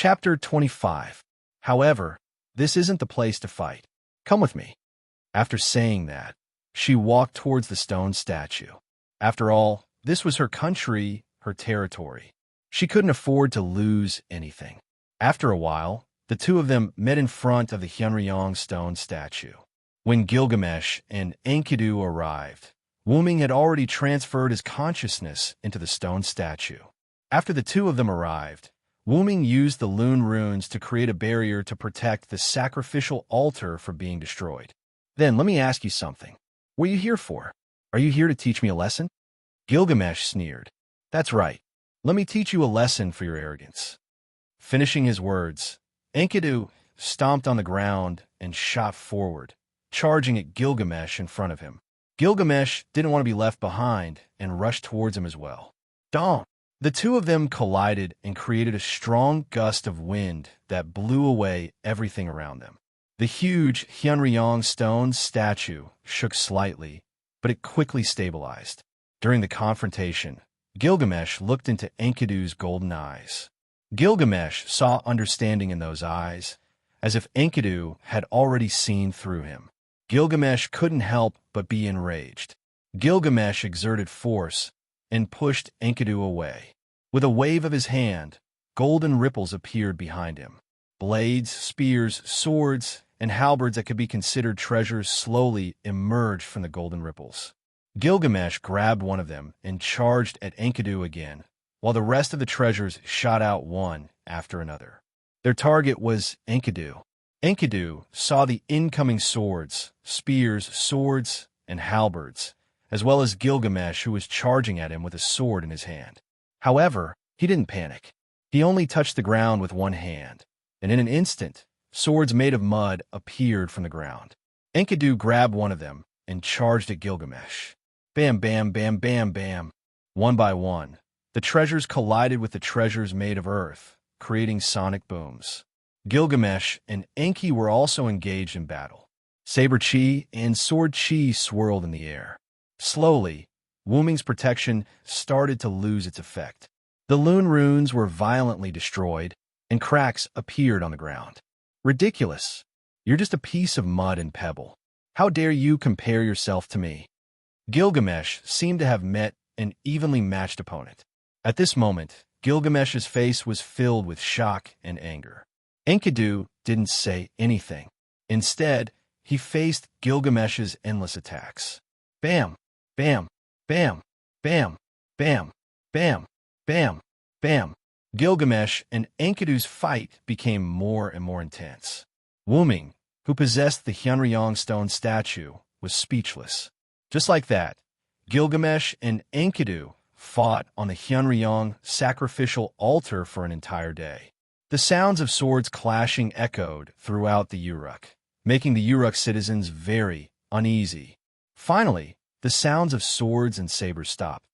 Chapter 25. However, this isn't the place to fight. Come with me. After saying that, she walked towards the stone statue. After all, this was her country, her territory. She couldn't afford to lose anything. After a while, the two of them met in front of the Hyunryong stone statue. When Gilgamesh and Enkidu arrived, Wuming had already transferred his consciousness into the stone statue. After the two of them arrived, Wuming used the Lune runes to create a barrier to protect the sacrificial altar from being destroyed. Then let me ask you something. What are you here for? Are you here to teach me a lesson? Gilgamesh sneered. That's right. Let me teach you a lesson for your arrogance. Finishing his words, Enkidu stomped on the ground and shot forward, charging at Gilgamesh in front of him. Gilgamesh didn't want to be left behind and rushed towards him as well. Dong! The two of them collided and created a strong gust of wind that blew away everything around them. The huge Hyunryong stone statue shook slightly, but it quickly stabilized. During the confrontation, Gilgamesh looked into Enkidu's golden eyes. Gilgamesh saw understanding in those eyes, as if Enkidu had already seen through him. Gilgamesh couldn't help but be enraged. Gilgamesh exerted force and pushed Enkidu away. With a wave of his hand, golden ripples appeared behind him. Blades, spears, swords, and halberds that could be considered treasures slowly emerged from the golden ripples. Gilgamesh grabbed one of them and charged at Enkidu again, while the rest of the treasures shot out one after another. Their target was Enkidu. Enkidu saw the incoming swords, spears, swords, and halberds, as well as Gilgamesh, who was charging at him with a sword in his hand. However, he didn't panic. He only touched the ground with one hand, and in an instant, swords made of mud appeared from the ground. Enkidu grabbed one of them and charged at Gilgamesh. Bam, bam, bam, bam, bam. One by one, the treasures collided with the treasures made of earth, creating sonic booms. Gilgamesh and Enki were also engaged in battle. Saber chi and sword chi swirled in the air. Slowly, Wuming's protection started to lose its effect. The Lune runes were violently destroyed, and cracks appeared on the ground. Ridiculous. You're just a piece of mud and pebble. How dare you compare yourself to me? Gilgamesh seemed to have met an evenly matched opponent. At this moment, Gilgamesh's face was filled with shock and anger. Enkidu didn't say anything. Instead, he faced Gilgamesh's endless attacks. Bam! Bam! Bam! Bam! Bam! Bam! Bam! Bam! Gilgamesh and Enkidu's fight became more and more intense. Wuming, who possessed the Hyunryong stone statue, was speechless. Just like that, Gilgamesh and Enkidu fought on the Hyunryong sacrificial altar for an entire day. The sounds of swords clashing echoed throughout the Uruk, making the Uruk citizens very uneasy. Finally, the sounds of swords and sabers stopped.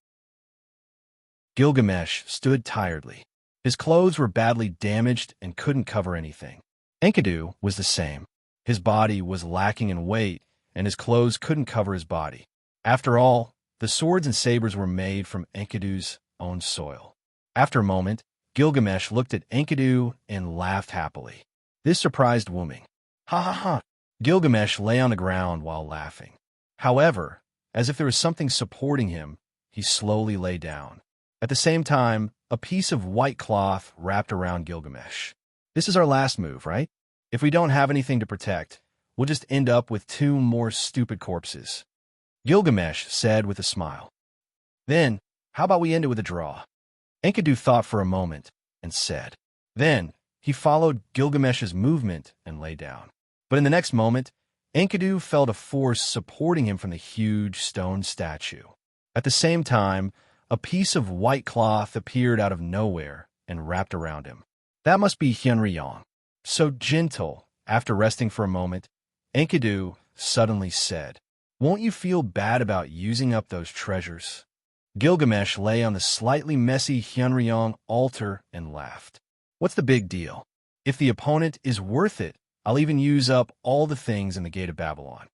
Gilgamesh stood tiredly. His clothes were badly damaged and couldn't cover anything. Enkidu was the same. His body was lacking in weight, and his clothes couldn't cover his body. After all, the swords and sabers were made from Enkidu's own soil. After a moment, Gilgamesh looked at Enkidu and laughed happily. This surprised Wuming. Ha ha ha! Gilgamesh lay on the ground while laughing. However, as if there was something supporting him, he slowly lay down. At the same time, a piece of white cloth wrapped around Gilgamesh. This is our last move, right? If we don't have anything to protect, we'll just end up with two more stupid corpses. Gilgamesh said with a smile. Then, how about we end it with a draw? Enkidu thought for a moment and said. Then, he followed Gilgamesh's movement and lay down. But in the next moment, Enkidu felt a force supporting him from the huge stone statue. At the same time, a piece of white cloth appeared out of nowhere and wrapped around him. That must be Hyunryong. So gentle. After resting for a moment, Enkidu suddenly said, "Won't you feel bad about using up those treasures?" Gilgamesh lay on the slightly messy Hyunryong altar and laughed. What's the big deal? If the opponent is worth it, I'll even use up all the things in the Gate of Babylon.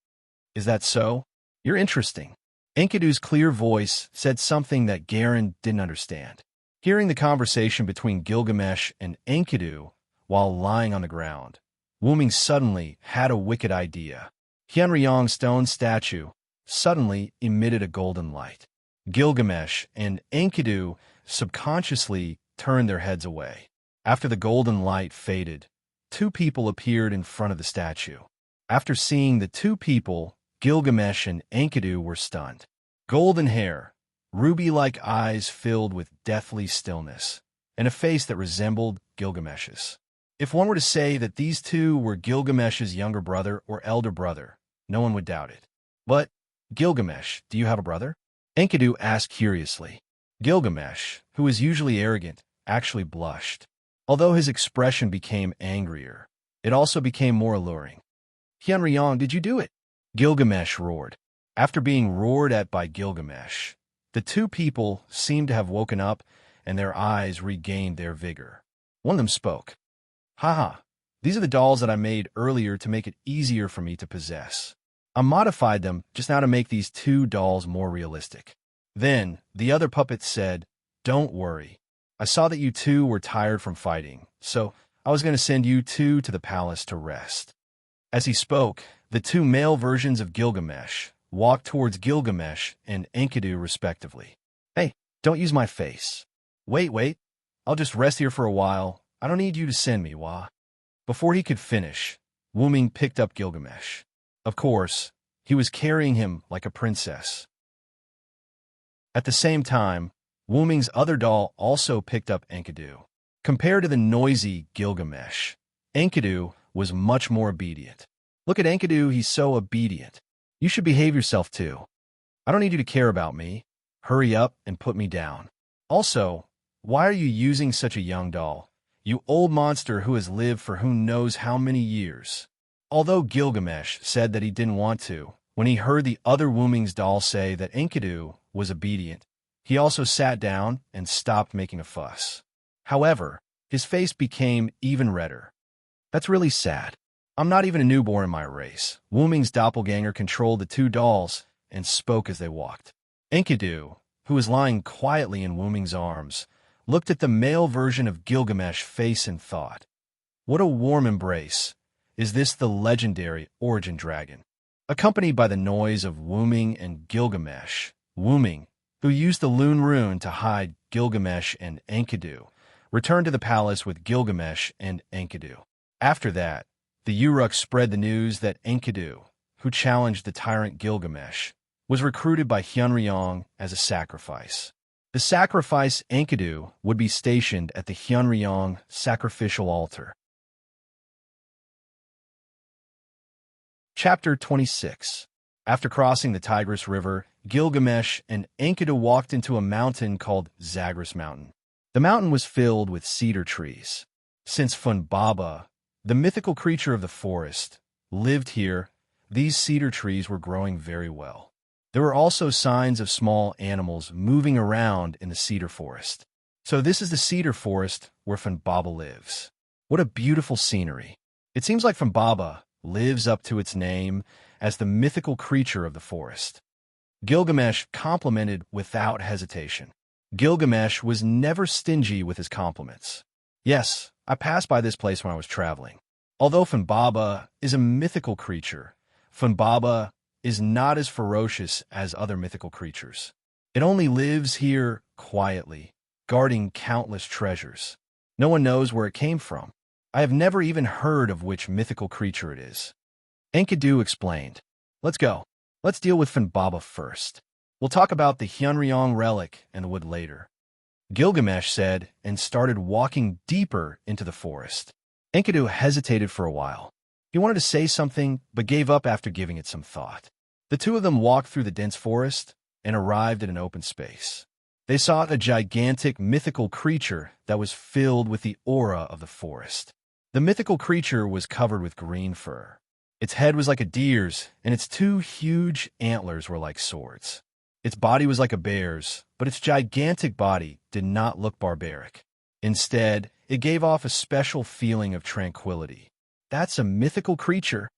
Is that so? You're interesting. Enkidu's clear voice said something that Garen didn't understand. Hearing the conversation between Gilgamesh and Enkidu, while lying on the ground. Wu-ming suddenly had a wicked idea. Hyunryong's stone statue suddenly emitted a golden light. Gilgamesh and Enkidu subconsciously turned their heads away. After the golden light faded, two people appeared in front of the statue. After seeing the two people, Gilgamesh and Enkidu were stunned. Golden hair, ruby-like eyes filled with deathly stillness, and a face that resembled Gilgamesh's. If one were to say that these two were Gilgamesh's younger brother or elder brother, no one would doubt it. But, Gilgamesh, do you have a brother? Enkidu asked curiously. Gilgamesh, who was usually arrogant, actually blushed. Although his expression became angrier, it also became more alluring. Hyunryong, did you do it? Gilgamesh roared. After being roared at by Gilgamesh, the two people seemed to have woken up and their eyes regained their vigor. One of them spoke. Haha, these are the dolls that I made earlier to make it easier for me to possess. I modified them just now to make these two dolls more realistic. Then the other puppet said, Don't worry. I saw that you two were tired from fighting, so I was going to send you two to the palace to rest. As he spoke, the two male versions of Gilgamesh walked towards Gilgamesh and Enkidu respectively. Hey, don't use my face. Wait. I'll just rest here for a while. I don't need you to send me, Wah. Before he could finish, Wu-ming picked up Gilgamesh. Of course, he was carrying him like a princess. At the same time, Wu-ming's other doll also picked up Enkidu. Compared to the noisy Gilgamesh, Enkidu was much more obedient. Look at Enkidu, he's so obedient. You should behave yourself too. I don't need you to care about me. Hurry up and put me down. Also, why are you using such a young doll? You old monster who has lived for who knows how many years. Although Gilgamesh said that he didn't want to, when he heard the other Wu-ming's doll say that Enkidu was obedient, he also sat down and stopped making a fuss. However, his face became even redder. That's really sad. I'm not even a newborn in my race. Wu-ming's doppelganger controlled the two dolls and spoke as they walked. Enkidu, who was lying quietly in Wu-ming's arms, looked at the male version of Gilgamesh face and thought, What a warm embrace. Is this the legendary origin dragon? Accompanied by the noise of Wu-ming and Gilgamesh, Wu-ming, who used the Loon Rune to hide Gilgamesh and Enkidu, returned to the palace with Gilgamesh and Enkidu. After that, the Uruk spread the news that Enkidu, who challenged the tyrant Gilgamesh, was recruited by Hyunryong as a sacrifice. The sacrifice Enkidu would be stationed at the Hyunryong sacrificial altar. Chapter 26. After crossing the Tigris River, Gilgamesh and Enkidu walked into a mountain called Zagros Mountain. The mountain was filled with cedar trees. Since Funbaba, the mythical creature of the forest, lived here, these cedar trees were growing very well. There were also signs of small animals moving around in the cedar forest. So this is the cedar forest where Funbaba lives. What a beautiful scenery. It seems like Funbaba lives up to its name as the mythical creature of the forest. Gilgamesh complimented without hesitation. Gilgamesh was never stingy with his compliments. Yes, I passed by this place when I was traveling. Although Funbaba is a mythical creature, Funbaba is not as ferocious as other mythical creatures. It only lives here quietly, guarding countless treasures. No one knows where it came from. I have never even heard of which mythical creature it is. Enkidu explained. Let's go. Let's deal with Funbaba first. We'll talk about the Hyunryong relic and the wood later. Gilgamesh said and started walking deeper into the forest. Enkidu hesitated for a while. He wanted to say something, but gave up after giving it some thought. The two of them walked through the dense forest and arrived at an open space. They saw a gigantic mythical creature that was filled with the aura of the forest. The mythical creature was covered with green fur. Its head was like a deer's, and its two huge antlers were like swords. Its body was like a bear's, but its gigantic body did not look barbaric. Instead, it gave off a special feeling of tranquility. That's a mythical creature,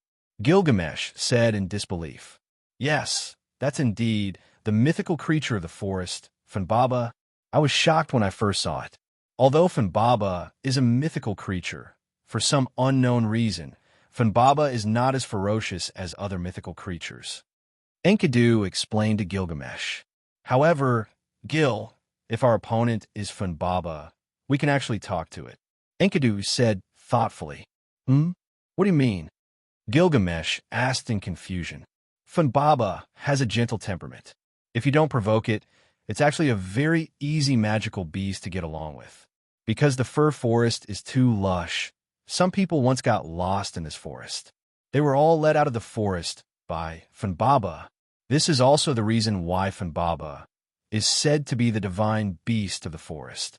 Gilgamesh said in disbelief. Yes, that's indeed the mythical creature of the forest, Funbaba. I was shocked when I first saw it. Although Funbaba is a mythical creature, for some unknown reason, Funbaba is not as ferocious as other mythical creatures. Enkidu explained to Gilgamesh. However, Gil, if our opponent is Funbaba, we can actually talk to it. Enkidu said thoughtfully. What do you mean? Gilgamesh asked in confusion. Funbaba has a gentle temperament. If you don't provoke it, it's actually a very easy magical beast to get along with. Because the fir forest is too lush, some people once got lost in this forest. They were all let out of the forest by Funbaba. This is also the reason why Funbaba is said to be the divine beast of the forest.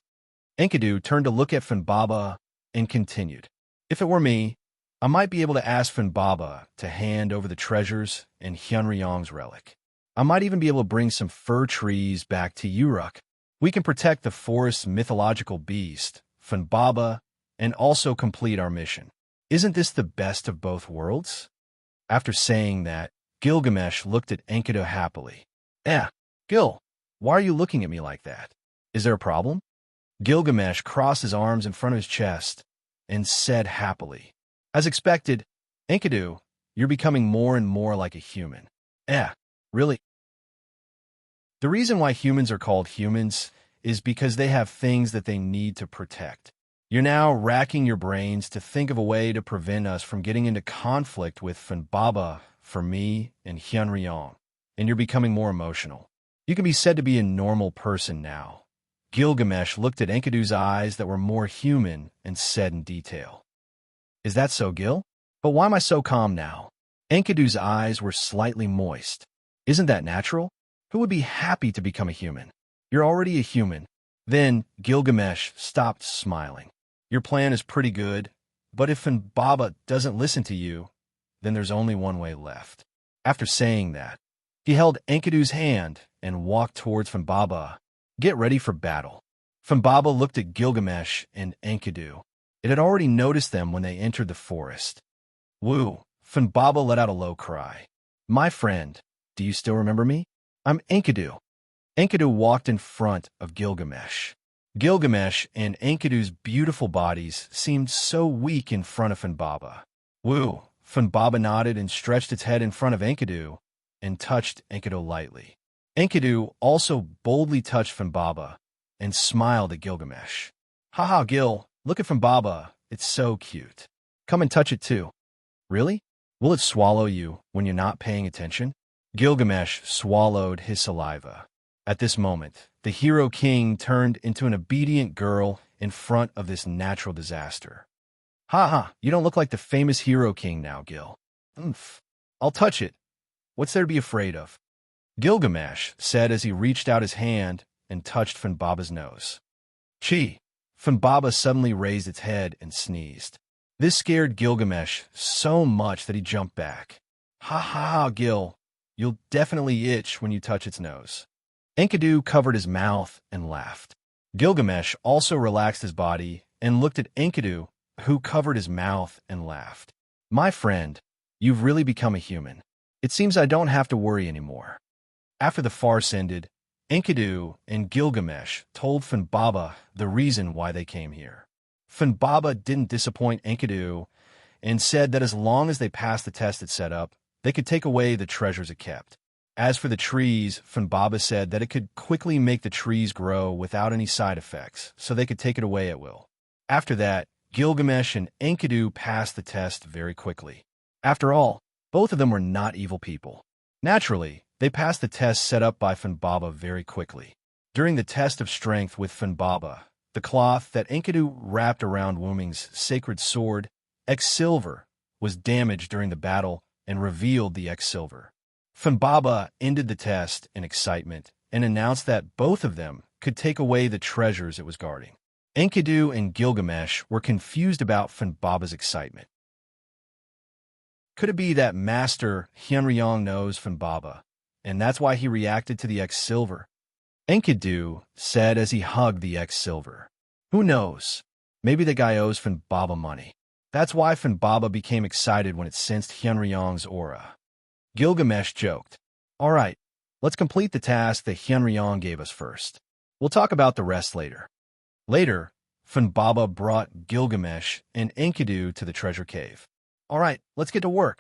Enkidu turned to look at Funbaba and continued. If it were me, I might be able to ask Funbaba to hand over the treasures and Hyunryong's relic. I might even be able to bring some fir trees back to Uruk. We can protect the forest's mythological beast, Funbaba, and also complete our mission. Isn't this the best of both worlds? After saying that, Gilgamesh looked at Enkidu happily. Gil, why are you looking at me like that? Is there a problem? Gilgamesh crossed his arms in front of his chest and said happily. As expected, Enkidu, you're becoming more and more like a human. Really? The reason why humans are called humans is because they have things that they need to protect. You're now racking your brains to think of a way to prevent us from getting into conflict with Funbaba for me and Hyunryong, and you're becoming more emotional. You can be said to be a normal person now. Gilgamesh looked at Enkidu's eyes that were more human and said in detail. Is that so, Gil? But why am I so calm now? Enkidu's eyes were slightly moist. Isn't that natural? Who would be happy to become a human? You're already a human. Then Gilgamesh stopped smiling. Your plan is pretty good, but if Funbaba doesn't listen to you, then there's only one way left. After saying that, he held Enkidu's hand and walked towards Funbaba. Get ready for battle. Funbaba looked at Gilgamesh and Enkidu. It had already noticed them when they entered the forest. Woo! Funbaba let out a low cry. My friend, do you still remember me? I'm Enkidu. Enkidu walked in front of Gilgamesh. Gilgamesh and Enkidu's beautiful bodies seemed so weak in front of Funbaba. Woo! Funbaba nodded and stretched its head in front of Enkidu and touched Enkidu lightly. Enkidu also boldly touched Funbaba and smiled at Gilgamesh. Haha, Gil, look at Funbaba. It's so cute. Come and touch it too. Really? Will it swallow you when you're not paying attention? Gilgamesh swallowed his saliva. At this moment, the hero king turned into an obedient girl in front of this natural disaster. You don't look like the famous hero king now, Gil. I'll touch it. What's there to be afraid of? Gilgamesh said as he reached out his hand and touched Funbaba's nose. Chi! Funbaba suddenly raised its head and sneezed. This scared Gilgamesh so much that he jumped back. Gil, you'll definitely itch when you touch its nose. Enkidu covered his mouth and laughed. Gilgamesh also relaxed his body and looked at Enkidu, who covered his mouth and laughed. My friend, you've really become a human. It seems I don't have to worry anymore. After the farce ended, Enkidu and Gilgamesh told Funbaba the reason why they came here. Funbaba didn't disappoint Enkidu and said that as long as they passed the test it set up, they could take away the treasures it kept. As for the trees, Funbaba said that it could quickly make the trees grow without any side effects, so they could take it away at will. After that, Gilgamesh and Enkidu passed the test very quickly. After all, both of them were not evil people. Naturally, they passed the test set up by Funbaba very quickly. During the test of strength with Funbaba, the cloth that Enkidu wrapped around Wuming's sacred sword, X-Silver, was damaged during the battle and revealed the X-Silver. Funbaba ended the test in excitement and announced that both of them could take away the treasures it was guarding. Enkidu and Gilgamesh were confused about Funbaba's excitement. Could it be that Master Hyunryong knows Funbaba, and that's why he reacted to the X-Silver? Enkidu said as he hugged the X-Silver. Who knows? Maybe the guy owes Funbaba money. That's why Funbaba became excited when it sensed Hyunryong's aura. Gilgamesh joked. All right, let's complete the task that Hyunryong gave us first. We'll talk about the rest later. Later, Funbaba brought Gilgamesh and Enkidu to the treasure cave. All right, let's get to work.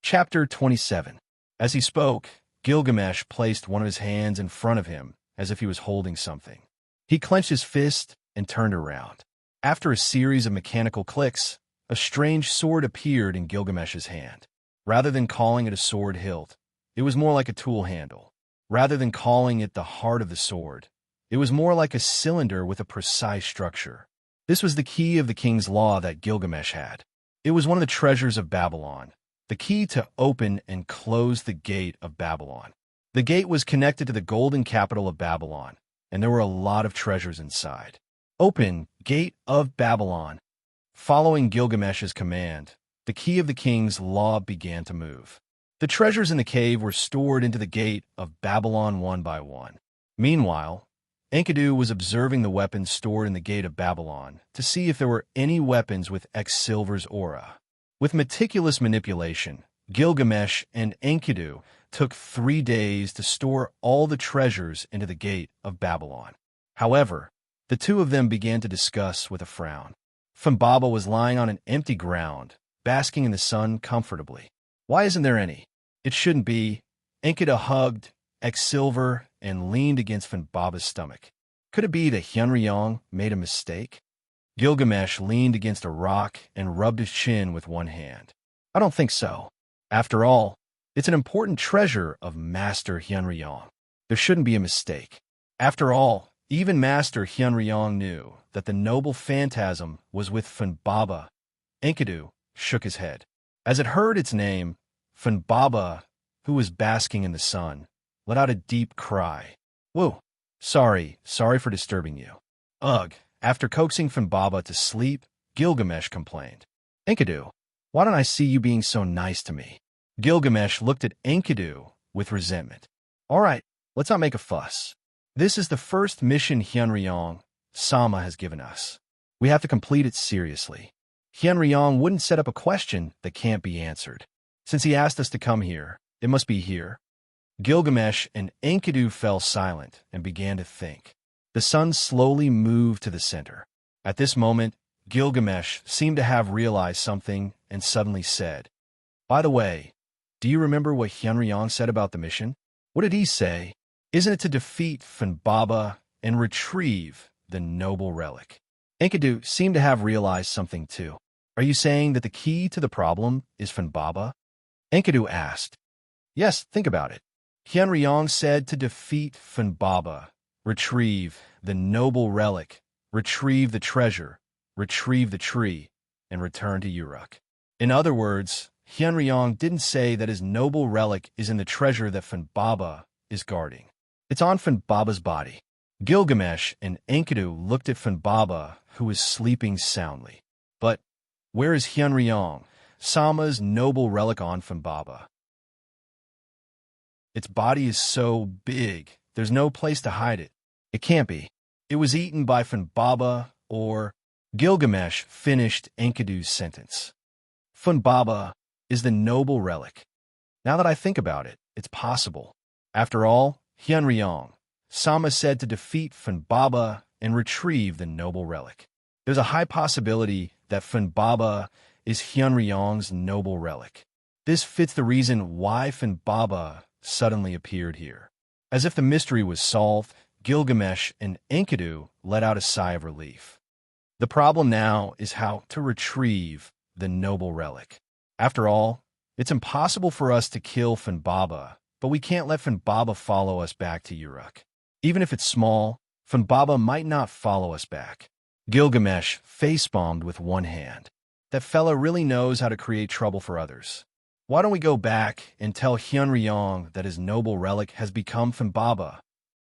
Chapter 27. As he spoke, Gilgamesh placed one of his hands in front of him as if he was holding something. He clenched his fist and turned around. After a series of mechanical clicks, a strange sword appeared in Gilgamesh's hand. Rather than calling it a sword hilt, it was more like a tool handle. Rather than calling it the heart of the sword, it was more like a cylinder with a precise structure. This was the key of the king's law that Gilgamesh had. It was one of the treasures of Babylon, the key to open and close the gate of Babylon. The gate was connected to the golden capital of Babylon, and there were a lot of treasures inside. Open, gate of Babylon. Following Gilgamesh's command, the key of the king's law began to move. The treasures in the cave were stored into the gate of Babylon one by one. Meanwhile, Enkidu was observing the weapons stored in the gate of Babylon to see if there were any weapons with Silver's aura. With meticulous manipulation, Gilgamesh and Enkidu took 3 days to store all the treasures into the gate of Babylon. However, the two of them began to discuss with a frown. Funbaba was lying on an empty ground, basking in the sun comfortably. Why isn't there any? It shouldn't be. Enkidu hugged Silver and leaned against Funbaba's stomach. Could it be that Hyunryong made a mistake? Gilgamesh leaned against a rock and rubbed his chin with one hand. I don't think so. After all, it's an important treasure of Master Hyunryong. There shouldn't be a mistake. After all, even Master Hyunryong knew that the noble phantasm was with Funbaba. Enkidu shook his head. As it heard its name, Funbaba, who was basking in the sun, let out a deep cry. Whoa, sorry for disturbing you. Ugh. After coaxing Funbaba to sleep, Gilgamesh complained. Enkidu, why don't I see you being so nice to me? Gilgamesh looked at Enkidu with resentment. All right, let's not make a fuss. This is the first mission Hyunryong Sama has given us. We have to complete it seriously. Hyunryong wouldn't set up a question that can't be answered. Since he asked us to come here, it must be here. Gilgamesh and Enkidu fell silent and began to think. The sun slowly moved to the center. At this moment, Gilgamesh seemed to have realized something and suddenly said, By the way, do you remember what Hyunryong said about the mission? What did he say? Isn't it to defeat Funbaba and retrieve the noble relic? Enkidu seemed to have realized something too. Are you saying that the key to the problem is Funbaba? Enkidu asked. Yes, think about it. Hyunryong said to defeat Funbaba, retrieve the noble relic, retrieve the treasure, retrieve the tree, and return to Uruk. In other words, Hyunryong didn't say that his noble relic is in the treasure that Funbaba is guarding. It's on Funbaba's body. Gilgamesh and Enkidu looked at Funbaba, who was sleeping soundly. But where is Hyunryong, Sama's noble relic on Funbaba? Its body is so big, there's no place to hide it. It can't be. It was eaten by Funbaba or... Gilgamesh finished Enkidu's sentence. Funbaba is the noble relic. Now that I think about it, it's possible. After all, Hyunryong, Sama said to defeat Funbaba and retrieve the noble relic. There's a high possibility that Funbaba is Hyunryong's noble relic. This fits the reason why Funbaba suddenly appeared here. As if the mystery was solved, Gilgamesh and Enkidu let out a sigh of relief. The problem now is how to retrieve the noble relic. After all, it's impossible for us to kill Funbaba, but we can't let Funbaba follow us back to Uruk. Even if it's small, Funbaba might not follow us back. Gilgamesh face-palmed with one hand. That fella really knows how to create trouble for others. Why don't we go back and tell Hyunryong that his noble relic has become Funbaba?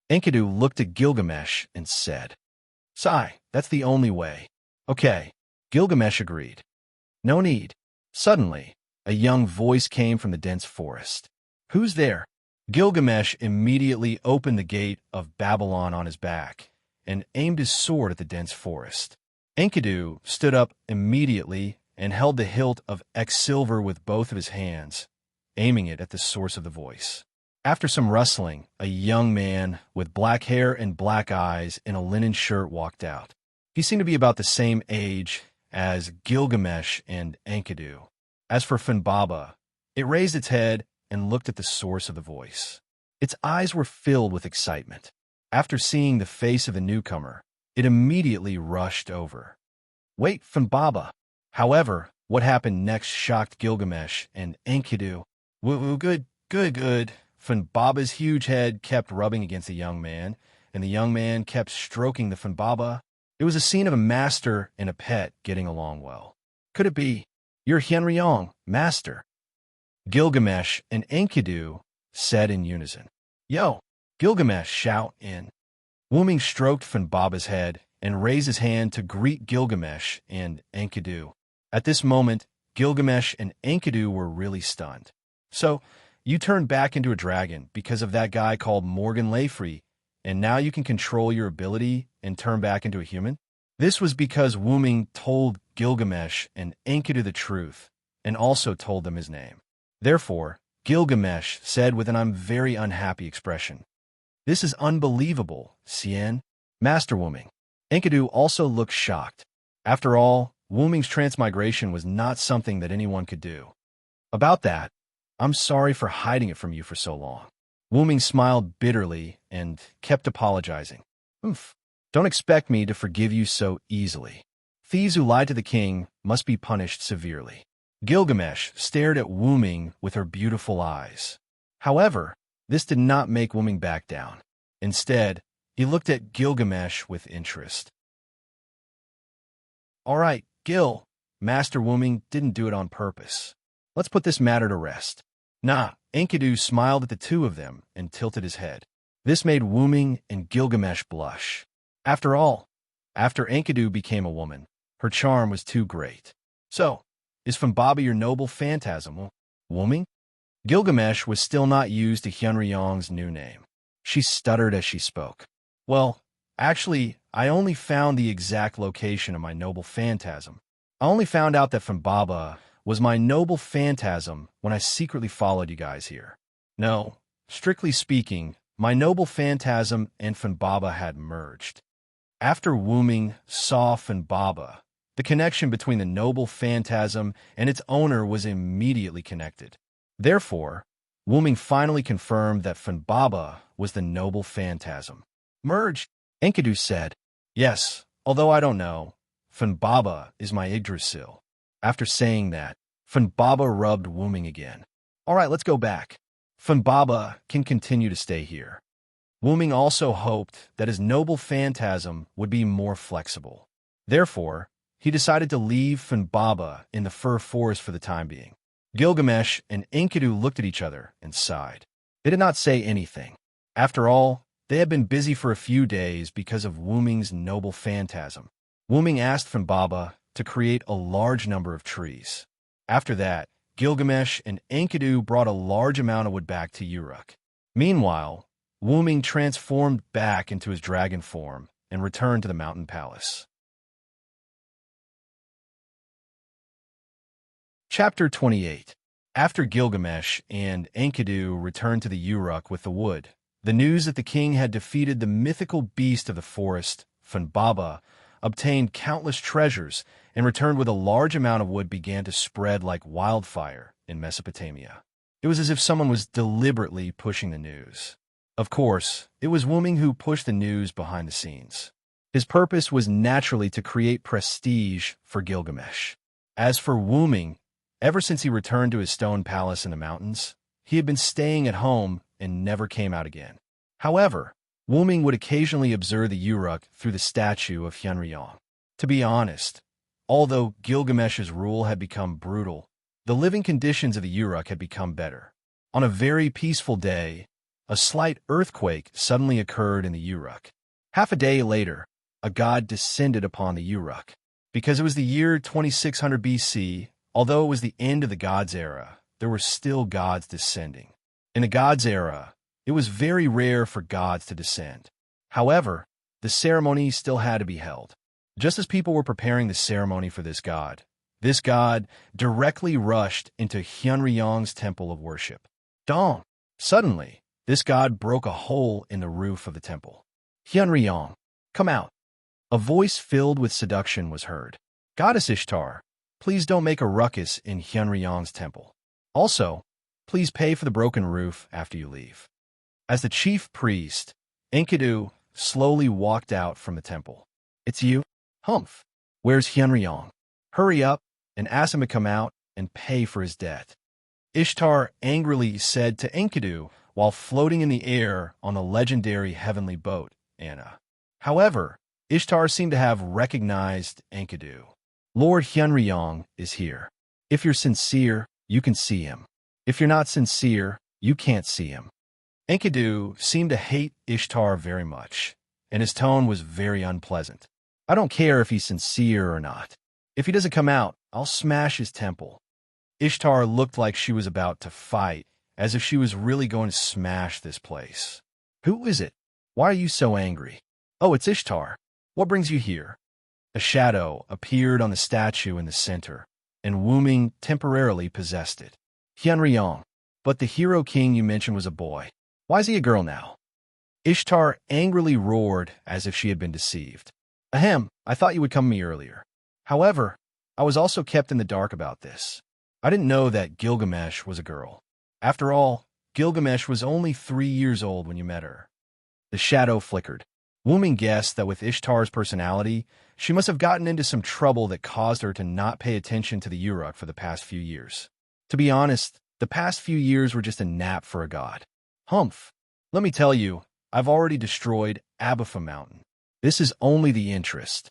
Enkidu looked at Gilgamesh and said, Sigh, that's the only way. Okay, Gilgamesh agreed. No need. Suddenly, a young voice came from the dense forest. Who's there? Gilgamesh immediately opened the gate of Babylon on his back and aimed his sword at the dense forest. Enkidu stood up immediately and held the hilt of Silver with both of his hands, aiming it at the source of the voice. After some rustling, a young man with black hair and black eyes in a linen shirt walked out. He seemed to be about the same age as Gilgamesh and Enkidu. As for Funbaba, it raised its head and looked at the source of the voice. Its eyes were filled with excitement. After seeing the face of the newcomer, it immediately rushed over. "Wait, Funbaba." However, what happened next shocked Gilgamesh and Enkidu. "Woo, good, good, good." Funbaba's huge head kept rubbing against the young man, and the young man kept stroking the Funbaba. It was a scene of a master and a pet getting along well. "Could it be? You're Hyunryong, master," Gilgamesh and Enkidu said in unison. "Yo!" Gilgamesh shout in. Wuming stroked Funbaba's head and raised his hand to greet Gilgamesh and Enkidu. At this moment, Gilgamesh and Enkidu were really stunned. "So, you turned back into a dragon because of that guy called Morgan Layfrey, and now you can control your ability and turn back into a human?" This was because Wuming told Gilgamesh and Enkidu the truth, and also told them his name. Therefore, Gilgamesh said with an "I'm very unhappy" expression, "This is unbelievable, Sien, Master Wuming." Enkidu also looked shocked. After all, Wuming's transmigration was not something that anyone could do. "About that, I'm sorry for hiding it from you for so long." Wuming smiled bitterly and kept apologizing. "Oof. Don't expect me to forgive you so easily. Thieves who lied to the king must be punished severely." Gilgamesh stared at Wuming with her beautiful eyes. However, this did not make Wuming back down. Instead, he looked at Gilgamesh with interest. "All right, Gil, Master Wuming didn't do it on purpose. Let's put this matter to rest." "Nah." Enkidu smiled at the two of them and tilted his head. This made Wuming and Gilgamesh blush. After all, after Enkidu became a woman, her charm was too great. "So, is Funbaba your noble phantasm, Wuming?" Gilgamesh was still not used to Hyunryong's new name. She stuttered as she spoke. "Well, actually, I only found the exact location of my noble phantasm. I only found out that Funbaba was my noble phantasm when I secretly followed you guys here. No, strictly speaking, my noble phantasm and Funbaba had merged." After Wuming saw Funbaba, the connection between the noble phantasm and its owner was immediately connected. Therefore, Wuming finally confirmed that Funbaba was the noble phantasm. "Merged," Enkidu said. "Yes, although I don't know. Funbaba is my Yggdrasil." After saying that, Funbaba rubbed Wuming again. "All right, let's go back. Funbaba can continue to stay here." Wuming also hoped that his noble phantasm would be more flexible. Therefore, he decided to leave Funbaba in the fir forest for the time being. Gilgamesh and Enkidu looked at each other and sighed. They did not say anything. After all, they had been busy for a few days because of Wuming's noble phantasm. Wuming asked Funbaba to create a large number of trees. After that, Gilgamesh and Enkidu brought a large amount of wood back to Uruk. Meanwhile, Wuming transformed back into his dragon form and returned to the mountain palace. Chapter 28. After Gilgamesh and Enkidu returned to the Uruk with the wood, the news that the king had defeated the mythical beast of the forest, Funbaba, obtained countless treasures, and returned with a large amount of wood began to spread like wildfire in Mesopotamia. It was as if someone was deliberately pushing the news. Of course, it was Wuming who pushed the news behind the scenes. His purpose was naturally to create prestige for Gilgamesh. As for Wuming, ever since he returned to his stone palace in the mountains, he had been staying at home and never came out again. However, Wuming would occasionally observe the Uruk through the statue of Hyunryong. To be honest, although Gilgamesh's rule had become brutal, the living conditions of the Uruk had become better. On a very peaceful day, a slight earthquake suddenly occurred in the Uruk. Half a day later, a god descended upon the Uruk. Because it was the year 2600 BC, although it was the end of the gods' era, there were still gods descending. In the gods' era, it was very rare for gods to descend. However, the ceremony still had to be held. Just as people were preparing the ceremony for this god directly rushed into Hyunryong's temple of worship. Dong! Suddenly, this god broke a hole in the roof of the temple. Hyunryong, come out. A voice filled with seduction was heard. Goddess Ishtar, please don't make a ruckus in Hyunryong's temple. Also, please pay for the broken roof after you leave. As the chief priest, Enkidu, slowly walked out from the temple. It's you? Humph. Where's Hyunryong? Hurry up and ask him to come out and pay for his debt. Ishtar angrily said to Enkidu while floating in the air on the legendary heavenly boat, Anna. However, Ishtar seemed to have recognized Enkidu. Lord Hyunryong is here. If you're sincere, you can see him. If you're not sincere, you can't see him. Enkidu seemed to hate Ishtar very much, and his tone was very unpleasant. I don't care if he's sincere or not. If he doesn't come out, I'll smash his temple. Ishtar looked like she was about to fight, as if she was really going to smash this place. Who is it? Why are you so angry? Oh, it's Ishtar. What brings you here? A shadow appeared on the statue in the center, and Wu Ming temporarily possessed it. Hyunryong, but the hero king you mentioned was a boy. Why is he a girl now? Ishtar angrily roared as if she had been deceived. Ahem, I thought you would come to me earlier. However, I was also kept in the dark about this. I didn't know that Gilgamesh was a girl. After all, Gilgamesh was only 3 years old when you met her. The shadow flickered. Wu Ming guessed that with Ishtar's personality, she must have gotten into some trouble that caused her to not pay attention to the Uruk for the past few years. To be honest, the past few years were just a nap for a god. Humph. Let me tell you, I've already destroyed Abafa Mountain. This is only the interest.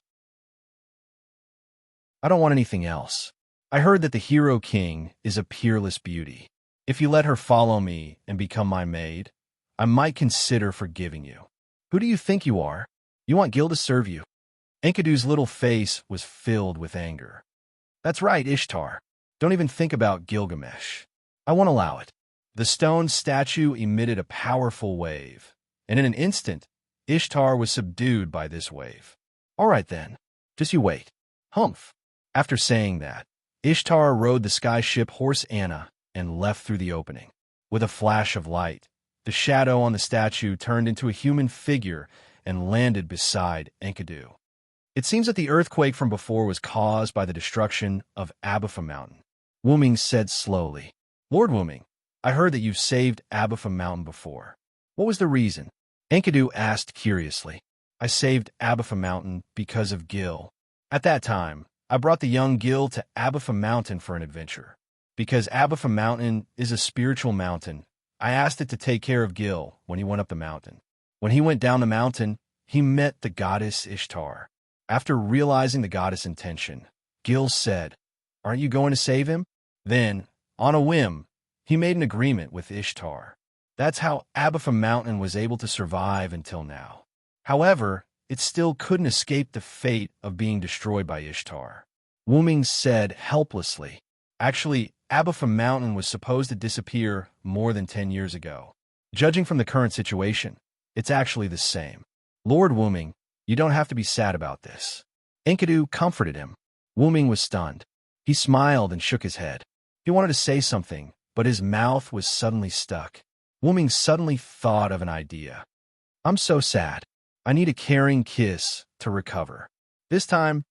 I don't want anything else. I heard that the hero king is a peerless beauty. If you let her follow me and become my maid, I might consider forgiving you. Who do you think you are? You want Gil to serve you? Enkidu's little face was filled with anger. That's right, Ishtar. Don't even think about Gilgamesh. I won't allow it. The stone statue emitted a powerful wave, and in an instant, Ishtar was subdued by this wave. All right then, just you wait. Humph. After saying that, Ishtar rode the skyship Horse Anna and left through the opening. With a flash of light, the shadow on the statue turned into a human figure and landed beside Enkidu. It seems that the earthquake from before was caused by the destruction of Abafa Mountain. Wu Ming said slowly, Lord Wu Ming, I heard that you've saved Abafa Mountain before. What was the reason? Enkidu asked curiously. I saved Abafa Mountain because of Gil. At that time, I brought the young Gil to Abafa Mountain for an adventure. Because Abafa Mountain is a spiritual mountain, I asked it to take care of Gil when he went up the mountain. When he went down the mountain, he met the goddess Ishtar. After realizing the goddess' intention, Gil said, Aren't you going to save him? Then, on a whim, he made an agreement with Ishtar. That's how Abafa Mountain was able to survive until now. However, it still couldn't escape the fate of being destroyed by Ishtar. Wu Ming said helplessly, Actually, Abafa Mountain was supposed to disappear more than 10 years ago. Judging from the current situation, it's actually the same. Lord Wu Ming, you don't have to be sad about this. Enkidu comforted him. Wu Ming was stunned. He smiled and shook his head. He wanted to say something, but his mouth was suddenly stuck. Wu Ming suddenly thought of an idea. I'm so sad. I need a caring kiss to recover. This time,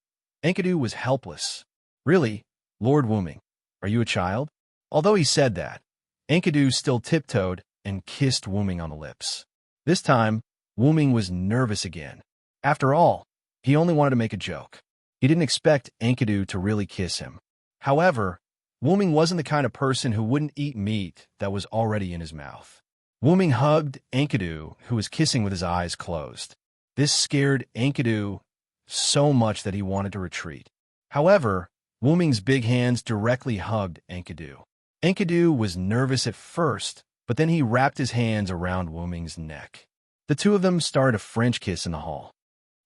Enkidu was helpless. Really, Lord Wu Ming, are you a child? Although he said that, Enkidu still tiptoed and kissed Wu Ming on the lips. This time, Wu Ming was nervous again. After all, he only wanted to make a joke. He didn't expect Enkidu to really kiss him. However, Wu Ming wasn't the kind of person who wouldn't eat meat that was already in his mouth. Wu Ming hugged Enkidu, who was kissing with his eyes closed. This scared Enkidu so much that he wanted to retreat. However, Wu Ming's big hands directly hugged Enkidu. Enkidu was nervous at first, but then he wrapped his hands around Wu Ming's neck. The two of them started a French kiss in the hall.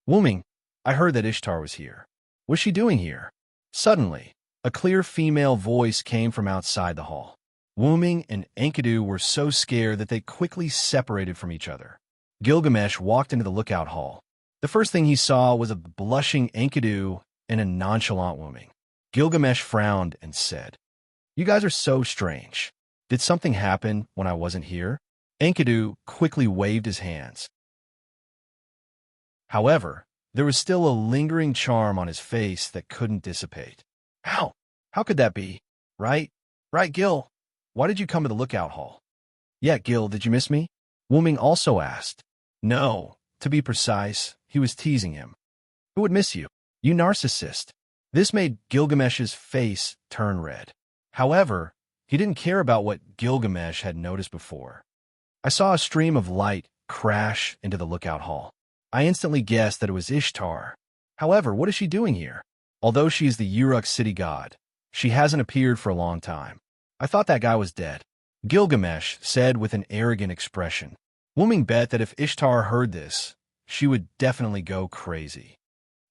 Wu Ming, I heard that Ishtar was here. What's she doing here? Suddenly, a clear female voice came from outside the hall. Wu Ming and Enkidu were so scared that they quickly separated from each other. Gilgamesh walked into the lookout hall. The first thing he saw was a blushing Enkidu and a nonchalant Wu Ming. Gilgamesh frowned and said, You guys are so strange. Did something happen when I wasn't here? Enkidu quickly waved his hands. However, there was still a lingering charm on his face that couldn't dissipate. How? How could that be? Right? Right, Gil? Why did you come to the lookout hall? Yeah, Gil, did you miss me? Wu Ming also asked. No, to be precise, he was teasing him. Who would miss you? You narcissist. This made Gilgamesh's face turn red. However, he didn't care about what Gilgamesh had noticed before. I saw a stream of light crash into the lookout hall. I instantly guessed that it was Ishtar. However, what is she doing here? Although she is the Uruk city god, she hasn't appeared for a long time. I thought that guy was dead. Gilgamesh said with an arrogant expression. Wu Ming bet that if Ishtar heard this, she would definitely go crazy.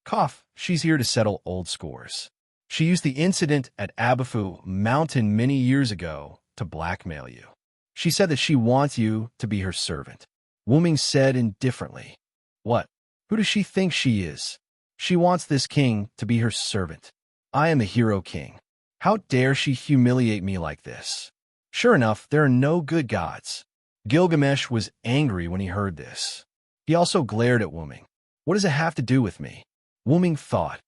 Cough, she's here to settle old scores. She used the incident at Abafu Mountain many years ago to blackmail you. She said that she wants you to be her servant. Wu Ming said indifferently. What? Who does she think she is? She wants this king to be her servant. I am the hero king. How dare she humiliate me like this? Sure enough, there are no good gods. Gilgamesh was angry when he heard this. He also glared at Wu Ming. What does it have to do with me? Wu Ming thought.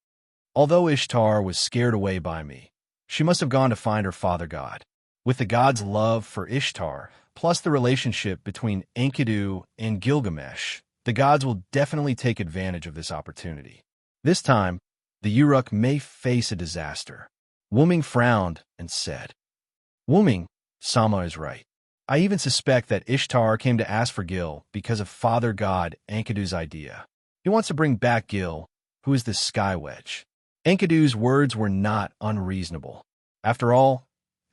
Although Ishtar was scared away by me, she must have gone to find her father god. With the god's love for Ishtar, plus the relationship between Enkidu and Gilgamesh, the gods will definitely take advantage of this opportunity. This time, the Uruk may face a disaster. Wu Ming frowned and said, Wu Ming, Sama is right. I even suspect that Ishtar came to ask for Gil because of Father God Enkidu's idea. He wants to bring back Gil, who is the Sky Wedge. Enkidu's words were not unreasonable. After all,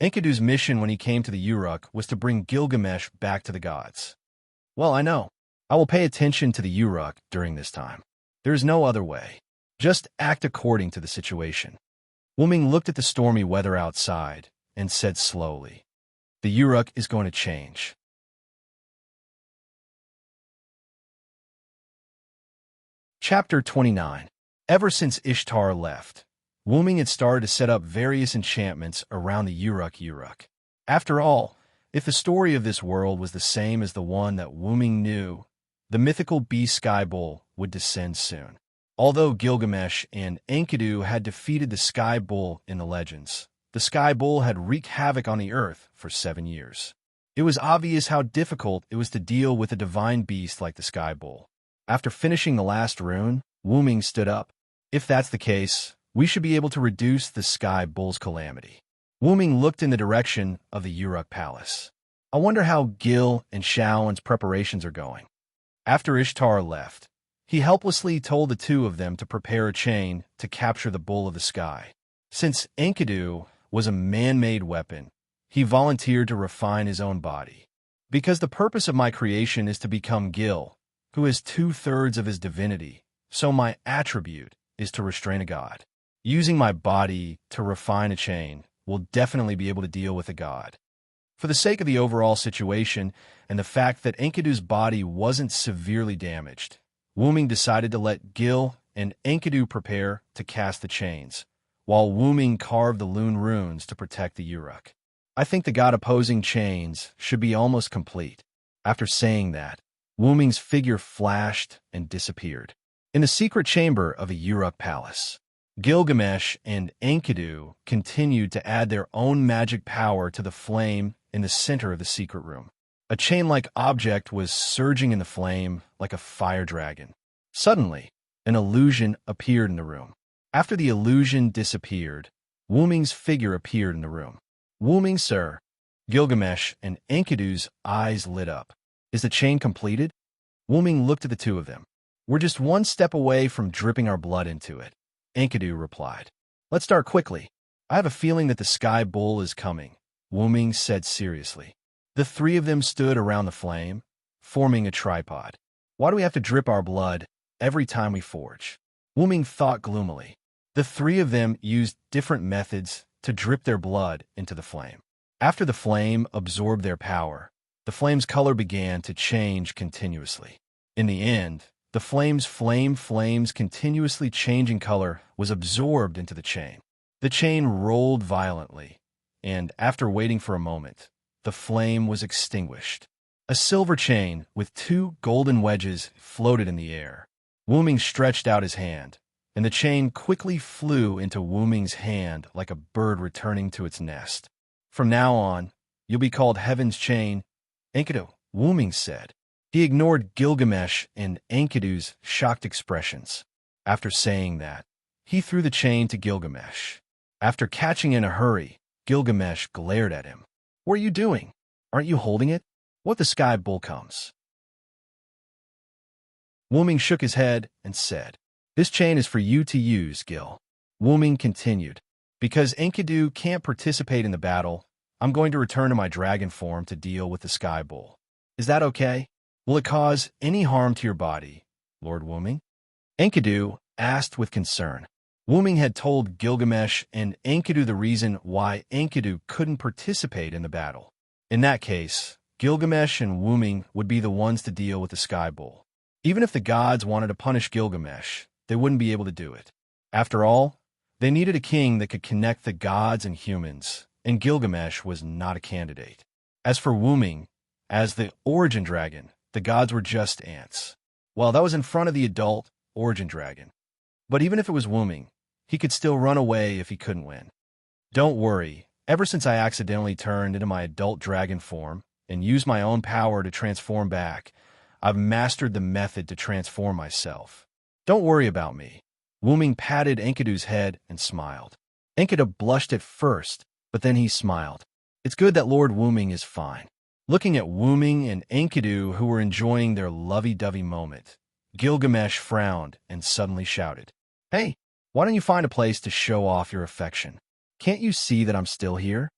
Enkidu's mission when he came to the Uruk was to bring Gilgamesh back to the gods. Well, I know. I will pay attention to the Uruk during this time. There is no other way. Just act according to the situation. Wu Ming looked at the stormy weather outside and said slowly, the Uruk is going to change. Chapter 29. Ever since Ishtar left, Wu Ming had started to set up various enchantments around the Uruk. After all, if the story of this world was the same as the one that Wu Ming knew, the mythical beast Sky Bull would descend soon. Although Gilgamesh and Enkidu had defeated the Sky Bull in the legends, the Sky Bull had wreaked havoc on the earth for 7 years. It was obvious how difficult it was to deal with a divine beast like the Sky Bull. After finishing the last rune, Wu Ming stood up. If that's the case, we should be able to reduce the Sky Bull's calamity. Wu Ming looked in the direction of the Uruk Palace. I wonder how Gil and Shaoan's preparations are going. After Ishtar left, he helplessly told the two of them to prepare a chain to capture the Bull of the Sky. Since Enkidu was a man-made weapon, he volunteered to refine his own body. Because the purpose of my creation is to become Gil, who is 2/3 of his divinity, so my attribute is to restrain a god. Using my body to refine a chain will definitely be able to deal with a god. For the sake of the overall situation and the fact that Enkidu's body wasn't severely damaged, Wu Ming decided to let Gil and Enkidu prepare to cast the chains, while Wu Ming carved the Lune runes to protect the Uruk. I think the god-opposing chains should be almost complete. After saying that, Wu Ming's figure flashed and disappeared. In the secret chamber of a Uruk palace, Gilgamesh and Enkidu continued to add their own magic power to the flame in the center of the secret room. A chain-like object was surging in the flame like a fire dragon. Suddenly, an illusion appeared in the room. After the illusion disappeared, Wu Ming's figure appeared in the room. Wu Ming, sir. Gilgamesh and Enkidu's eyes lit up. Is the chain completed? Wu Ming looked at the two of them. We're just one step away from dripping our blood into it. Enkidu replied. Let's start quickly. I have a feeling that the Sky Bull is coming, Wu Ming said seriously. The three of them stood around the flame, forming a tripod. Why do we have to drip our blood every time we forge? Wu Ming thought gloomily. The three of them used different methods to drip their blood into the flame. After the flame absorbed their power, the flame's color began to change continuously. In the end, the flame's continuously changing color was absorbed into the chain. The chain rolled violently, and after waiting for a moment, the flame was extinguished. A silver chain with 2 golden wedges floated in the air. Wuming stretched out his hand, and the chain quickly flew into Wuming's hand like a bird returning to its nest. From now on, you'll be called Heaven's Chain, Enkidu, Wuming said. He ignored Gilgamesh and Enkidu's shocked expressions. After saying that, he threw the chain to Gilgamesh. After catching in a hurry, Gilgamesh glared at him. What are you doing? Aren't you holding it? What the sky bull comes? Wuming shook his head and said, This chain is for you to use, Gil. Wuming continued, Because Enkidu can't participate in the battle, I'm going to return to my dragon form to deal with the sky bull. Is that okay? Will it cause any harm to your body, Lord Wuming? Enkidu asked with concern. Wuming had told Gilgamesh and Enkidu the reason why Enkidu couldn't participate in the battle. In that case, Gilgamesh and Wuming would be the ones to deal with the sky bull. Even if the gods wanted to punish Gilgamesh, they wouldn't be able to do it. After all, they needed a king that could connect the gods and humans, and Gilgamesh was not a candidate. As for Wuming, as the origin dragon, the gods were just ants. Well, that was in front of the adult origin dragon. But even if it was Wuming, he could still run away if he couldn't win. Don't worry, ever since I accidentally turned into my adult dragon form and used my own power to transform back, I've mastered the method to transform myself. Don't worry about me. Wuming patted Enkidu's head and smiled. Enkidu blushed at first, but then he smiled. It's good that Lord Wuming is fine. Looking at Wuming and Enkidu, who were enjoying their lovey-dovey moment, Gilgamesh frowned and suddenly shouted, Hey, why don't you find a place to show off your affection? Can't you see that I'm still here?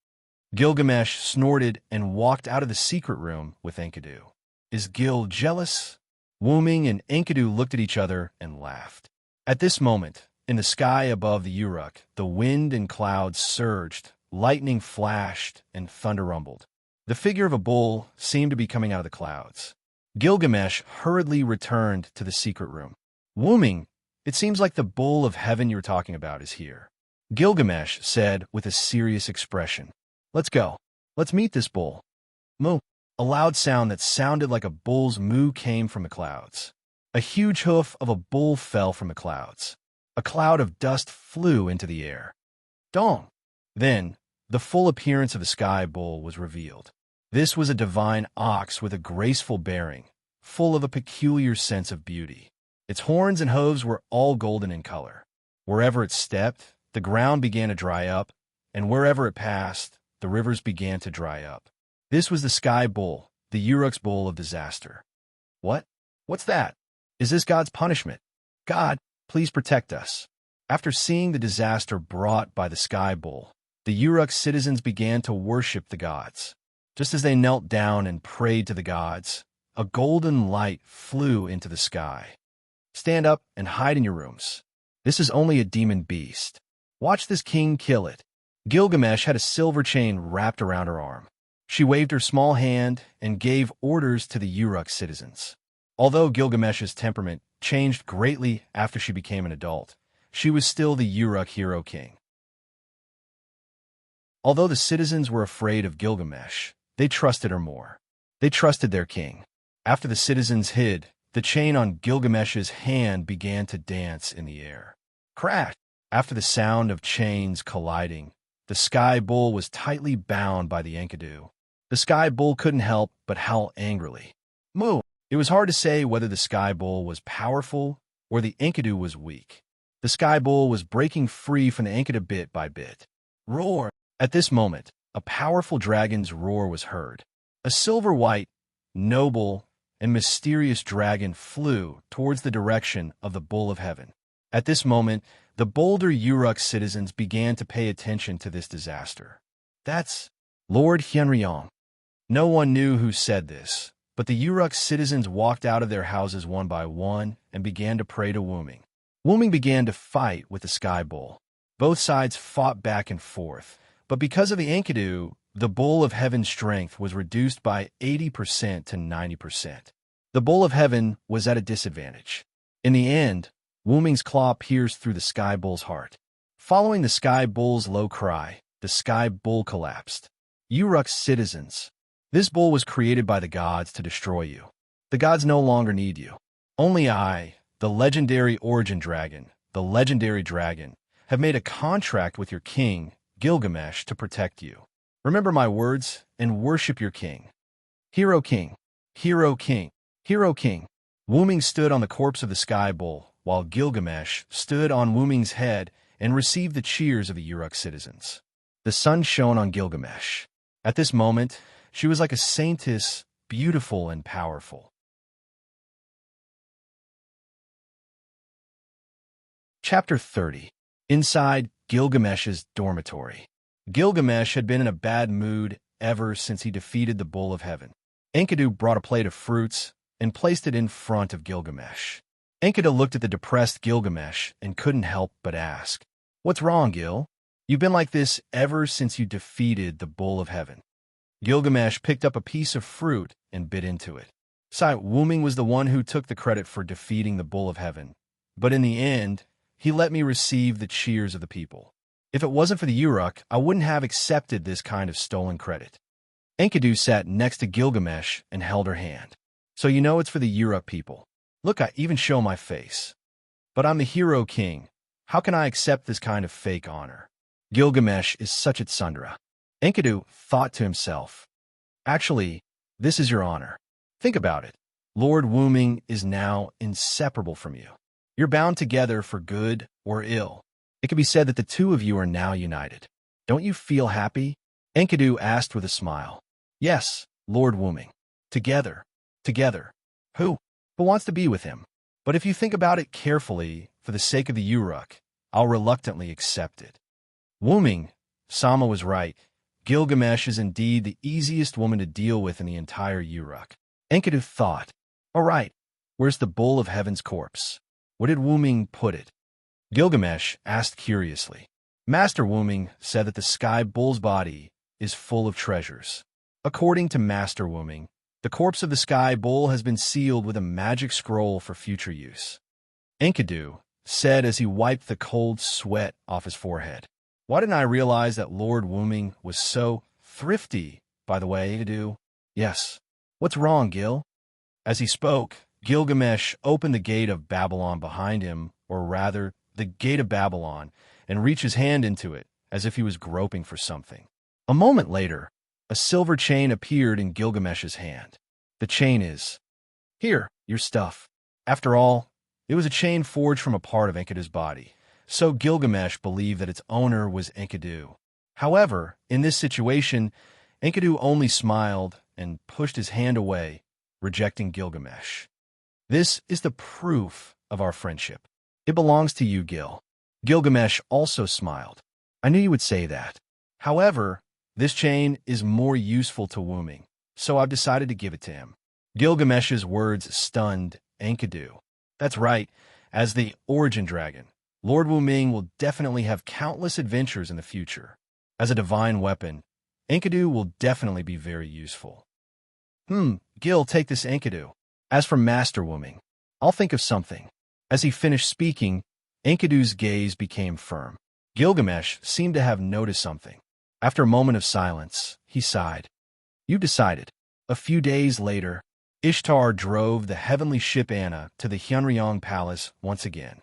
Gilgamesh snorted and walked out of the secret room with Enkidu. Is Gil jealous? Wuming and Enkidu looked at each other and laughed. At this moment, in the sky above the Uruk, the wind and clouds surged, lightning flashed, and thunder rumbled. The figure of a bull seemed to be coming out of the clouds. Gilgamesh hurriedly returned to the secret room. Wuming, it seems like the bull of heaven you're talking about is here. Gilgamesh said with a serious expression. Let's go. Let's meet this bull. Moo. A loud sound that sounded like a bull's moo came from the clouds. A huge hoof of a bull fell from the clouds. A cloud of dust flew into the air. Dong! Then, the full appearance of the sky bull was revealed. This was a divine ox with a graceful bearing, full of a peculiar sense of beauty. Its horns and hooves were all golden in color. Wherever it stepped, the ground began to dry up, and wherever it passed, the rivers began to dry up. This was the sky bull, the Uruk's bull of disaster. What? What's that? Is this God's punishment? God, please protect us. After seeing the disaster brought by the sky bull, the Uruk citizens began to worship the gods. Just as they knelt down and prayed to the gods, a golden light flew into the sky. Stand up and hide in your rooms. This is only a demon beast. Watch this king kill it. Gilgamesh had a silver chain wrapped around her arm. She waved her small hand and gave orders to the Uruk citizens. Although Gilgamesh's temperament changed greatly after she became an adult, she was still the Uruk hero king. Although the citizens were afraid of Gilgamesh, they trusted her more. They trusted their king. After the citizens hid, the chain on Gilgamesh's hand began to dance in the air. Crash! After the sound of chains colliding, the sky bull was tightly bound by the Enkidu. The sky bull couldn't help but howl angrily. Moo! It was hard to say whether the sky bull was powerful or the Enkidu was weak. The sky bull was breaking free from the Enkidu bit by bit. Roar! At this moment, a powerful dragon's roar was heard. A silver-white, noble, and mysterious dragon flew towards the direction of the bull of heaven. At this moment, the bolder Uruk citizens began to pay attention to this disaster. That's Lord Hyunryong. No one knew who said this, but the Uruk citizens walked out of their houses one by one and began to pray to Wuming. Wuming began to fight with the sky bull. Both sides fought back and forth, but because of the Enkidu, the bull of heaven's strength was reduced by 80% to 90%. The bull of heaven was at a disadvantage. In the end, Wuming's claw pierced through the sky bull's heart. Following the sky bull's low cry, the sky bull collapsed. Uruk citizens, This bull was created by the gods to destroy you. The gods no longer need you. Only I, the legendary origin dragon, the legendary dragon, have made a contract with your king, Gilgamesh, to protect you. Remember my words and worship your king. Hero King, Hero King, Hero King. Wuming stood on the corpse of the sky bull, while Gilgamesh stood on Wuming's head and received the cheers of the Uruk citizens. The sun shone on Gilgamesh. At this moment, she was like a saintess, beautiful and powerful. Chapter 30. Inside Gilgamesh's dormitory. Gilgamesh had been in a bad mood ever since he defeated the Bull of Heaven. Enkidu brought a plate of fruits and placed it in front of Gilgamesh. Enkidu looked at the depressed Gilgamesh and couldn't help but ask, "What's wrong, Gil? You've been like this ever since you defeated the Bull of Heaven." Gilgamesh picked up a piece of fruit and bit into it. Wuming was the one who took the credit for defeating the Bull of Heaven, but in the end, he let me receive the cheers of the people. If it wasn't for the Uruk, I wouldn't have accepted this kind of stolen credit. Enkidu sat next to Gilgamesh and held her hand. "So you know it's for the Uruk people. Look, I even show my face. But I'm the Hero King. How can I accept this kind of fake honor? Gilgamesh is such a tsundere." Enkidu thought to himself, "Actually, this is your honor. Think about it. Lord Wuming is now inseparable from you. You're bound together for good or ill. It can be said that the two of you are now united. Don't you feel happy?" Enkidu asked with a smile. "Yes, Lord Wuming. Together. Together. Who wants to be with him? But if you think about it carefully, for the sake of the Uruk, I'll reluctantly accept it." Wuming, Sama was right. Gilgamesh is indeed the easiest woman to deal with in the entire Uruk. Enkidu thought, "All right, where's the Bull of Heaven's corpse? Where did Wuming put it?" Gilgamesh asked curiously. Master Wuming said that the sky bull's body is full of treasures. According to Master Wuming, the corpse of the sky bull has been sealed with a magic scroll for future use. Enkidu said as he wiped the cold sweat off his forehead. "Why didn't I realize that Lord Wuming was so thrifty, by the way, Enkidu?" "Yes. What's wrong, Gil?" As he spoke, Gilgamesh opened the gate of Babylon behind him, or rather, the gate of Babylon, and reached his hand into it, as if he was groping for something. A moment later, a silver chain appeared in Gilgamesh's hand. "The chain is... Here, your stuff." After all, it was a chain forged from a part of Enkidu's body, so Gilgamesh believed that its owner was Enkidu. However, in this situation, Enkidu only smiled and pushed his hand away, rejecting Gilgamesh. "This is the proof of our friendship. It belongs to you, Gil." Gilgamesh also smiled. "I knew you would say that. However, this chain is more useful to Wuming, so I've decided to give it to him." Gilgamesh's words stunned Enkidu. "That's right. As the origin dragon, Lord Wuming will definitely have countless adventures in the future. As a divine weapon, Enkidu will definitely be very useful." Gil, take this Enkidu. As for Master Wuming, I'll think of something." As he finished speaking, Enkidu's gaze became firm. Gilgamesh seemed to have noticed something. After a moment of silence, he sighed. "You've decided." A few days later, Ishtar drove the heavenly ship Anna to the Hyunryong Palace once again.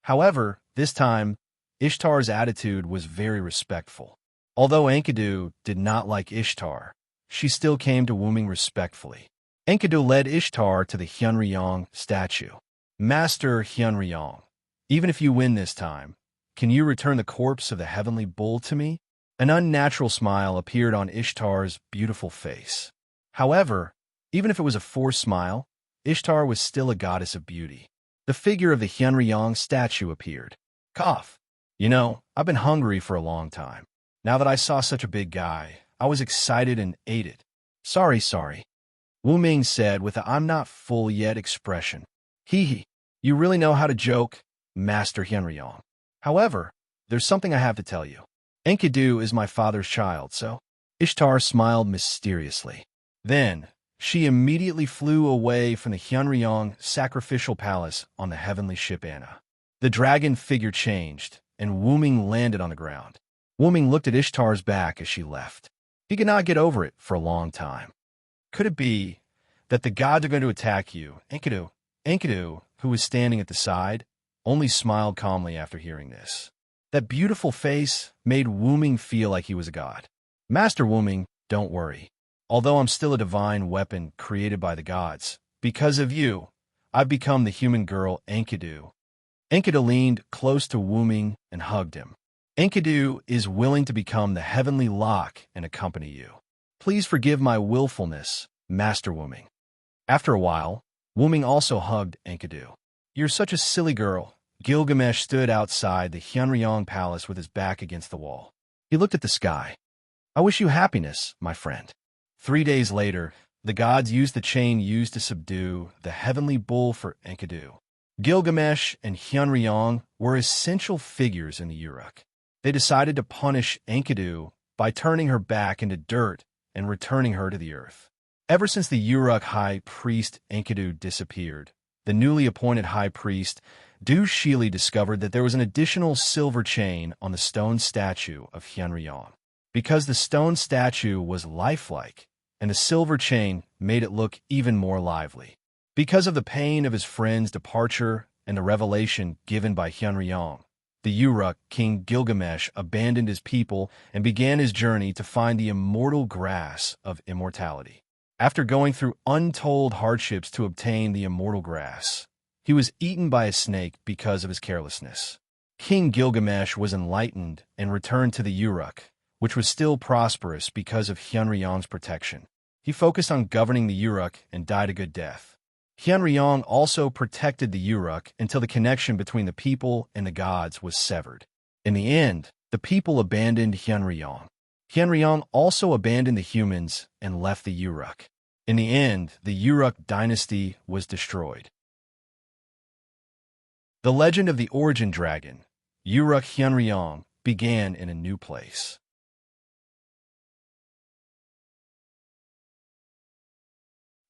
However, this time, Ishtar's attitude was very respectful. Although Enkidu did not like Ishtar, she still came to Wuming respectfully. Enkidu led Ishtar to the Hyunryong statue. "Master Hyunryong, even if you win this time, can you return the corpse of the heavenly bull to me?" An unnatural smile appeared on Ishtar's beautiful face. However, even if it was a forced smile, Ishtar was still a goddess of beauty. The figure of the Hyunryong statue appeared. "Cough. You know, I've been hungry for a long time. Now that I saw such a big guy, I was excited and ate it." Sorry. Wuming said with a "I'm not full yet" expression. Hee. You really know how to joke, Master Hyunryong. However, there's something I have to tell you. Enkidu is my father's child, so... Ishtar smiled mysteriously. Then, she immediately flew away from the Hyunryong sacrificial palace on the heavenly ship Anna. The dragon figure changed, and Wuming landed on the ground. Wuming looked at Ishtar's back as she left. He could not get over it for a long time. Could it be that the gods are going to attack you? Enkidu, who was standing at the side, only smiled calmly after hearing this. That beautiful face made Wuming feel like he was a god. Master Wuming, don't worry. Although I'm still a divine weapon created by the gods, because of you, I've become the human girl Enkidu. Enkidu leaned close to Wuming and hugged him. Enkidu is willing to become the heavenly lock and accompany you. Please forgive my willfulness, Master Wuming. After a while, Wuming also hugged Enkidu. You're such a silly girl. Gilgamesh stood outside the Hyunryong palace with his back against the wall. He looked at the sky. I wish you happiness, my friend. 3 days later, the gods used the chain used to subdue the heavenly bull for Enkidu. Gilgamesh and Hyunryong were essential figures in the Uruk. They decided to punish Enkidu by turning her back into dirt and returning her to the earth. Ever since the Uruk high priest Enkidu disappeared, the newly appointed high priest Du Shili discovered that there was an additional silver chain on the stone statue of Hyunryong. Because the stone statue was lifelike, and the silver chain made it look even more lively. Because of the pain of his friend's departure and the revelation given by Hyunryong, the Uruk king Gilgamesh abandoned his people and began his journey to find the immortal grass of immortality. After going through untold hardships to obtain the immortal grass, he was eaten by a snake because of his carelessness. King Gilgamesh was enlightened and returned to the Uruk, which was still prosperous because of Hyunryong's protection. He focused on governing the Uruk and died a good death. Hyunryong also protected the Uruk until the connection between the people and the gods was severed. In the end, the people abandoned Hyunryong. Hyunryong also abandoned the humans and left the Uruk. In the end, the Uruk dynasty was destroyed. The legend of the origin dragon, Uruk Hyunryong, began in a new place.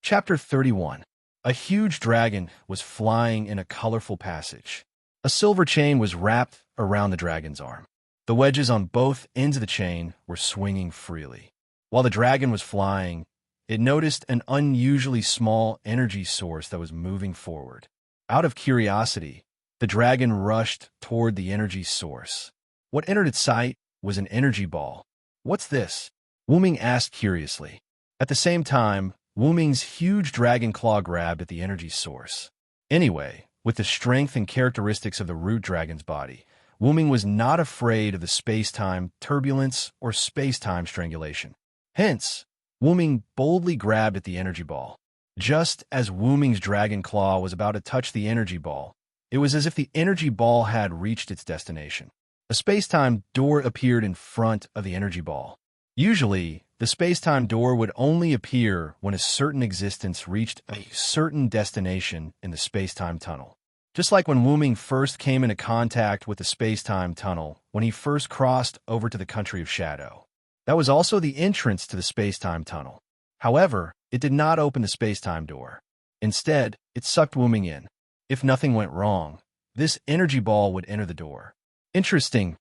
Chapter 31. A huge dragon was flying in a colorful passage. A silver chain was wrapped around the dragon's arm. The wedges on both ends of the chain were swinging freely. While the dragon was flying, it noticed an unusually small energy source that was moving forward. Out of curiosity, the dragon rushed toward the energy source. What entered its sight was an energy ball. What's this? Wuming asked curiously. At the same time, Wuming's huge dragon claw grabbed at the energy source. Anyway, with the strength and characteristics of the root dragon's body, Wuming was not afraid of the space-time turbulence or space-time strangulation. Hence, Wuming boldly grabbed at the energy ball. Just as Wuming's dragon claw was about to touch the energy ball, it was as if the energy ball had reached its destination. A space-time door appeared in front of the energy ball. Usually, the space-time door would only appear when a certain existence reached a certain destination in the space-time tunnel. Just like when Wuming first came into contact with the space-time tunnel when he first crossed over to the country of Shadow. That was also the entrance to the space-time tunnel. However, it did not open the space-time door. Instead, it sucked Wuming in. If nothing went wrong, this energy ball would enter the door. Interesting.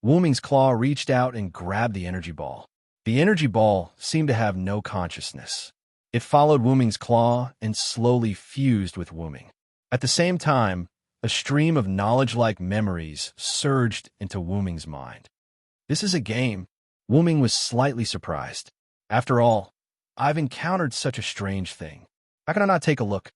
Wuming's claw reached out and grabbed the energy ball. The energy ball seemed to have no consciousness. It followed Wuming's claw and slowly fused with Wuming. At the same time, a stream of knowledge-like memories surged into Wuming's mind. This is a game. Wuming was slightly surprised. After all, I've encountered such a strange thing. How can I not take a look?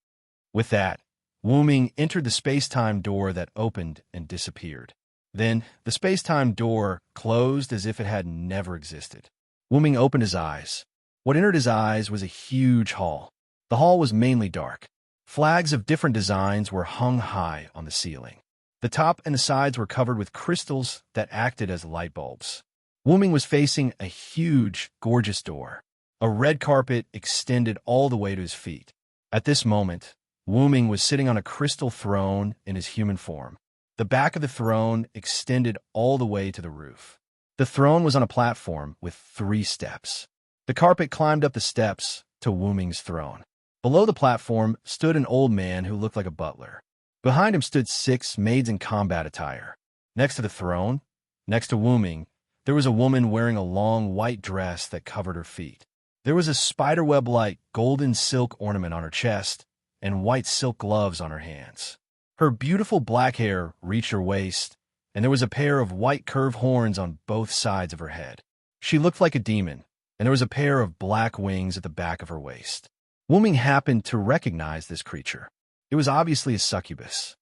With that, Wuming entered the space-time door that opened and disappeared. Then, the space-time door closed as if it had never existed. Wuming opened his eyes. What entered his eyes was a huge hall. The hall was mainly dark. Flags of different designs were hung high on the ceiling. The top and the sides were covered with crystals that acted as light bulbs. Wuming was facing a huge, gorgeous door. A red carpet extended all the way to his feet. At this moment, Wuming was sitting on a crystal throne in his human form. The back of the throne extended all the way to the roof. The throne was on a platform with 3 steps. The carpet climbed up the steps to Wuming's throne. Below the platform stood an old man who looked like a butler. Behind him stood 6 maids in combat attire. Next to the throne, next to Wuming, There was a woman wearing a long white dress that covered her feet. There was a spiderweb-like golden silk ornament on her chest and white silk gloves on her hands. Her beautiful black hair reached her waist, and there was a pair of white curved horns on both sides of her head. She looked like a demon, and there was a pair of black wings at the back of her waist. Wu Ming happened to recognize this creature. It was obviously a succubus.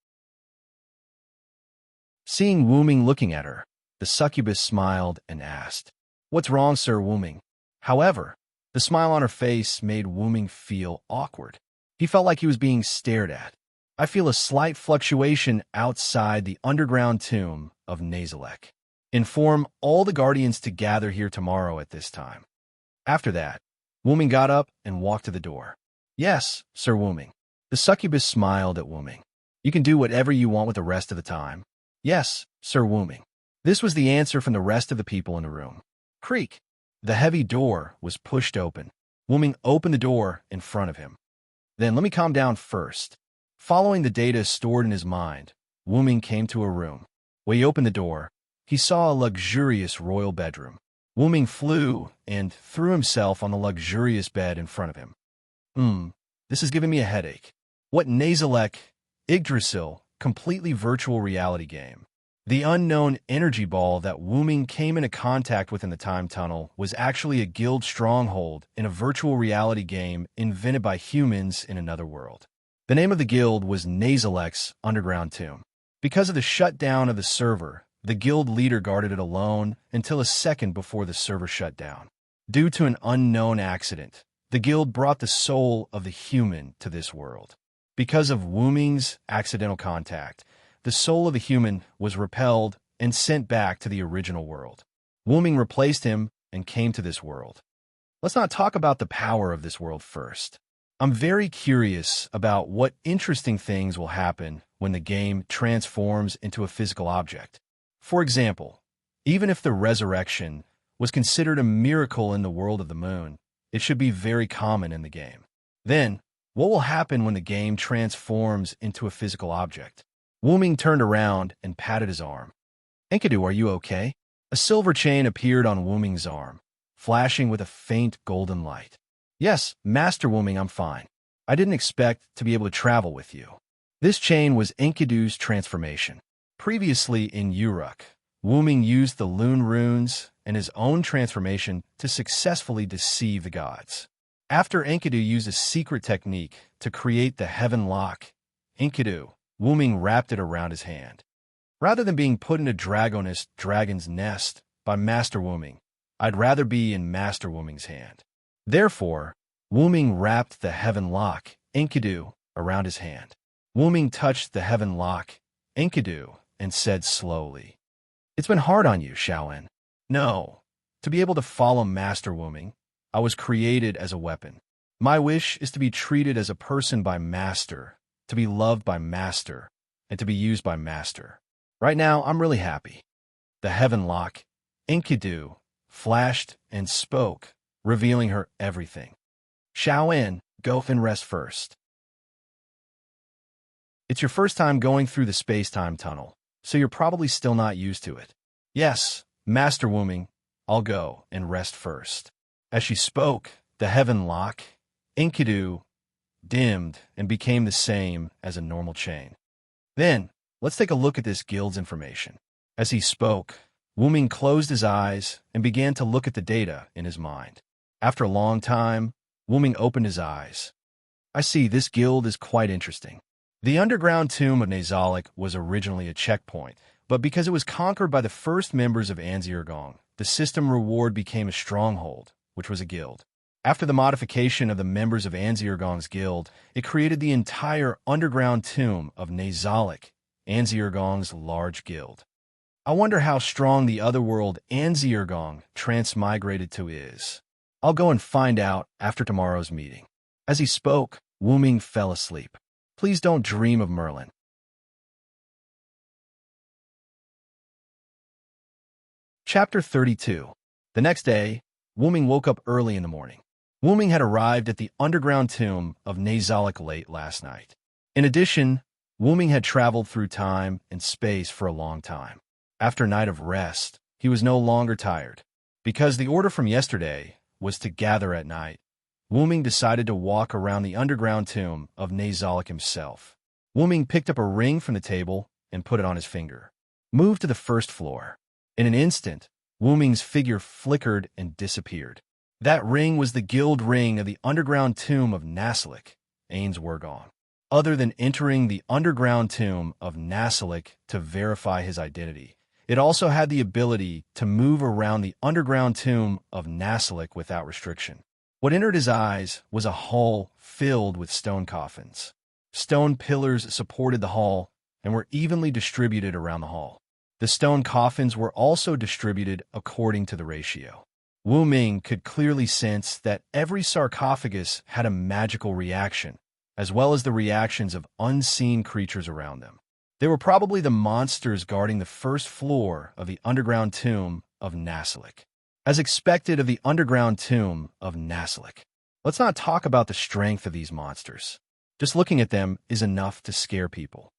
Seeing Wu Ming looking at her, the succubus smiled and asked, "What's wrong, Sir Wu Ming?" However, the smile on her face made Wu Ming feel awkward. He felt like he was being stared at. I feel a slight fluctuation outside the underground tomb of Nazalek. Inform all the guardians to gather here tomorrow at this time. After that, Wu Ming got up and walked to the door. "Yes, Sir Wu Ming." The succubus smiled at Wu Ming. "You can do whatever you want with the rest of the time." "Yes, Sir Wu Ming." This was the answer from the rest of the people in the room. Creak! The heavy door was pushed open. Wu Ming opened the door in front of him. "Then let me calm down first." Following the data stored in his mind, Wu Ming came to a room. When he opened the door, he saw a luxurious royal bedroom. Wu Ming flew and threw himself on the luxurious bed in front of him. This is giving me a headache. What Nazalek, Yggdrasil, completely virtual reality game. The unknown energy ball that Wu Ming came into contact with in the time tunnel was actually a guild stronghold in a virtual reality game invented by humans in another world. The name of the guild was Nazalek's Underground Tomb. Because of the shutdown of the server, the guild leader guarded it alone until a second before the server shut down. Due to an unknown accident, the guild brought the soul of the human to this world. Because of Wu Ming's accidental contact, the soul of the human was repelled and sent back to the original world. Wu Ming replaced him and came to this world. Let's not talk about the power of this world first. I'm very curious about what interesting things will happen when the game transforms into a physical object. For example, even if the resurrection was considered a miracle in the world of the moon, it should be very common in the game. Then, what will happen when the game transforms into a physical object? Wu Ming turned around and patted his arm. "Enkidu, are you okay?" A silver chain appeared on Wu Ming's arm, flashing with a faint golden light. "Yes, Master Wu Ming, I'm fine. I didn't expect to be able to travel with you." This chain was Enkidu's transformation. Previously in Uruk, Wu Ming used the Lune runes and his own transformation to successfully deceive the gods. After Enkidu used a secret technique to create the Heaven Lock, Enkidu, Wu Ming wrapped it around his hand. Rather than being put in a dragon's nest by Master Wu Ming, I'd rather be in Master Wu Ming's hand. Therefore, Wu Ming wrapped the Heaven Lock, Enkidu, around his hand. Wu Ming touched the Heaven Lock, Enkidu, and said slowly, "It's been hard on you, Shaoen." "No. To be able to follow Master Wu Ming, I was created as a weapon. My wish is to be treated as a person by Master, to be loved by Master, and to be used by Master. Right now, I'm really happy." The Heaven Lock, Enkidu, flashed and spoke, revealing her everything. "Shaoen, go and rest first. It's your first time going through the space-time tunnel, so you're probably still not used to it." "Yes, Master Wu Ming, I'll go and rest first." As she spoke, the Heaven Lock, Enkidu, dimmed and became the same as a normal chain. "Then, let's take a look at this guild's information." As he spoke, Wu Ming closed his eyes and began to look at the data in his mind. After a long time, Wu Ming opened his eyes. "I see, this guild is quite interesting." The underground tomb of Nazalek was originally a checkpoint, but because it was conquered by the first members of Anzirgong, the system reward became a stronghold, which was a guild. After the modification of the members of Anzirgong's guild, it created the entire underground tomb of Nazalek, Anzirgong's large guild. I wonder how strong the otherworld Anzirgong transmigrated to is. I'll go and find out after tomorrow's meeting. As he spoke, Wu Ming fell asleep. Please don't dream of Merlin. Chapter 32. The next day, Wu Ming woke up early in the morning. Wu Ming had arrived at the underground tomb of Nazalek late last night. In addition, Wu Ming had traveled through time and space for a long time. After a night of rest, he was no longer tired. Because the order from yesterday was to gather at night, Wu Ming decided to walk around the underground tomb of Nazalik himself. Wu Ming picked up a ring from the table and put it on his finger. Moved to the first floor. In an instant, Wu Ming's figure flickered and disappeared. That ring was the guild ring of the underground tomb of Nazalik, Ains Wurgong. Other than entering the underground tomb of Nazalik to verify his identity, it also had the ability to move around the underground tomb of Nazalik without restriction. What entered his eyes was a hall filled with stone coffins. Stone pillars supported the hall and were evenly distributed around the hall. The stone coffins were also distributed according to the ratio. Wu Ming could clearly sense that every sarcophagus had a magical reaction, as well as the reactions of unseen creatures around them. They were probably the monsters guarding the first floor of the underground tomb of Nazalik. As expected of the underground tomb of Nazalik. Let's not talk about the strength of these monsters. Just looking at them is enough to scare people.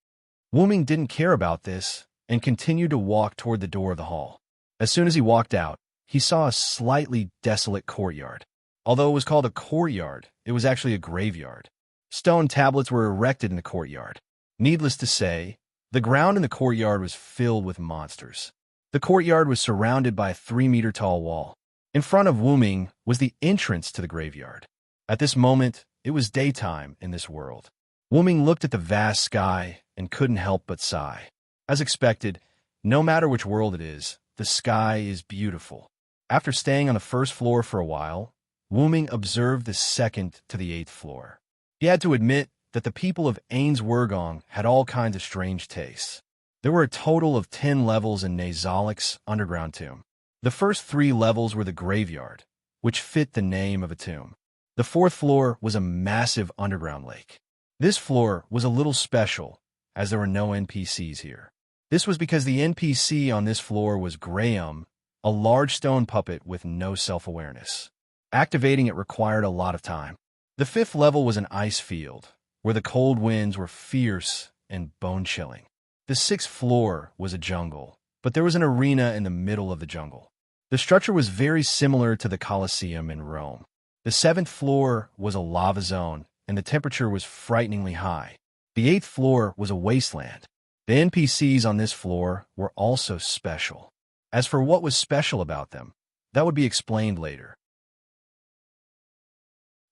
Wu Ming didn't care about this and continued to walk toward the door of the hall. As soon as he walked out, he saw a slightly desolate courtyard. Although it was called a courtyard, it was actually a graveyard. Stone tablets were erected in the courtyard. Needless to say, the ground in the courtyard was filled with monsters. The courtyard was surrounded by a 3-meter-tall wall. In front of Wu Ming was the entrance to the graveyard. At this moment, it was daytime in this world. Wu Ming looked at the vast sky and couldn't help but sigh. As expected, no matter which world it is, the sky is beautiful. After staying on the first floor for a while, Wu Ming observed the second to the 8th floor. He had to admit that the people of Ains Wurgong had all kinds of strange tastes. There were a total of 10 levels in Nazalik's underground tomb. The first 3 levels were the graveyard, which fit the name of a tomb. The 4th floor was a massive underground lake. This floor was a little special, as there were no NPCs here. This was because the NPC on this floor was Graham, a large stone puppet with no self-awareness. Activating it required a lot of time. The 5th level was an ice field, where the cold winds were fierce and bone-chilling. The 6th floor was a jungle, but there was an arena in the middle of the jungle. The structure was very similar to the Colosseum in Rome. The 7th floor was a lava zone, and the temperature was frighteningly high. The 8th floor was a wasteland. The NPCs on this floor were also special. As for what was special about them, that would be explained later.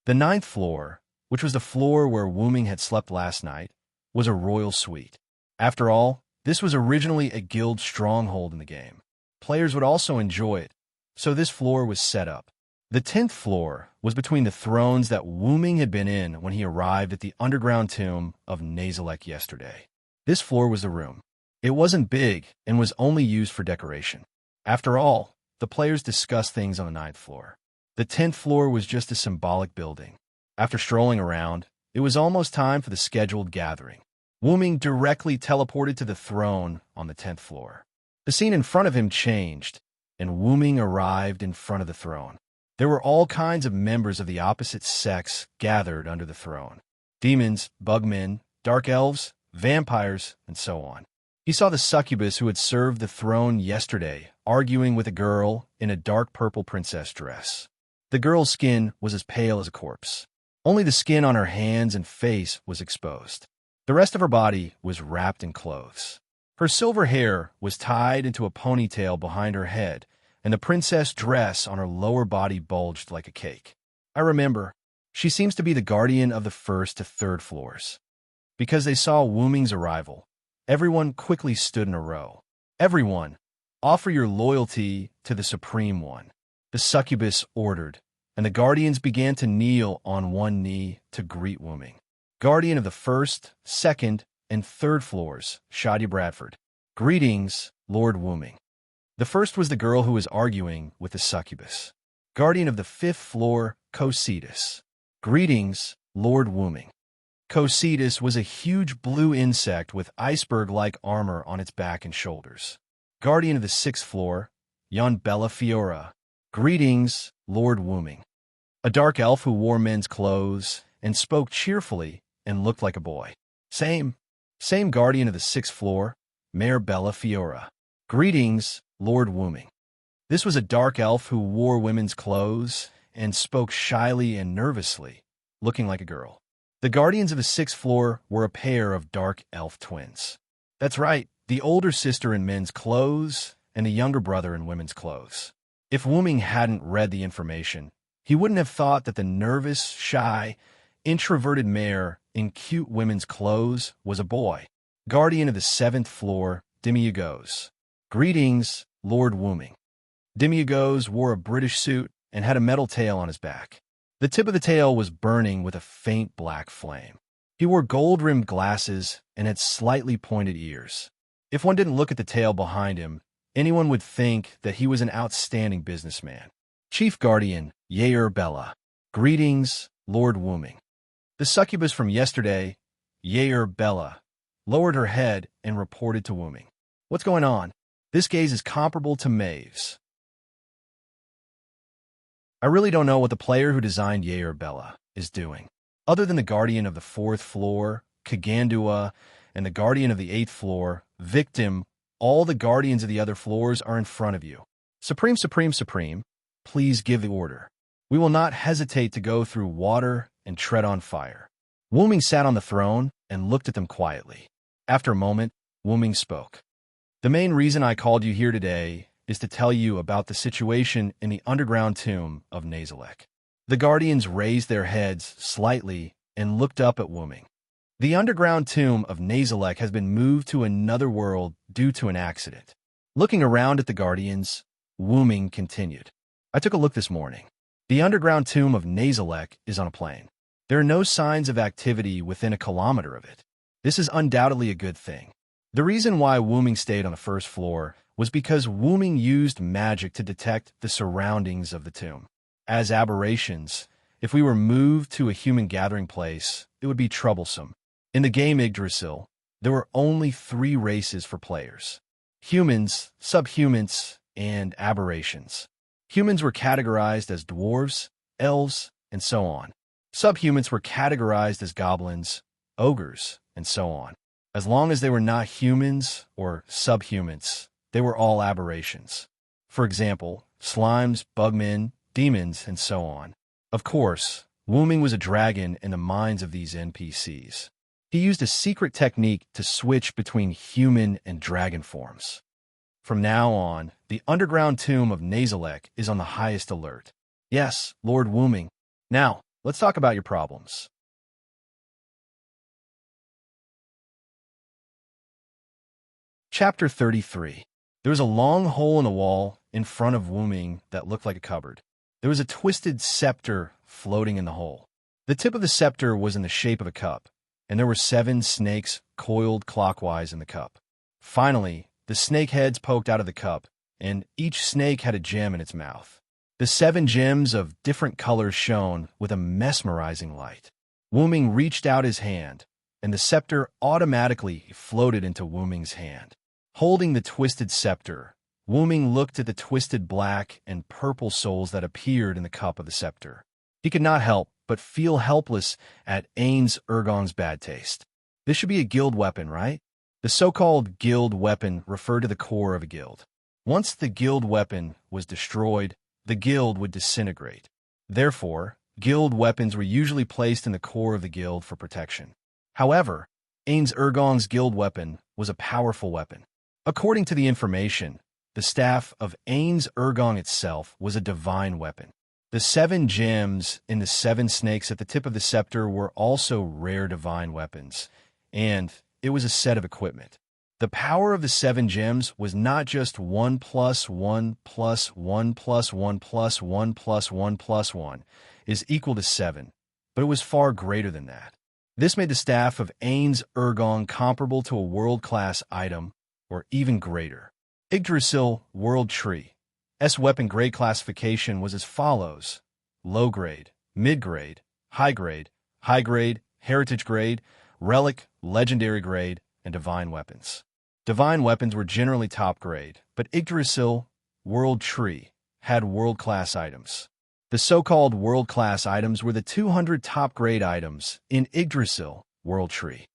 The 9th floor, which was the floor where Wu Ming had slept last night, was a royal suite. After all, this was originally a guild stronghold in the game. Players would also enjoy it, so this floor was set up. The 10th floor was between the thrones that Wu Ming had been in when he arrived at the underground tomb of Nazalik yesterday. This floor was the room. It wasn't big and was only used for decoration. After all, the players discussed things on the 9th floor. The 10th floor was just a symbolic building. After strolling around, it was almost time for the scheduled gathering. Wu Ming directly teleported to the throne on the 10th floor. The scene in front of him changed, and Wu Ming arrived in front of the throne. There were all kinds of members of the opposite sex gathered under the throne. Demons, bugmen, dark elves, vampires, and so on. He saw the succubus who had served the throne yesterday arguing with a girl in a dark purple princess dress. The girl's skin was as pale as a corpse. Only the skin on her hands and face was exposed. The rest of her body was wrapped in clothes. Her silver hair was tied into a ponytail behind her head, and the princess dress on her lower body bulged like a cake. I remember, she seems to be the guardian of the 1st to 3rd floors. Because they saw Wu Ming's arrival, everyone quickly stood in a row. Everyone, offer your loyalty to the Supreme One. The succubus ordered, and the guardians began to kneel on one knee to greet Wu Ming. Guardian of the 1st, 2nd, and 3rd floors, Shadia Bradford. Greetings, Lord Wu Ming. The first was the girl who was arguing with the succubus. Guardian of the 5th floor, Cocytus. Greetings, Lord Wu Ming. Cocytus was a huge blue insect with iceberg-like armor on its back and shoulders. Guardian of the 6th floor, Yon Bella Fiora. Greetings, Lord Wu Ming. A dark elf who wore men's clothes and spoke cheerfully and looked like a boy. Same guardian of the 6th floor, Mare Bella Fiora. Greetings, Lord Wu Ming. This was a dark elf who wore women's clothes and spoke shyly and nervously, looking like a girl. The guardians of the sixth floor were a pair of dark elf twins. That's right, the older sister in men's clothes and the younger brother in women's clothes. If Wooming hadn't read the information, he wouldn't have thought that the nervous, shy, introverted mare in cute women's clothes was a boy. Guardian of the seventh floor, Demiurgos. Greetings, Lord Wooming. Demiurgos wore a British suit and had a metal tail on his back. The tip of the tail was burning with a faint black flame. He wore gold-rimmed glasses and had slightly pointed ears. If one didn't look at the tail behind him, anyone would think that he was an outstanding businessman. Chief Guardian, Yair Bella. Greetings, Lord Wooming. The succubus from yesterday, Yair Bella, lowered her head and reported to Wooming. What's going on? This gaze is comparable to Maeve's. I really don't know what the player who designed Yair Bella is doing. Other than the guardian of the fourth floor, Kagandua, and the guardian of the eighth floor, Victim, all the guardians of the other floors are in front of you. Supreme, Supreme, Supreme, please give the order. We will not hesitate to go through water and tread on fire. Wooming sat on the throne and looked at them quietly. After a moment, Wooming spoke. The main reason I called you here today is to tell you about the situation in the underground tomb of Nazalek. The guardians raised their heads slightly and looked up at Wooming. The underground tomb of Nazalek has been moved to another world due to an accident. Looking around at the guardians, Wooming continued. I took a look this morning. The underground tomb of Nazalek is on a plane. There are no signs of activity within a kilometer of it. This is undoubtedly a good thing. The reason why Wooming stayed on the first floor was because Wooming used magic to detect the surroundings of the tomb. As aberrations, if we were moved to a human gathering place, it would be troublesome. In the game Yggdrasil, there were only 3 races for players: humans, subhumans, and aberrations. Humans were categorized as dwarves, elves, and so on. Subhumans were categorized as goblins, ogres, and so on. As long as they were not humans or subhumans, they were all aberrations. For example, slimes, bugmen, demons, and so on. Of course, Wooming was a dragon in the minds of these NPCs. He used a secret technique to switch between human and dragon forms. From now on, the underground tomb of Nazalek is on the highest alert. Yes, Lord Wooming. Now, let's talk about your problems. Chapter 33. There was a long hole in the wall in front of Wooming that looked like a cupboard. There was a twisted scepter floating in the hole. The tip of the scepter was in the shape of a cup, and there were 7 snakes coiled clockwise in the cup. Finally, the snake heads poked out of the cup, and each snake had a gem in its mouth. The 7 gems of different colors shone with a mesmerizing light. Wooming reached out his hand, and the scepter automatically floated into Wooming's hand. Holding the twisted scepter, Wooming looked at the twisted black and purple souls that appeared in the cup of the scepter. He could not help but feel helpless at Ain's Ergon's bad taste. This should be a guild weapon, right? The so-called guild weapon referred to the core of a guild. Once the guild weapon was destroyed, the guild would disintegrate. Therefore, guild weapons were usually placed in the core of the guild for protection. However, Ain's Ergon's guild weapon was a powerful weapon. According to the information, the staff of Ain's Ergon itself was a divine weapon. The 7 gems in the 7 snakes at the tip of the scepter were also rare divine weapons, and it was a set of equipment. The power of the 7 gems was not just 1 plus 1 plus 1 plus 1 plus 1 plus 1 plus 1 is equal to 7, but it was far greater than that. This made the staff of Ain's Ergon comparable to a world-class item, or even greater. Yggdrasil World Tree. S weapon grade classification was as follows: low grade, mid grade, high grade, heritage grade, relic, legendary grade, and divine weapons. Divine weapons were generally top grade, but Yggdrasil World Tree had world-class items. The so-called world-class items were the 200 top-grade items in Yggdrasil World Tree.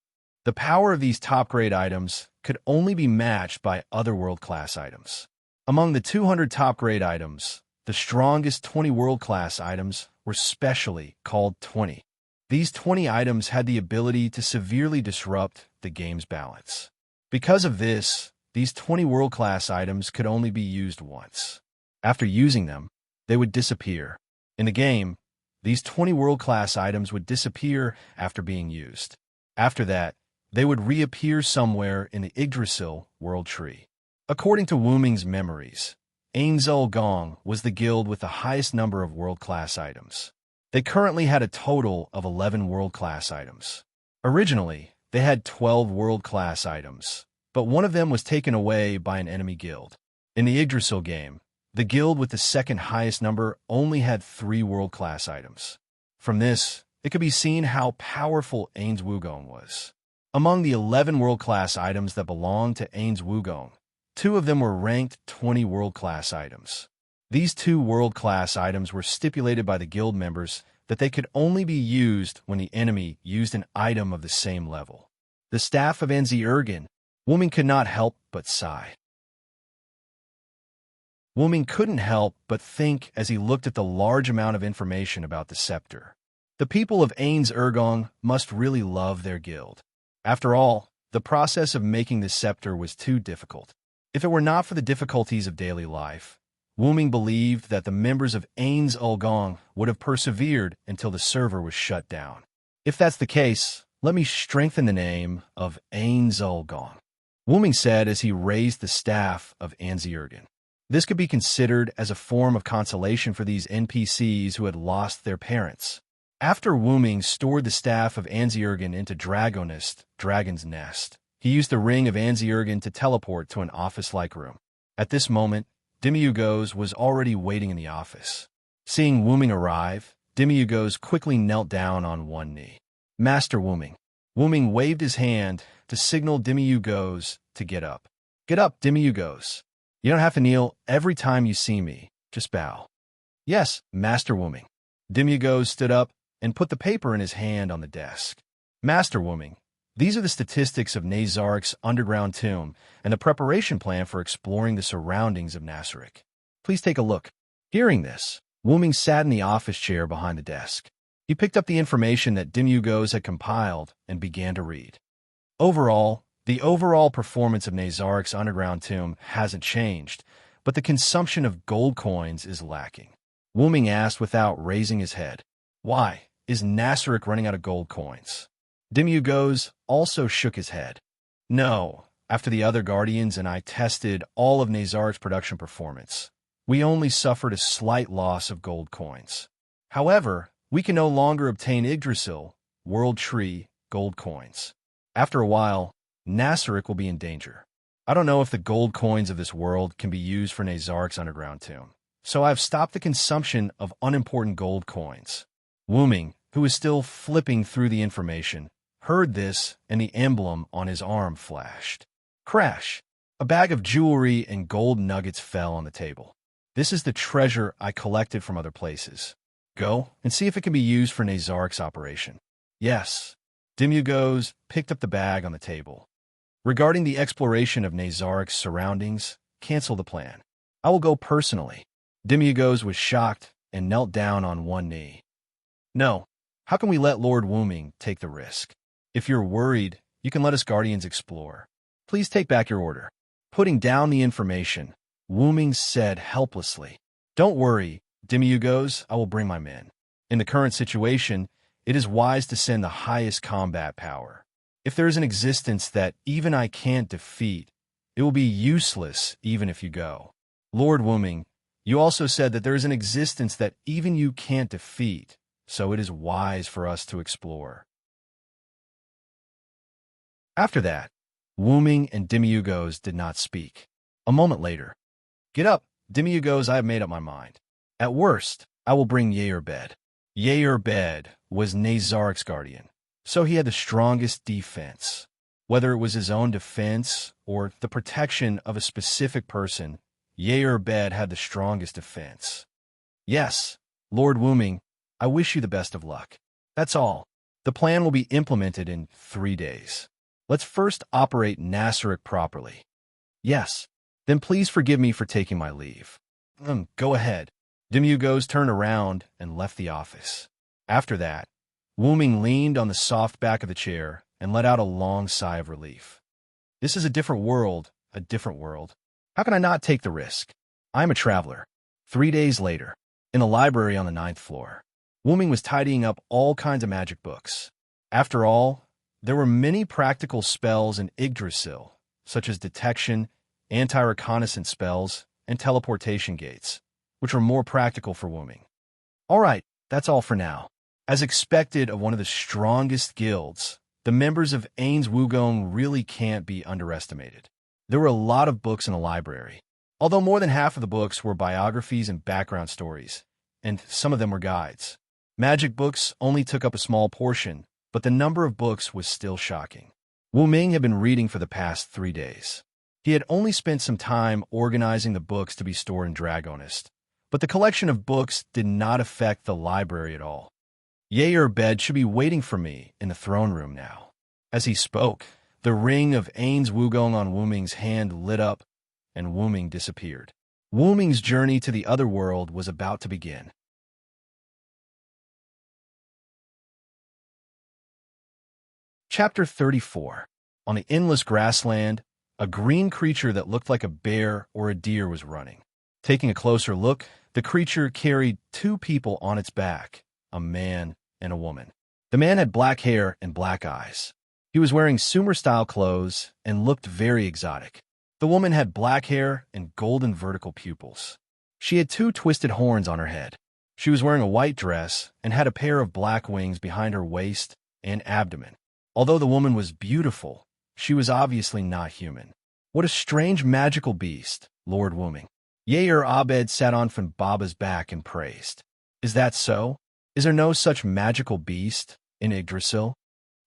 The power of these top-grade items could only be matched by other world-class items. Among the 200 top-grade items, the strongest 20 world-class items were specially called 20. These 20 items had the ability to severely disrupt the game's balance. Because of this, these 20 world-class items could only be used once. After using them, they would disappear. In the game, these 20 world-class items would disappear after being used. After that, they would reappear somewhere in the Yggdrasil world tree. According to Wu Ming's memories, Ainzul Gong was the guild with the highest number of world-class items. They currently had a total of 11 world-class items. Originally, they had 12 world-class items, but one of them was taken away by an enemy guild. In the Yggdrasil game, the guild with the second highest number only had 3 world-class items. From this, it could be seen how powerful Ainz Wugong was. Among the 11 world-class items that belonged to Ainz Wugong, 2 of them were ranked 20 world-class items. These 2 world-class items were stipulated by the guild members that they could only be used when the enemy used an item of the same level. The staff of Enzi Ergen. Wu Ming could not help but sigh. Wu Ming couldn't help but think as he looked at the large amount of information about the scepter. The people of Ainz Ergong must really love their guild. After all, the process of making the scepter was too difficult. If it were not for the difficulties of daily life, Wu Ming believed that the members of Ainz Ergong would have persevered until the server was shut down. If that's the case, let me strengthen the name of Ainz Ergong, Wu Ming said as he raised the staff of Enzi Ergen. This could be considered as a form of consolation for these NPCs who had lost their parents. After Wu Ming stored the staff of Enzi Ergen into Dragonist, Dragon's Nest, he used the ring of Enzi Ergen to teleport to an office-like room. At this moment, Demiugos was already waiting in the office. Seeing Wu Ming arrive, Demiugos quickly knelt down on one knee. Master Wu Ming. Wu Ming waved his hand to signal Demiugos to get up. Get up, Demiugos. You don't have to kneel every time you see me. Just bow. Yes, Master Wu Ming. Demiugos stood up and put the paper in his hand on the desk. Master Wu Ming, these are the statistics of Nazarik's underground tomb and the preparation plan for exploring the surroundings of Nasarik. Please take a look. Hearing this, Wu Ming sat in the office chair behind the desk. He picked up the information that Demiugos had compiled and began to read. Overall, the overall performance of Nazarik's underground tomb hasn't changed, but the consumption of gold coins is lacking. Wu Ming asked without raising his head. Why? Is Nasarik running out of gold coins? Demiugos also shook his head. No, after the other Guardians and I tested all of Nazarik's production performance, we only suffered a slight loss of gold coins. However, we can no longer obtain Yggdrasil, World Tree, gold coins. After a while, Nasarik will be in danger. I don't know if the gold coins of this world can be used for Nazarik's underground tomb, so I've stopped the consumption of unimportant gold coins. Wu Ming, who was still flipping through the information, heard this and the emblem on his arm flashed. Crash! A bag of jewelry and gold nuggets fell on the table. This is the treasure I collected from other places. Go and see if it can be used for Nazarik's operation. Yes. Demiugos picked up the bag on the table. Regarding the exploration of Nazarik's surroundings, cancel the plan. I will go personally. Demiugos was shocked and knelt down on one knee. No. How can we let Lord Wu Ming take the risk? If you're worried, you can let us Guardians explore. Please take back your order. Putting down the information, Wu Ming said helplessly. Don't worry, Demiugos, I will bring my men. In the current situation, it is wise to send the highest combat power. If there is an existence that even I can't defeat, it will be useless even if you go. Lord Wu Ming, you also said that there is an existence that even you can't defeat, so it is wise for us to explore. After that, Wu Ming and Demiugos did not speak. A moment later, get up, Demiugos, I have made up my mind. At worst, I will bring Yerbed. Yerbed was Nazarik's guardian, so he had the strongest defense. Whether it was his own defense or the protection of a specific person, Yerbed had the strongest defense. Yes, Lord Wu Ming, I wish you the best of luck. That's all. The plan will be implemented in 3 days. Let's first operate Nasarik properly. Yes. Then please forgive me for taking my leave. Go ahead. Demugos turned around and left the office. After that, Wu-Ming leaned on the soft back of the chair and let out a long sigh of relief. This is a different world, a different world. How can I not take the risk? I am a traveler. 3 days later, in the library on the 9th floor, Wu-Ming was tidying up all kinds of magic books. After all, there were many practical spells in Yggdrasil, such as detection, anti-reconnaissance spells, and teleportation gates, which were more practical for Wu-Ming. All right, that's all for now. As expected of one of the strongest guilds, the members of Ains Wugong really can't be underestimated. There were a lot of books in the library, although more than half of the books were biographies and background stories, and some of them were guides. Magic books only took up a small portion, but the number of books was still shocking. Wu-Ming had been reading for the past 3 days. He had only spent some time organizing the books to be stored in Dragonist, but the collection of books did not affect the library at all. Yair Bed should be waiting for me in the throne room now. As he spoke, the ring of Ains Wugong on Wu-Ming's hand lit up, and Wu-Ming disappeared. Wu-Ming's journey to the other world was about to begin. Chapter 34. On the endless grassland, a green creature that looked like a bear or a deer was running. Taking a closer look, the creature carried 2 people on its back, a man and a woman. The man had black hair and black eyes. He was wearing Sumer-style clothes and looked very exotic. The woman had black hair and golden vertical pupils. She had 2 twisted horns on her head. She was wearing a white dress and had a pair of black wings behind her waist and abdomen. Although the woman was beautiful, she was obviously not human. What a strange magical beast, Lord Wu-Ming. Yair Abed sat on Funbaba's back and praised. Is that so? Is there no such magical beast in Yggdrasil?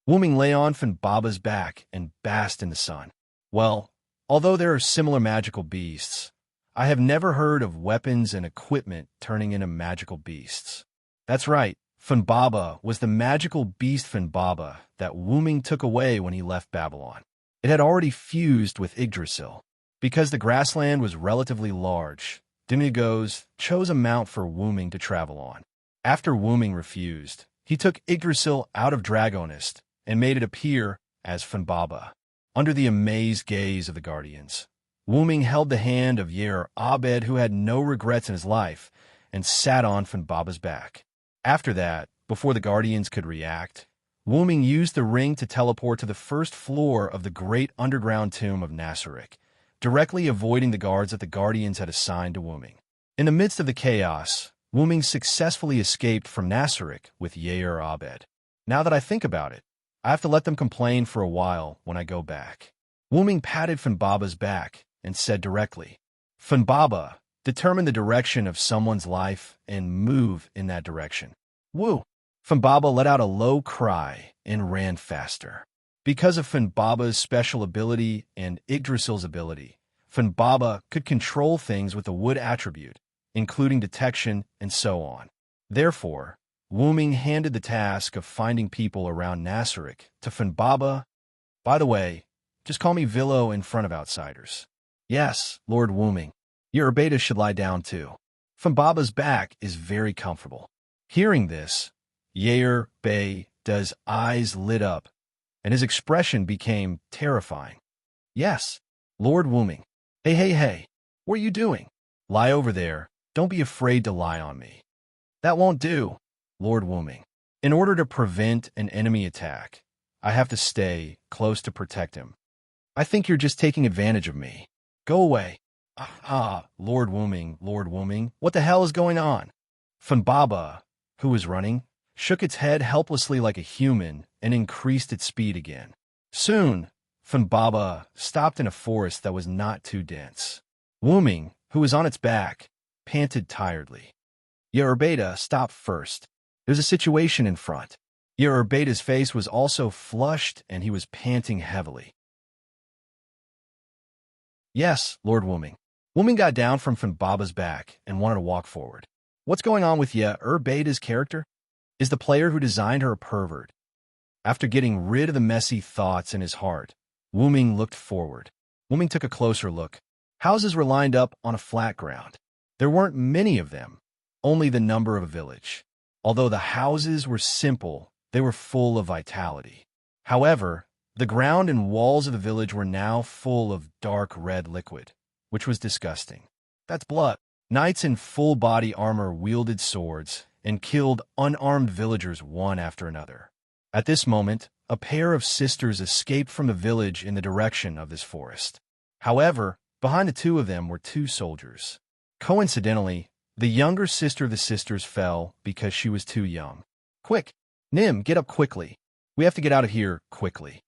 Wu-Ming lay on Funbaba's back and basked in the sun. Well, although there are similar magical beasts, I have never heard of weapons and equipment turning into magical beasts. That's right, Funbaba was the magical beast Funbaba that Wu-Ming took away when he left Babylon. It had already fused with Yggdrasil. Because the grassland was relatively large, Demigos chose a mount for Wu-Ming to travel on. After Wu-Ming refused, he took Yggdrasil out of Dragonist and made it appear as Funbaba. Under the amazed gaze of the Guardians, Wu-Ming held the hand of Yair Abed, who had no regrets in his life, and sat on Funbaba's back. After that, before the Guardians could react, Wu-Ming used the ring to teleport to the first floor of the great underground tomb of Nasarek, directly avoiding the guards that the Guardians had assigned to Wu-Ming. In the midst of the chaos, Wu-Ming successfully escaped from Nasarek with Yair Abed. Now that I think about it, I have to let them complain for a while when I go back. Wu-Ming patted Funbaba's back and said directly, Funbaba, determine the direction of someone's life and move in that direction. Woo! Funbaba let out a low cry and ran faster. Because of Funbaba's special ability and Yggdrasil's ability, Funbaba could control things with a wood attribute, including detection and so on. Therefore, Wu-Ming handed the task of finding people around Nasarek to Funbaba. By the way, just call me Villo in front of outsiders. Yes, Lord Wu-Ming. Your beta should lie down too. Funbaba's back is very comfortable. Hearing this, Yair Beda's eyes lit up, and his expression became terrifying. Yes, Lord Wu-Ming. Hey, what are you doing? Lie over there. Don't be afraid to lie on me. That won't do, Lord Wu-Ming. In order to prevent an enemy attack, I have to stay close to protect him. I think you're just taking advantage of me. Go away. Lord Wu-Ming, what the hell is going on? Funbaba, who was running, shook its head helplessly like a human and increased its speed again. Soon, Funbaba stopped in a forest that was not too dense. Wu-Ming, who was on its back, panted tiredly. Yair stopped first. There's a situation in front. Yair face was also flushed and he was panting heavily. Yes, Lord Wu-Ming. Wu-Ming got down from Funbaba's back and wanted to walk forward. What's going on with Yair character? Is the player who designed her a pervert? After getting rid of the messy thoughts in his heart, Wu-Ming looked forward. Wu-Ming took a closer look. Houses were lined up on a flat ground. There weren't many of them, only the number of a village. Although the houses were simple, they were full of vitality. However, the ground and walls of the village were now full of dark red liquid, which was disgusting. That's blood. Knights in full body armor wielded swords and killed unarmed villagers one after another. At this moment, a pair of sisters escaped from the village in the direction of this forest. However, behind the two of them were two soldiers. Coincidentally, the younger sister of the sisters fell because she was too young. Quick, Nim, get up quickly. We have to get out of here quickly.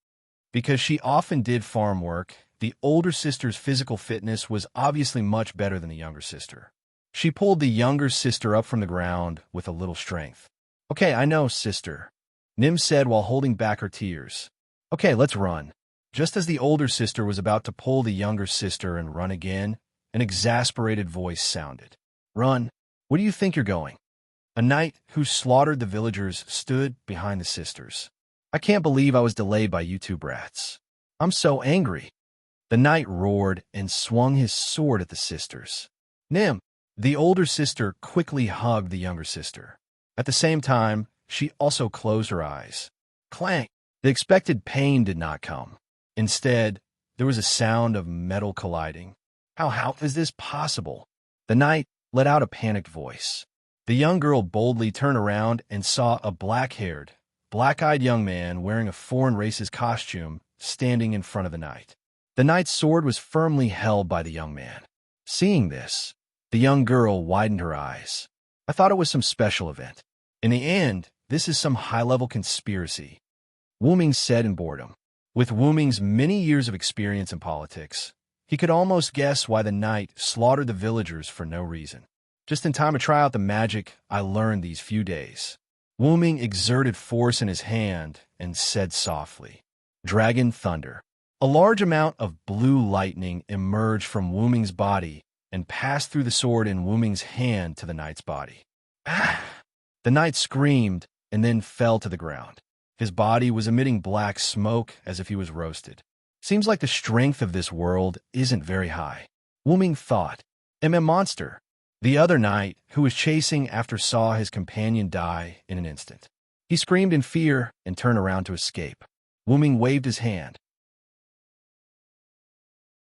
Because she often did farm work, the older sister's physical fitness was obviously much better than the younger sister. She pulled the younger sister up from the ground with a little strength. Okay, I know, sister, Nim said while holding back her tears. Okay, let's run. Just as the older sister was about to pull the younger sister and run again, an exasperated voice sounded. Run. Where do you think you're going? A knight who slaughtered the villagers stood behind the sisters. I can't believe I was delayed by you two brats. I'm so angry. The knight roared and swung his sword at the sisters. Nim, the older sister quickly hugged the younger sister. At the same time, she also closed her eyes. Clank! The expected pain did not come. Instead, there was a sound of metal colliding. How is this possible? The knight let out a panicked voice. The young girl boldly turned around and saw a black-haired, black-eyed young man wearing a foreign race's costume standing in front of the knight. The knight's sword was firmly held by the young man. Seeing this, the young girl widened her eyes. I thought it was some special event. In the end, this is some high-level conspiracy, Wu Ming said in boredom. With Wu Ming's many years of experience in politics, he could almost guess why the knight slaughtered the villagers for no reason. Just in time to try out the magic I learned these few days. Wu Ming exerted force in his hand and said softly, Dragon Thunder. A large amount of blue lightning emerged from Wu Ming's body and passed through the sword in Wu Ming's hand to the knight's body. Ah! The knight screamed and then fell to the ground. His body was emitting black smoke as if he was roasted. Seems like the strength of this world isn't very high. Wu Ming thought. Monster. The other knight, who was chasing after, saw his companion die in an instant. He screamed in fear and turned around to escape. Wu Ming waved his hand.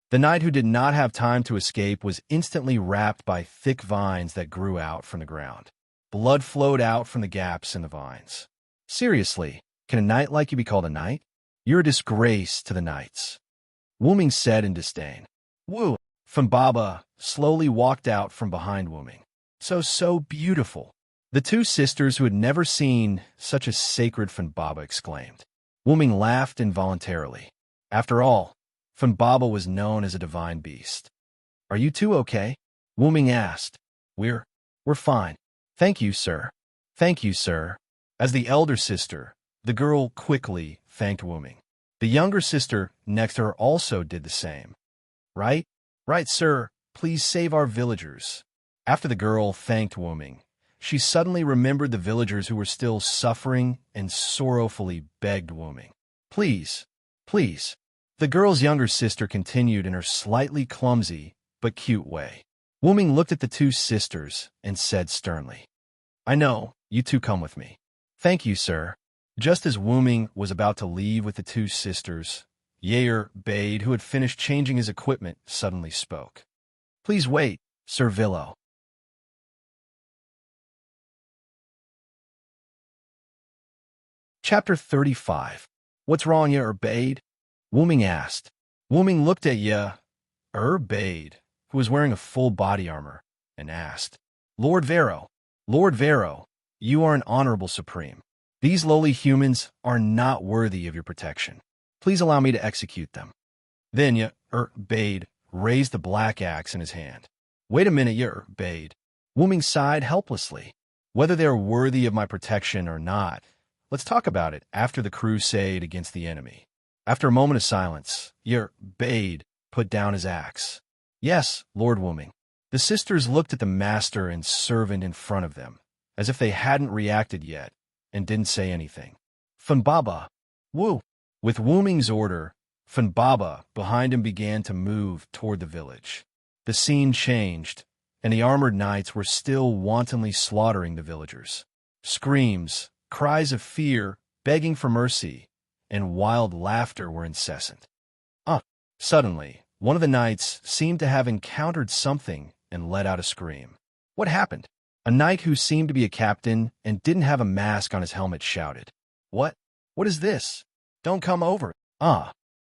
The knight who did not have time to escape was instantly wrapped by thick vines that grew out from the ground. Blood flowed out from the gaps in the vines. Seriously, can a knight like you be called a knight? You're a disgrace to the knights, Wu Ming said in disdain. Wu, Baba slowly walked out from behind Wu Ming. So beautiful. The two sisters who had never seen such a sacred Baba exclaimed. Wu Ming laughed involuntarily. After all, Baba was known as a divine beast. Are you two okay? Wu Ming asked. We're fine. Thank you, sir. Thank you, sir. As the elder sister, the girl quickly thanked Wu Ming. The younger sister next to her also did the same. Right, sir. Please save our villagers. After the girl thanked Wu Ming, she suddenly remembered the villagers who were still suffering and sorrowfully begged Wu Ming. Please. The girl's younger sister continued in her slightly clumsy but cute way. Wu Ming looked at the two sisters and said sternly, I know, you two come with me. Thank you, sir. Just as Wu Ming was about to leave with the two sisters, Yair Bade, who had finished changing his equipment, suddenly spoke. Please wait, Sir Villo. Chapter 35. What's wrong, Yair Bade? Wu Ming asked. Wu Ming looked at Yair Bade, who was wearing a full body armor, and asked, Lord Vero, you are an honorable supreme. These lowly humans are not worthy of your protection. Please allow me to execute them. Then Yair Bade raised the black axe in his hand. Wait a minute, Yair Bade. Wu Ming sighed helplessly. Whether they are worthy of my protection or not, let's talk about it after the crusade against the enemy. After a moment of silence, Yair Bade put down his axe. Yes, Lord Wu Ming. The sisters looked at the master and servant in front of them, as if they hadn't reacted yet, and didn't say anything. Baba. Wu. With Wu Ming's order, Baba behind him began to move toward the village. the scene changed, and the armored knights were still wantonly slaughtering the villagers. Screams, cries of fear, begging for mercy, and wild laughter were incessant. Suddenly, one of the knights seemed to have encountered something and let out a scream. What happened? A knight who seemed to be a captain and didn't have a mask on his helmet shouted, "What? What is this? Don't come over."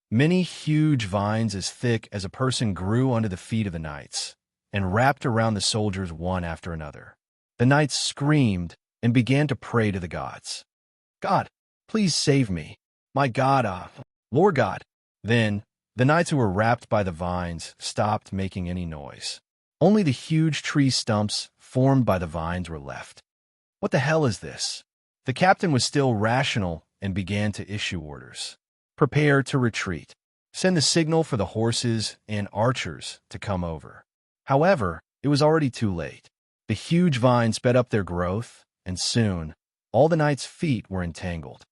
Many huge vines as thick as a person grew under the feet of the knights and wrapped around the soldiers one after another. The knights screamed and began to pray to the gods. "God, please save me. My God, Lord God." Then, the knights who were wrapped by the vines stopped making any noise. Only the huge tree stumps formed by the vines were left. What the hell is this? The captain was still rational and began to issue orders. Prepare to retreat. Send the signal for the horses and archers to come over. However, it was already too late. The huge vines sped up their growth, and soon, all the knights' feet were entangled.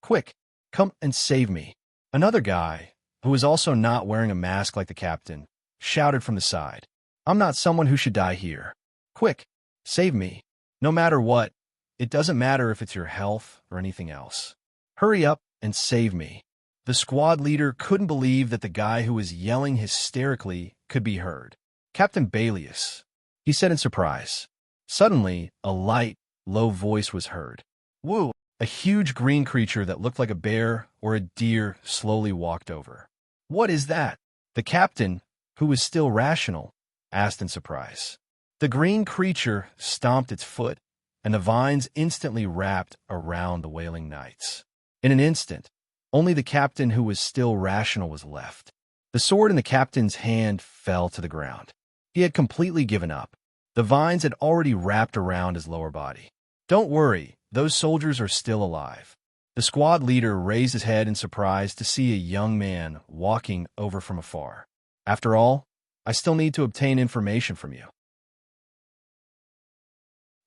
"Quick, come and save me." Another guy, who was also not wearing a mask like the captain, shouted from the side, "I'm not someone who should die here. Quick, save me. No matter what, it doesn't matter if it's your health or anything else. Hurry up and save me." The squad leader couldn't believe that the guy who was yelling hysterically could be heard. "Captain Balius," he said in surprise. Suddenly, a light, low voice was heard. "Woo!" A huge green creature that looked like a bear or a deer slowly walked over. "What is that?" The captain, who was still rational, asked in surprise. The green creature stomped its foot, and the vines instantly wrapped around the wailing knights. In an instant, only the captain who was still rational was left. The sword in the captain's hand fell to the ground. He had completely given up. The vines had already wrapped around his lower body. "Don't worry, those soldiers are still alive." The squad leader raised his head in surprise to see a young man walking over from afar. "After all, I still need to obtain information from you."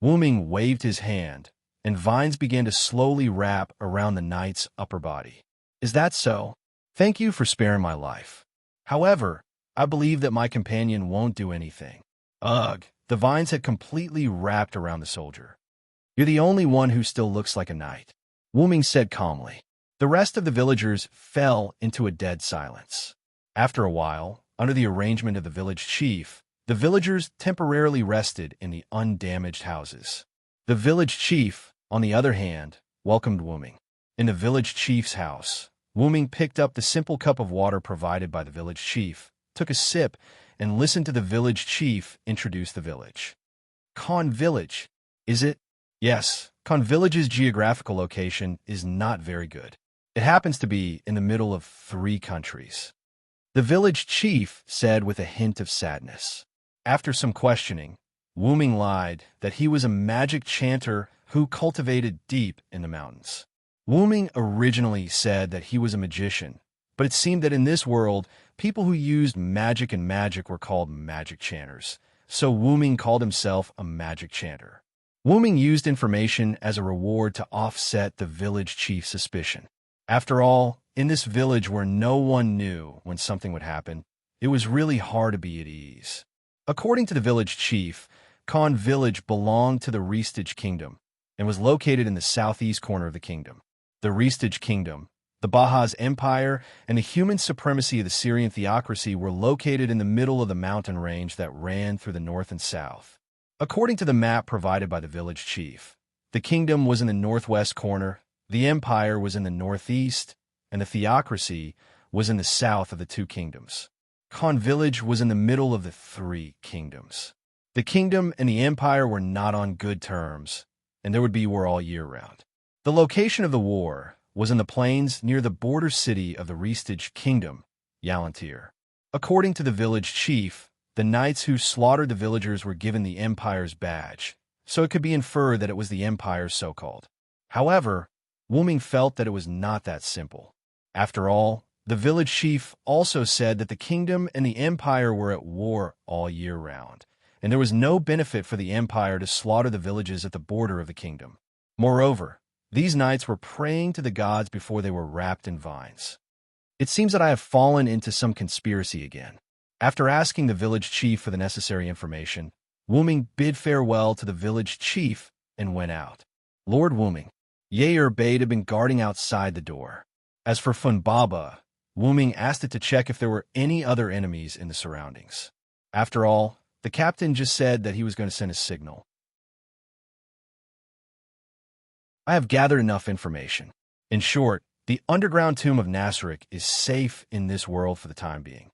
Wuming waved his hand, and vines began to slowly wrap around the knight's upper body. "Is that so? Thank you for sparing my life. However, I believe that my companion won't do anything." Ugh! The vines had completely wrapped around the soldier. "You're the only one who still looks like a knight," Wuming said calmly. The rest of the villagers fell into a dead silence. After a while, under the arrangement of the village chief, the villagers temporarily rested in the undamaged houses. The village chief, on the other hand, welcomed Wuming. In the village chief's house, Wuming picked up the simple cup of water provided by the village chief, took a sip, and listened to the village chief introduce the village. "Khan Village, is it?" "Yes, Khan Village's geographical location is not very good. It happens to be in the middle of 3 countries," the village chief said with a hint of sadness. After some questioning, Wuming lied that he was a magic chanter who cultivated deep in the mountains. Wuming originally said that he was a magician, but it seemed that in this world, people who used magic and magic were called magic chanters, so Wuming called himself a magic chanter. Wuming used information as a reward to offset the village chief's suspicion. After all, in this village where no one knew when something would happen, it was really hard to be at ease. According to the village chief, Khan Village belonged to the Restige Kingdom and was located in the southeast corner of the kingdom. The Restige Kingdom, the Baha's Empire, and the human supremacy of the Syrian theocracy were located in the middle of the mountain range that ran through the north and south. According to the map provided by the village chief, the kingdom was in the northwest corner, the empire was in the northeast, and the theocracy was in the south of the 2 kingdoms. Khan Village was in the middle of the 3 kingdoms. The kingdom and the empire were not on good terms, and there would be war all year round. The location of the war was in the plains near the border city of the Restige Kingdom, Yalantir. According to the village chief, the knights who slaughtered the villagers were given the empire's badge, so it could be inferred that it was the empire's so-called. However, Wuming felt that it was not that simple. After all, the village chief also said that the kingdom and the empire were at war all year round, and there was no benefit for the empire to slaughter the villages at the border of the kingdom. Moreover, these knights were praying to the gods before they were wrapped in vines. "It seems that I have fallen into some conspiracy again," After asking the village chief for the necessary information, Wuming bid farewell to the village chief and went out. Lord Wuming, Yair Bade had been guarding outside the door. As for Funbaba, Wuming asked it to check if there were any other enemies in the surroundings. After all, the captain just said that he was going to send a signal. I have gathered enough information. In short, the underground tomb of Nasrik is safe in this world for the time being.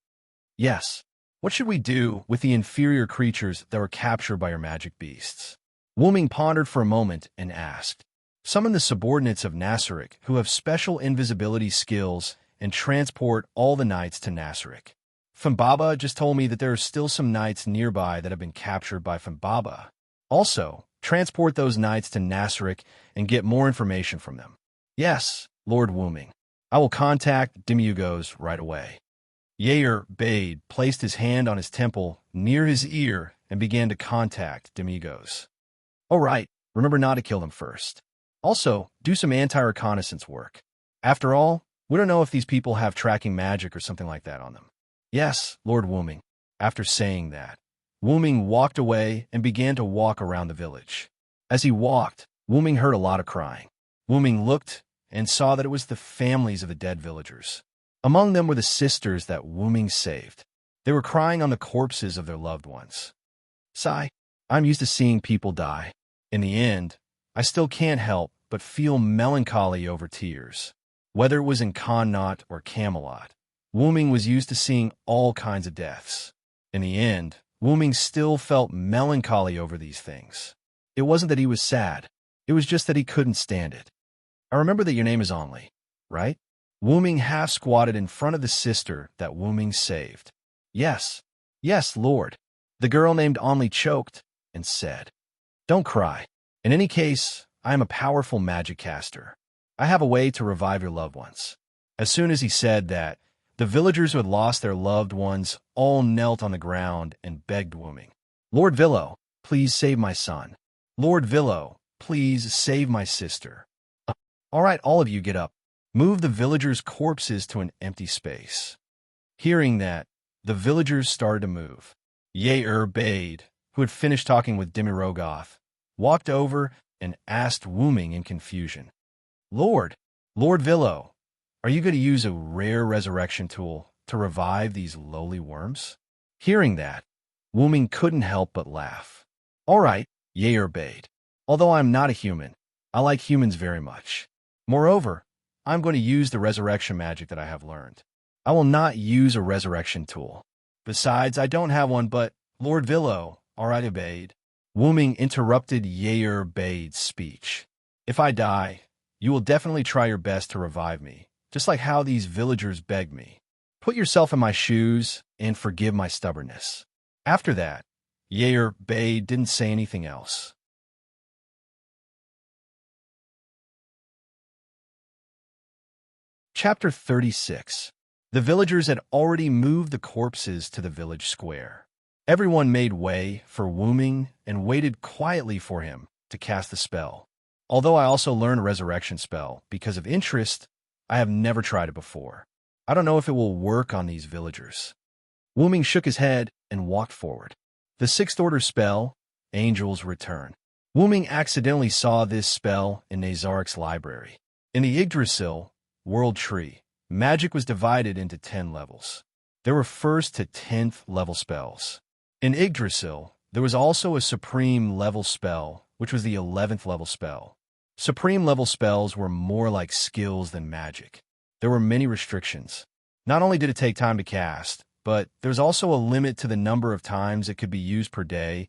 Yes. What should we do with the inferior creatures that were captured by your magic beasts? Wuming pondered for a moment and asked, summon the subordinates of Nasrik who have special invisibility skills and transport all the knights to Nasrik. Funbaba just told me that there are still some knights nearby that have been captured by Funbaba. Also, transport those knights to Nasrik and get more information from them. Yes, Lord Wuming. I will contact Demiugos right away. Yair Bade placed his hand on his temple near his ear and began to contact Demiugos. All right, remember not to kill them first. Also, do some anti-reconnaissance work. After all, we don't know if these people have tracking magic or something like that on them. Yes, Lord Wuming. After saying that, Wuming walked away and began to walk around the village. As he walked, Wuming heard a lot of crying. Wuming looked and saw that it was the families of the dead villagers. Among them were the sisters that Wuming saved. They were crying on the corpses of their loved ones. Sigh, I'm used to seeing people die. In the end, I still can't help but feel melancholy over tears. Whether it was in Connaught or Camelot, Wuming was used to seeing all kinds of deaths. In the end, Wuming still felt melancholy over these things. It wasn't that he was sad. It was just that he couldn't stand it. I remember that your name is Only, right? Wuming half squatted in front of the sister that Wuming saved. Yes, Lord. The girl named Only choked and said, Don't cry. In any case, I am a powerful magic caster. I have a way to revive your loved ones. As soon as he said that, the villagers who had lost their loved ones all knelt on the ground and begged Wuming. Lord Villo, please save my son. Lord Villo, please save my sister. All right, all of you get up. Move the villagers' corpses to an empty space. Hearing that, the villagers started to move. Yair Bade, who had finished talking with Demirogoth, walked over and asked Wuming in confusion. Lord Villo, are you going to use a rare resurrection tool to revive these lowly worms? Hearing that, Wuming couldn't help but laugh. All right, Yair Bade. Although I'm not a human, I like humans very much. Moreover, I'm going to use the resurrection magic that I have learned. I will not use a resurrection tool. Besides, I don't have one, but Lord Villo, all right, Bade. Wuming interrupted Yair Bade's speech. If I die, you will definitely try your best to revive me, just like how these villagers begged me. Put yourself in my shoes and forgive my stubbornness. After that, Yair Bade didn't say anything else. Chapter 36. The villagers had already moved the corpses to the village square. Everyone made way for Wuming and waited quietly for him to cast the spell. Although I also learned a resurrection spell because of interest, I have never tried it before. I don't know if it will work on these villagers. Wuming shook his head and walked forward. The sixth order spell, Angel's Return. Wuming accidentally saw this spell in Nazarik's library. In the Yggdrasil World Tree, magic was divided into 10 levels. There were 1st to 10th level spells. In Yggdrasil, there was also a supreme level spell, which was the 11th level spell. Supreme level spells were more like skills than magic. There were many restrictions. Not only did it take time to cast, but there's also a limit to the number of times it could be used per day,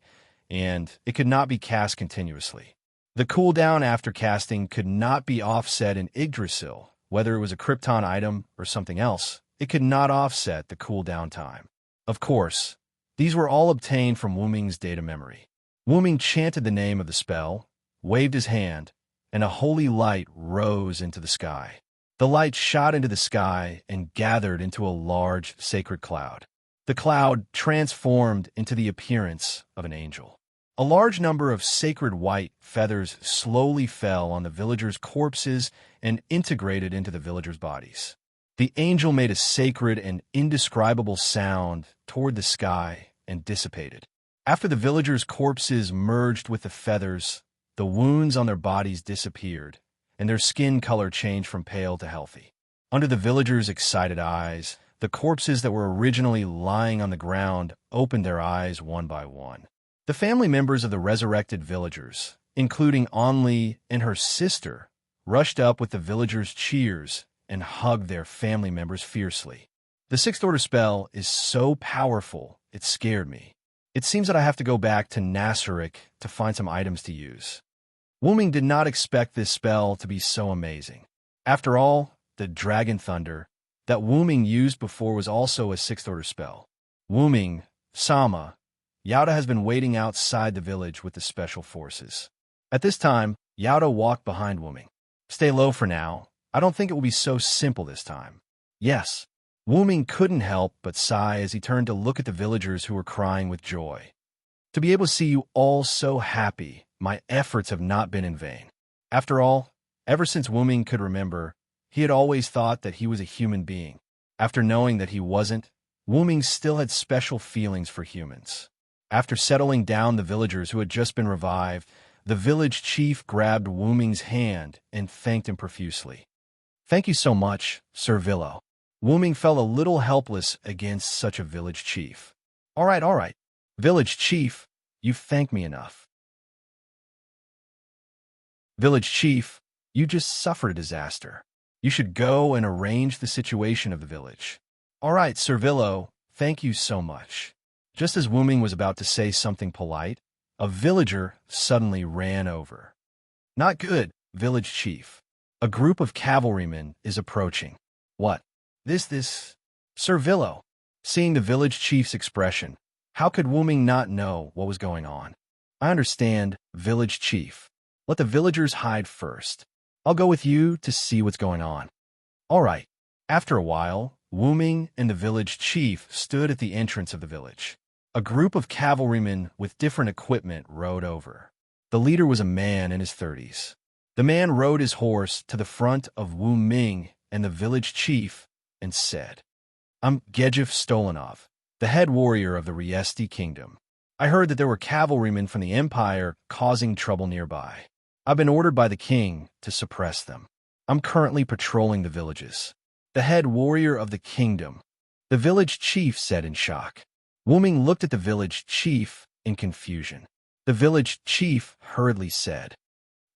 and it could not be cast continuously. The cooldown after casting could not be offset in Yggdrasil. Whether it was a Krypton item or something else, it could not offset the cooldown time. Of course, these were all obtained from Wuming's data memory. Wuming chanted the name of the spell, waved his hand, and a holy light rose into the sky. The light shot into the sky and gathered into a large sacred cloud. The cloud transformed into the appearance of an angel. A large number of sacred white feathers slowly fell on the villagers' corpses and integrated into the villagers' bodies. The angel made a sacred and indescribable sound toward the sky and dissipated. After the villagers' corpses merged with the feathers, the wounds on their bodies disappeared, and their skin color changed from pale to healthy. Under the villagers' excited eyes, the corpses that were originally lying on the ground opened their eyes one by one. The family members of the resurrected villagers, including Onli and her sister, rushed up with the villagers' cheers and hugged their family members fiercely. The sixth order spell is so powerful, it scared me. It seems that I have to go back to Nassarik to find some items to use. Wuming did not expect this spell to be so amazing. After all, the Dragon Thunder that Wuming used before was also a sixth order spell. Wuming, Sama, Yauda has been waiting outside the village with the special forces. At this time, Yauda walked behind Wuming. Stay low for now. I don't think it will be so simple this time. Yes. Wuming couldn't help but sigh as he turned to look at the villagers who were crying with joy. To be able to see you all so happy, my efforts have not been in vain. After all, ever since Wuming could remember, he had always thought that he was a human being. After knowing that he wasn't, Wuming still had special feelings for humans. After settling down the villagers who had just been revived, the village chief grabbed Wuming's hand and thanked him profusely. Thank you so much, Sir Villo. Wuming felt a little helpless against such a village chief. All right. Village chief, you've thanked me enough. Village chief, you just suffered a disaster. You should go and arrange the situation of the village. All right, Sir Villo, thank you so much. Just as Wuming was about to say something polite, a villager suddenly ran over. Not good, village chief. A group of cavalrymen is approaching. What? This? Sir Villo. Seeing the village chief's expression, how could Wuming not know what was going on? I understand, village chief. Let the villagers hide first. I'll go with you to see what's going on. All right. After a while, Wuming and the village chief stood at the entrance of the village. A group of cavalrymen with different equipment rode over. The leader was a man in his 30s. The man rode his horse to the front of Wuming and the village chief and said, I'm Gejif Stolanov, the head warrior of the Riesti kingdom. I heard that there were cavalrymen from the Empire causing trouble nearby. I've been ordered by the king to suppress them. I'm currently patrolling the villages. The head warrior of the kingdom, the village chief said in shock. Wuming looked at the village chief in confusion. The village chief hurriedly said,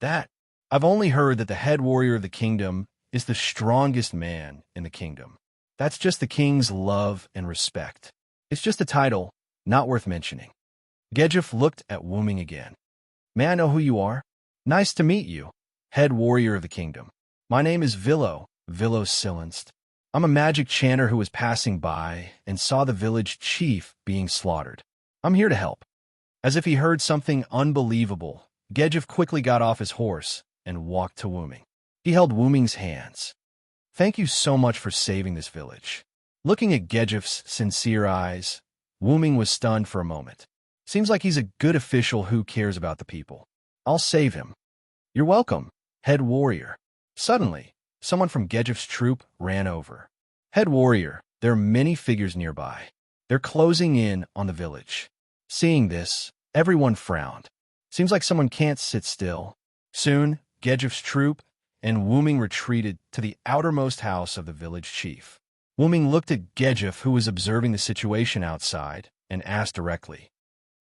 I've only heard that the head warrior of the kingdom is the strongest man in the kingdom. That's just the king's love and respect. It's just a title, not worth mentioning. Gejif looked at Wuming again. May I know who you are? Nice to meet you, head warrior of the kingdom. My name is Villo Silenst. I'm a magic chanter who was passing by and saw the village chief being slaughtered. I'm here to help. As if he heard something unbelievable, Gejif quickly got off his horse and walked to Wuming. He held Wuming's hands. Thank you so much for saving this village. Looking at Gejif's sincere eyes, Wuming was stunned for a moment. Seems like he's a good official who cares about the people. I'll save him. You're welcome, head warrior. Suddenly, someone from Gejif's troop ran over. Head warrior, there are many figures nearby. They're closing in on the village. Seeing this, everyone frowned. Seems like someone can't sit still. Soon, Gejif's troop and Wuming retreated to the outermost house of the village chief. Wuming looked at Gejif, who was observing the situation outside, and asked directly,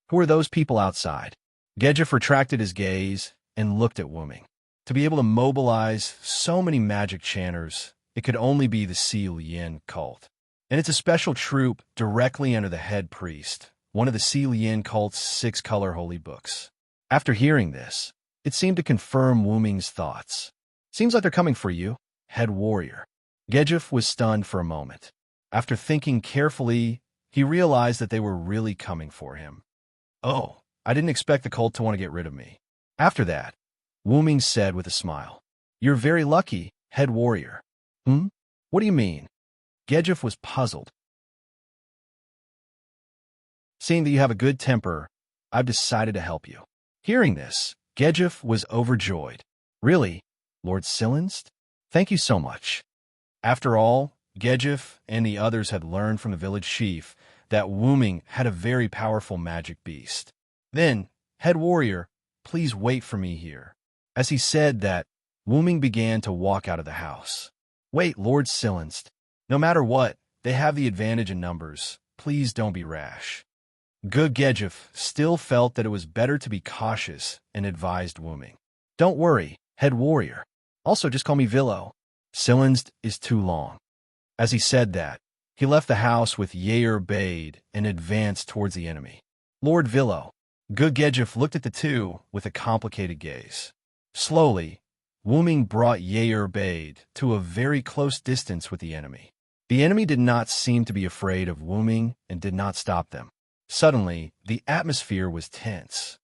Who are those people outside? Gejif retracted his gaze and looked at Wuming. To be able to mobilize so many magic chanters, it could only be the Seal Yin cult. And it's a special troop directly under the head priest, one of the Seal Yin cult's 6 color holy books. After hearing this, it seemed to confirm Wuming's thoughts. Seems like they're coming for you, head warrior. Gejif was stunned for a moment. After thinking carefully, he realized that they were really coming for him. Oh, I didn't expect the cult to want to get rid of me. After that, Wuming said with a smile, You're very lucky, head warrior. What do you mean? Gejif was puzzled. Seeing that you have a good temper, I've decided to help you. Hearing this, Gejif was overjoyed. Really, Lord Silenst? Thank you so much. After all, Gejif and the others had learned from the village chief that Wuming had a very powerful magic beast. Then, head warrior, please wait for me here. As he said that, Wuming began to walk out of the house. Wait, Lord Silenst. No matter what, they have the advantage in numbers. Please don't be rash. Good Gejif still felt that it was better to be cautious and advised Wuming. Don't worry, head warrior. Also, just call me Villo. Silenst is too long. As he said that, he left the house with Yair Bade and advanced towards the enemy. Lord Villo. Good Gejif looked at the two with a complicated gaze. Slowly, Wuming brought Yair Bade to a very close distance with the enemy. The enemy did not seem to be afraid of Wuming and did not stop them. Suddenly, the atmosphere was tense.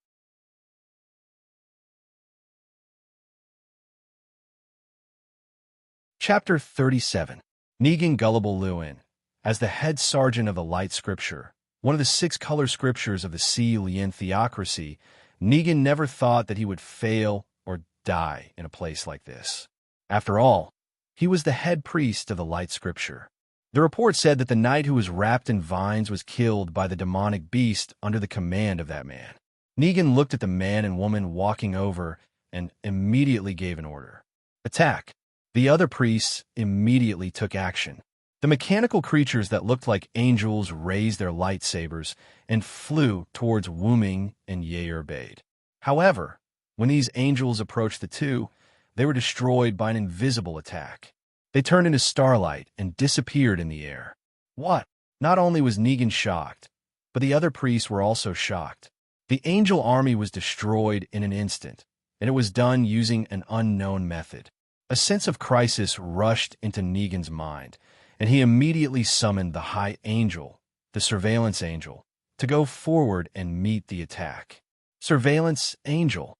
Chapter 37. Negan Gullible Lewin. As the head sergeant of the Light Scripture, one of the 6 color scriptures of the Si Lien theocracy, Negan never thought that he would fail or die in a place like this. After all, he was the head priest of the Light Scripture. The report said that the knight who was wrapped in vines was killed by the demonic beast under the command of that man. Negan looked at the man and woman walking over and immediately gave an order. Attack! The other priests immediately took action. The mechanical creatures that looked like angels raised their lightsabers and flew towards Wuming and Yair Bade. However, when these angels approached the two, they were destroyed by an invisible attack. They turned into starlight and disappeared in the air. What? Not only was Negan shocked, but the other priests were also shocked. The angel army was destroyed in an instant, and it was done using an unknown method. A sense of crisis rushed into Negan's mind, and he immediately summoned the High Angel, the Surveillance Angel, to go forward and meet the attack. Surveillance Angel.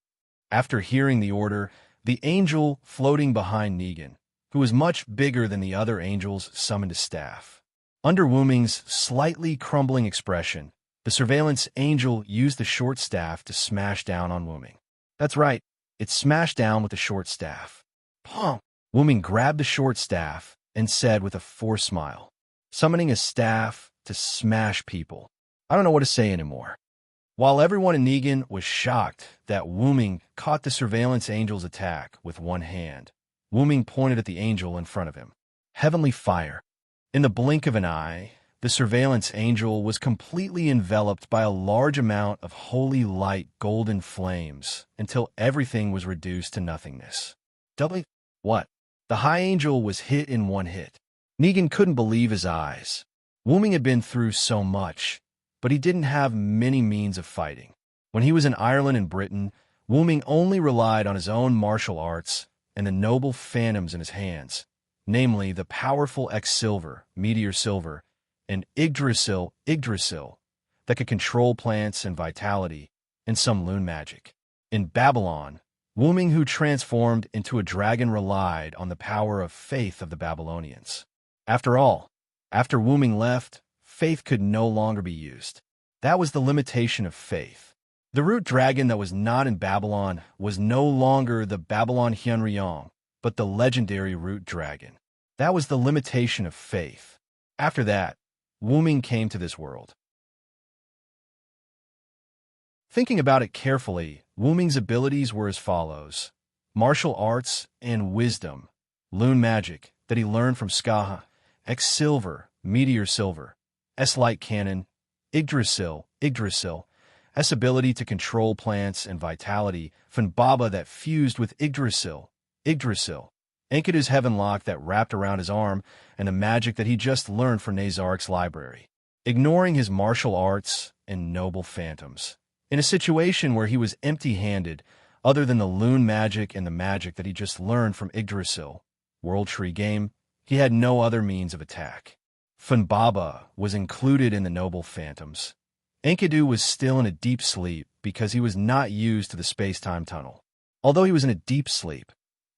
After hearing the order, the angel floating behind Negan, who was much bigger than the other angels, summoned a staff. Under Wuming's slightly crumbling expression, the Surveillance Angel used the short staff to smash down on Wuming. That's right, it smashed down with the short staff. Pong! Wuming grabbed the short staff and said with a forced smile, summoning a staff to smash people. I don't know what to say anymore. While everyone in Negan was shocked that Wuming caught the Surveillance Angel's attack with one hand, Wuming pointed at the angel in front of him. Heavenly fire. In the blink of an eye, the Surveillance Angel was completely enveloped by a large amount of holy light golden flames until everything was reduced to nothingness. What? The High Angel was hit in one hit. Negan couldn't believe his eyes. Wuming had been through so much, but he didn't have many means of fighting. When he was in Ireland and Britain, Wuming only relied on his own martial arts and the noble phantoms in his hands, namely the powerful X-Silver, Meteor Silver, and Yggdrasil, that could control plants and vitality, and some loon magic. In Babylon, Wuming, who transformed into a dragon, relied on the power of faith of the Babylonians. After all, after Wuming left, faith could no longer be used. That was the limitation of faith. The root dragon that was not in Babylon was no longer the Babylon Hyunryong, but the legendary root dragon. That was the limitation of faith. After that, Wuming came to this world. Thinking about it carefully, Wuming's abilities were as follows: martial arts and wisdom, loon magic that he learned from Skaha, X-Silver, Meteor Silver, S-Light Cannon, Yggdrasil, S ability to control plants and vitality, Funbaba that fused with Yggdrasil, Enkidu's Heavenlock that wrapped around his arm, and the magic that he just learned from Nazark's library. Ignoring his martial arts and noble phantoms. In a situation where he was empty-handed, other than the loon magic and the magic that he just learned from Yggdrasil, World Tree Game, he had no other means of attack. Funbaba was included in the noble phantoms. Enkidu was still in a deep sleep because he was not used to the space-time tunnel. Although he was in a deep sleep,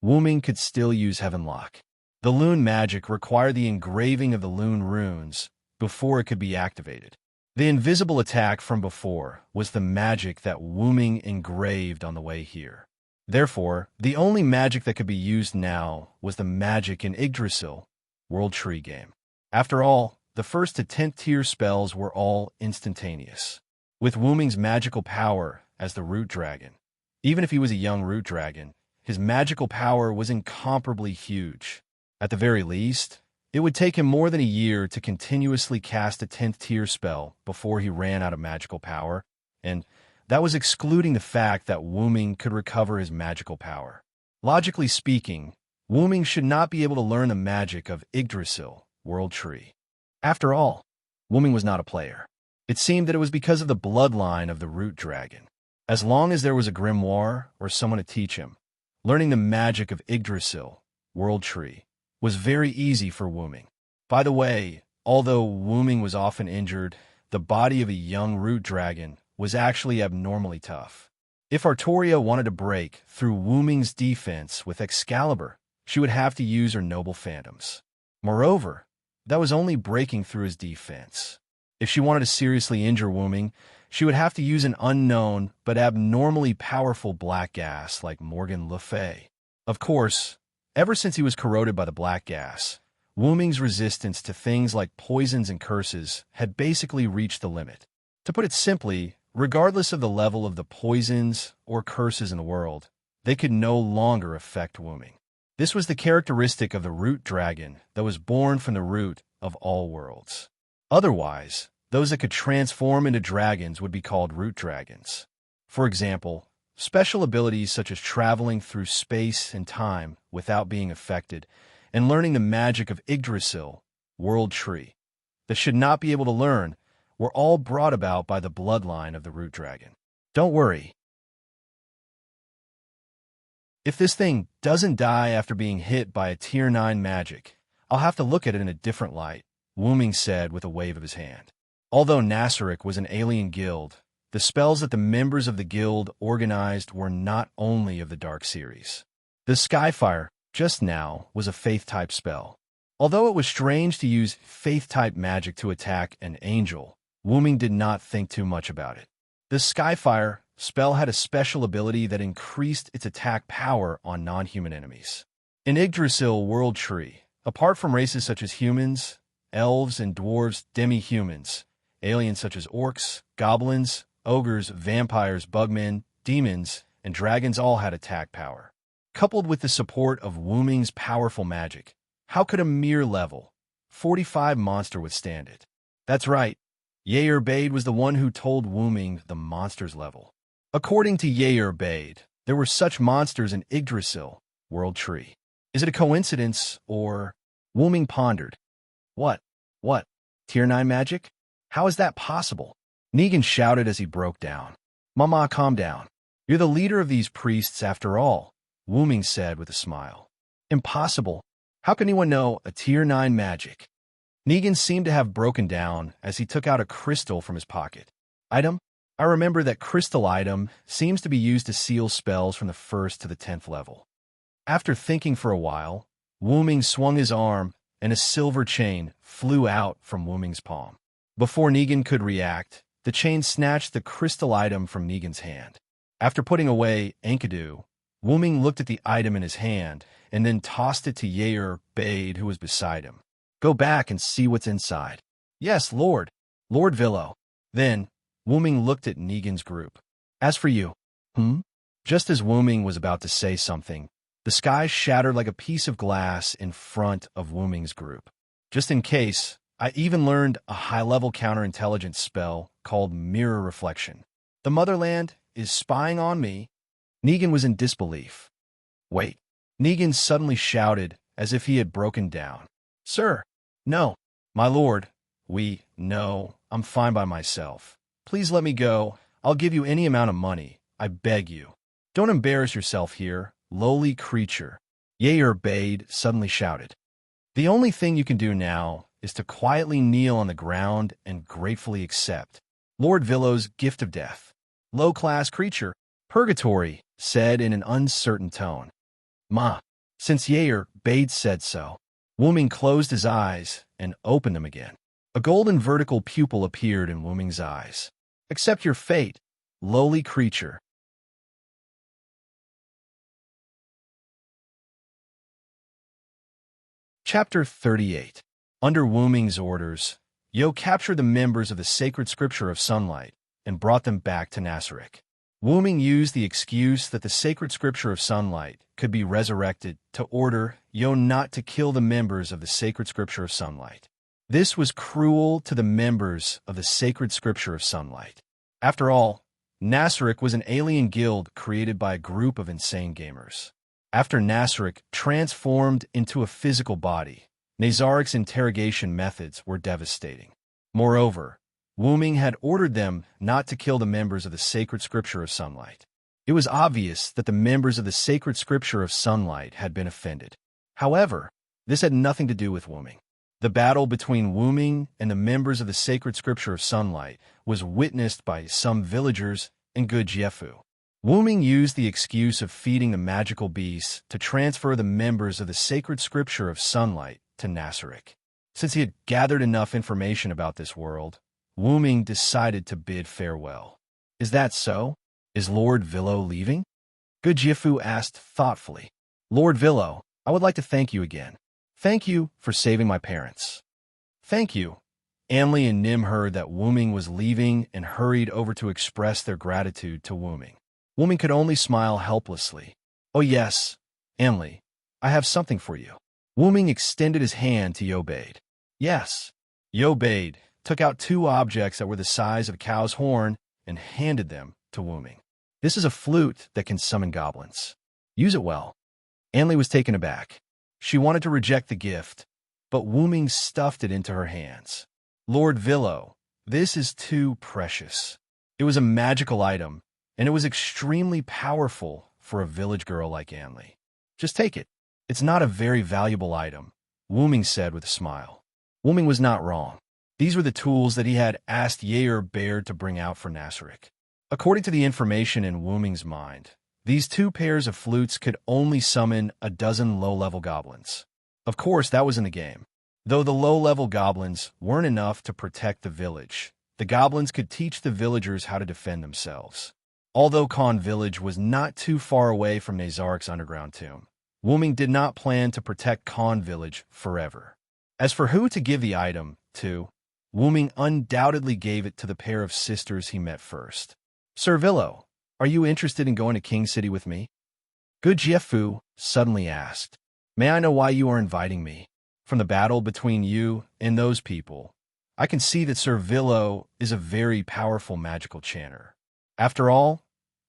Wuming could still use Heavenlock. The loon magic required the engraving of the loon runes before it could be activated. The invisible attack from before was the magic that Wuming engraved on the way here. Therefore, the only magic that could be used now was the magic in Yggdrasil, World Tree game. After all, the first to 10th tier spells were all instantaneous. With Wu Ming's magical power as the root dragon, even if he was a young root dragon, his magical power was incomparably huge. At the very least, it would take him more than a year to continuously cast a 10th tier spell before he ran out of magical power, and that was excluding the fact that Wu Ming could recover his magical power. Logically speaking, Wu Ming should not be able to learn the magic of Yggdrasil, World Tree. After all, Wu Ming was not a player. It seemed that it was because of the bloodline of the root dragon. As long as there was a grimoire or someone to teach him, learning the magic of Yggdrasil, World Tree, was very easy for Wu Ming. By the way, although Wu Ming was often injured, the body of a young root dragon was actually abnormally tough. If Artoria wanted to break through Wu Ming's defense with Excalibur, she would have to use her noble phantoms. Moreover, that was only breaking through his defense. If she wanted to seriously injure Wu Ming, she would have to use an unknown but abnormally powerful black gas like Morgan Le Fay. Of course, ever since he was corroded by the black gas, Wu Ming's resistance to things like poisons and curses had basically reached the limit. To put it simply, regardless of the level of the poisons or curses in the world, they could no longer affect Wu Ming. This was the characteristic of the root dragon that was born from the root of all worlds. Otherwise, those that could transform into dragons would be called root dragons. For example, special abilities such as traveling through space and time without being affected, and learning the magic of Yggdrasil, World Tree, that should not be able to learn, were all brought about by the bloodline of the root dragon. Don't worry. If this thing doesn't die after being hit by a Tier 9 magic, I'll have to look at it in a different light, Wu Ming said with a wave of his hand. Although Nasaric was an alien guild, the spells that the members of the guild organized were not only of the Dark series. The Skyfire, just now, was a Faith-type spell. Although it was strange to use Faith-type magic to attack an angel, Wu Ming did not think too much about it. The Skyfire spell had a special ability that increased its attack power on non-human enemies. In Yggdrasil World Tree, apart from races such as humans, elves, and dwarves, demi-humans, aliens such as orcs, goblins, ogres, vampires, bugmen, demons, and dragons all had attack power. Coupled with the support of Wu Ming's powerful magic, how could a mere level 45 monster withstand it? That's right, Yair Bade was the one who told Wu Ming the monster's level. According to Yair Bade, there were such monsters in Yggdrasil, World Tree. Is it a coincidence, or... Wu Ming pondered. What? Tier 9 magic? How is that possible? Negan shouted as he broke down. Mama, calm down. You're the leader of these priests after all, Wu Ming said with a smile. Impossible. How can anyone know a Tier 9 magic? Negan seemed to have broken down as he took out a crystal from his pocket. Item? I remember that crystal item seems to be used to seal spells from the 1st to the 10th level. After thinking for a while, Wu Ming swung his arm and a silver chain flew out from Wu Ming's palm. Before Negan could react, the chain snatched the crystal item from Negan's hand. After putting away Enkidu, Wu Ming looked at the item in his hand and then tossed it to Yair Bade, who was beside him. Go back and see what's inside. Yes, Lord Villo. Then, Wu Ming looked at Negan's group. As for you, Just as Wu Ming was about to say something, the sky shattered like a piece of glass in front of Wu Ming's group. Just in case, I even learned a high-level counterintelligence spell called Mirror Reflection. The Motherland is spying on me. Negan was in disbelief. Wait. Negan suddenly shouted as if he had broken down. Sir, no. My lord, no, I'm fine by myself. Please let me go. I'll give you any amount of money. I beg you. Don't embarrass yourself here, lowly creature. Yair Bade suddenly shouted. The only thing you can do now is to quietly kneel on the ground and gratefully accept Lord Villo's gift of death. Low-class creature, Purgatory said in an uncertain tone. Since Yair Bade said so, Wu Ming closed his eyes and opened them again. A golden vertical pupil appeared in Wu Ming's eyes. Accept your fate, lowly creature. Chapter 38. Under Wu Ming's orders, Yo captured the members of the sacred scripture of sunlight and brought them back to Nasaric. Wu Ming used the excuse that the sacred scripture of sunlight could be resurrected to order Yo not to kill the members of the sacred scripture of sunlight. This was cruel to the members of the sacred scripture of sunlight. After all, Nasaric was an alien guild created by a group of insane gamers. After Nasaric transformed into a physical body, Nazaric's interrogation methods were devastating. Moreover, Wu Ming had ordered them not to kill the members of the sacred scripture of sunlight. It was obvious that the members of the sacred scripture of sunlight had been offended. However, this had nothing to do with Wu Ming. The battle between Wu Ming and the members of the sacred scripture of sunlight was witnessed by some villagers in Good Jiefu. Wu Ming used the excuse of feeding the magical beasts to transfer the members of the sacred scripture of sunlight to Nasaric. Since he had gathered enough information about this world, Wu Ming decided to bid farewell. Is that so? Is Lord Villo leaving? Good Jiefu asked thoughtfully. Lord Villo, I would like to thank you again. Thank you for saving my parents. Thank you. Anli and Nim heard that Wu Ming was leaving and hurried over to express their gratitude to Wu Ming. Wu Ming could only smile helplessly. Oh yes, Anli, I have something for you. Wu Ming extended his hand to Yo Bade. Yes. Yo Bade took out two objects that were the size of a cow's horn and handed them to Wu Ming. This is a flute that can summon goblins. Use it well. Anli was taken aback. She wanted to reject the gift, but Wu Ming stuffed it into her hands. Lord Villo, this is too precious. It was a magical item, and it was extremely powerful for a village girl like Anli. Just take it. It's not a very valuable item, Wu Ming said with a smile. Wu Ming was not wrong. These were the tools that he had asked Yair Baird to bring out for Nasaric. According to the information in Wu Ming's mind, these two pairs of flutes could only summon a dozen low-level goblins. Of course, that was in the game. Though the low-level goblins weren't enough to protect the village, the goblins could teach the villagers how to defend themselves. Although Khan Village was not too far away from Nazaric's underground tomb, Wu Ming did not plan to protect Khan Village forever. As for who to give the item to, Wu Ming undoubtedly gave it to the pair of sisters he met first. Sir Villo, are you interested in going to King City with me? Good Jiefu suddenly asked. May I know why you are inviting me? From the battle between you and those people, I can see that Sir Villo is a very powerful magical chanter. After all,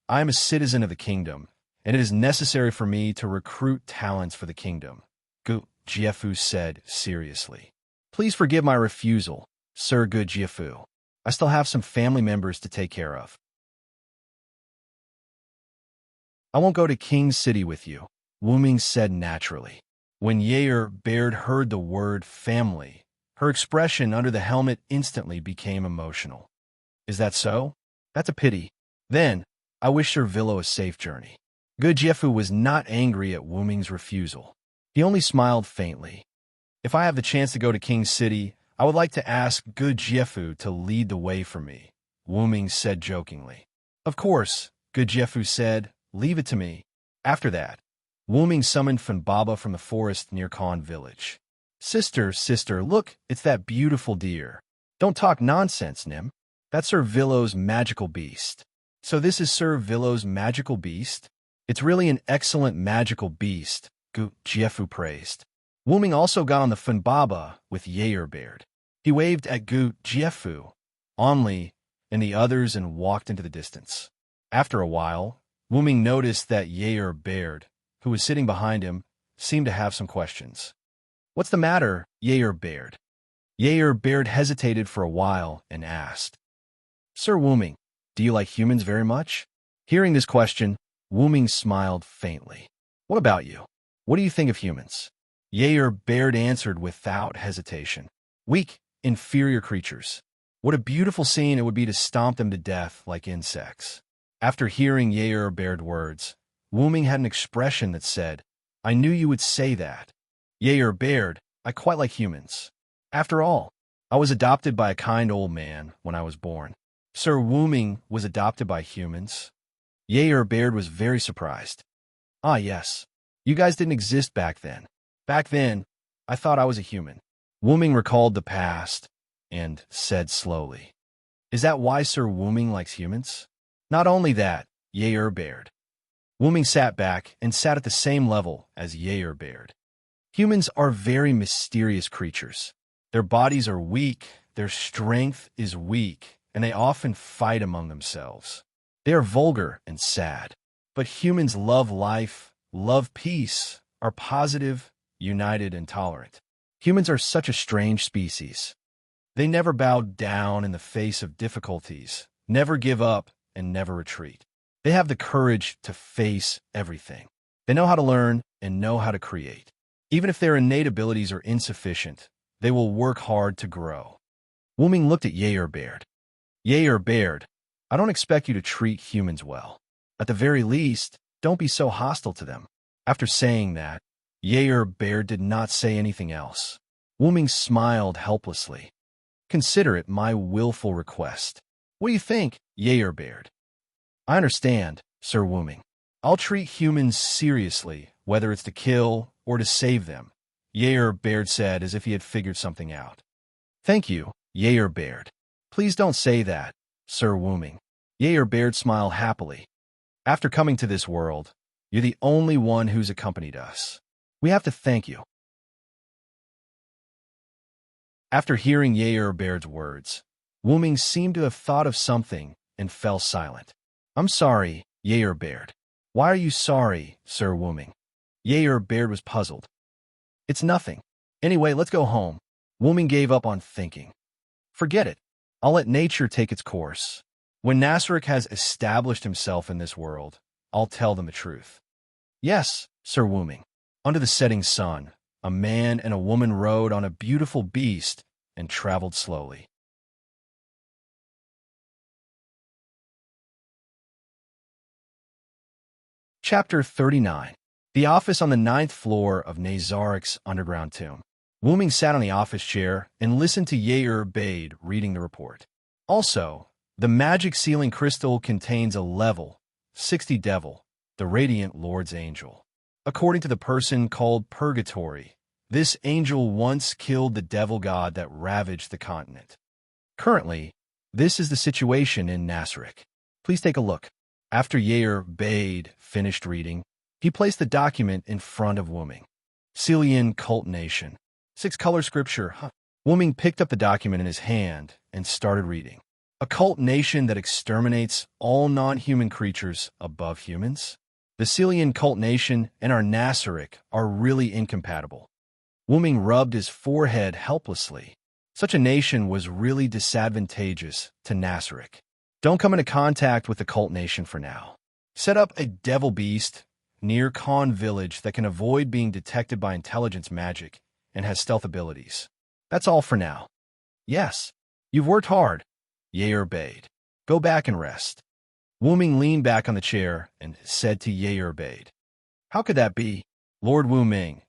I am a citizen of the kingdom, and it is necessary for me to recruit talents for the kingdom, Good Jiefu said seriously. Please forgive my refusal, Sir Good Jiefu. I still have some family members to take care of. I won't go to King City with you, Wu Ming said naturally. When Yair Baird heard the word family, her expression under the helmet instantly became emotional. Is that so? That's a pity. Then, I wish Sir Villo a safe journey. Good Jiefu was not angry at Wu Ming's refusal. He only smiled faintly. If I have the chance to go to King City, I would like to ask Good Jiefu to lead the way for me, Wu Ming said jokingly. Of course, Good Jiefu said, leave it to me. After that, Wu Ming summoned Funbaba from the forest near Khan Village. Sister, look, it's that beautiful deer. Don't talk nonsense, Nim. That's Sir Villo's magical beast. So this is Sir Villo's magical beast? It's really an excellent magical beast, Gu Jiefu praised. Wu Ming also got on the Funbaba with Yair Baird. He waved at Gu Jiefu, Onli, and the others and walked into the distance. After a while, Wu Ming noticed that Yair Baird, who was sitting behind him, seemed to have some questions. What's the matter, Yair Baird? Yair Baird hesitated for a while and asked, Sir Wu Ming, do you like humans very much? Hearing this question, Wu Ming smiled faintly. What about you? What do you think of humans? Yair Baird answered without hesitation. Weak, inferior creatures. What a beautiful scene it would be to stomp them to death like insects. After hearing Yair Baird's words, Wu Ming had an expression that said, I knew you would say that. Yair Baird, I quite like humans. After all, I was adopted by a kind old man when I was born. Sir Wu Ming was adopted by humans. Yair Baird was very surprised. Ah, yes. You guys didn't exist back then. Back then, I thought I was a human. Wuming recalled the past and said slowly, Is that why Sir Wuming likes humans? Not only that, Yair bared. Wuming sat back and sat at the same level as Yair bared. Humans are very mysterious creatures. Their bodies are weak, their strength is weak, and they often fight among themselves. They are vulgar and sad. But humans love life, love peace, are positive, united, and tolerant. Humans are such a strange species. They never bow down in the face of difficulties, never give up, and never retreat. They have the courage to face everything. They know how to learn and know how to create. Even if their innate abilities are insufficient, they will work hard to grow. Wuming looked at Yair bared. Yair bared, I don't expect you to treat humans well. At the very least, don't be so hostile to them. After saying that, Yair bared did not say anything else. Wuming smiled helplessly. Consider it my willful request. What do you think, Yair bared? I understand, Sir Wuming. I'll treat humans seriously, whether it's to kill or to save them, Yair bared said as if he had figured something out. Thank you, Yair bared. Please don't say that, Sir Wuming. Yair bared smiled happily. After coming to this world, you're the only one who's accompanied us. We have to thank you. After hearing Yair bared's words, Wuming seemed to have thought of something and fell silent. I'm sorry, Yair bared. Why are you sorry, Sir Wuming? Yair bared was puzzled. It's nothing. Anyway, let's go home. Wuming gave up on thinking. Forget it. I'll let nature take its course. When Nasrik has established himself in this world, I'll tell them the truth. Yes, Sir Wuming. Under the setting sun, a man and a woman rode on a beautiful beast and traveled slowly. Chapter 39. The office on the 9th floor of Nazarik's underground tomb. Wuming sat on the office chair and listened to Yair bared reading the report. Also, the magic sealing crystal contains a level 60 devil, the radiant Lord's angel. According to the person called Purgatory, this angel once killed the devil god that ravaged the continent. Currently, this is the situation in Nasarik. Please take a look. After Yair bared finished reading, he placed the document in front of Wuming. Celian Cult Nation. 6-color scripture. Wuming picked up the document in his hand and started reading. A cult nation that exterminates all non-human creatures above humans? The Celian Cult Nation and our Nasarik are really incompatible. Wuming rubbed his forehead helplessly. Such a nation was really disadvantageous to Nasarik. Don't come into contact with the cult nation for now. Set up a devil beast near Khan village that can avoid being detected by intelligence magic and has stealth abilities. That's all for now. Yes, you've worked hard, Yair bared. Go back and rest. Wuming leaned back on the chair and said to Yair bared, How could that be? Lord Wuming,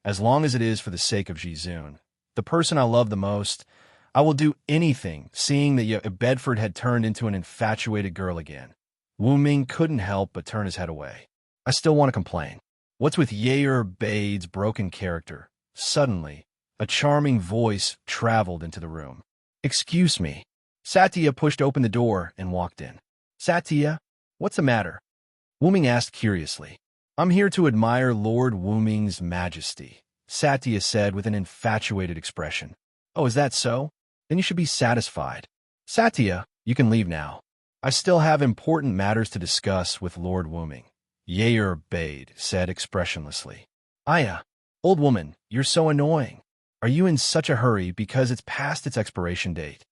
as long as it is for the sake of Jizun, the person I love the most, I will do anything, seeing that Bedford had turned into an infatuated girl again. Wuming couldn't help but turn his head away. I still want to complain. What's with Yair bared's broken character? Suddenly, a charming voice traveled into the room. Excuse me. Satya pushed open the door and walked in. Satya, what's the matter? Wuming asked curiously. I'm here to admire Lord Wuming's majesty, Satya said with an infatuated expression. Oh, is that so? Then you should be satisfied. Satya, you can leave now. I still have important matters to discuss with Lord Wuming, Yair bared said expressionlessly. Aya, old woman, you're so annoying. Are you in such a hurry because it's past its expiration date?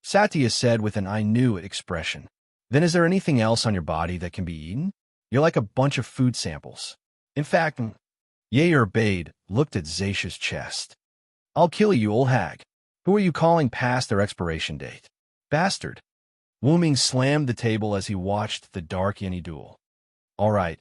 Satya said with an I knew it expression. Then is there anything else on your body that can be eaten? You're like a bunch of food samples. In fact, Yair bared looked at Zacia's chest. I'll kill you, old hag. Who are you calling past their expiration date? Bastard. Wuming slammed the table as he watched the dark Yeni duel. All right,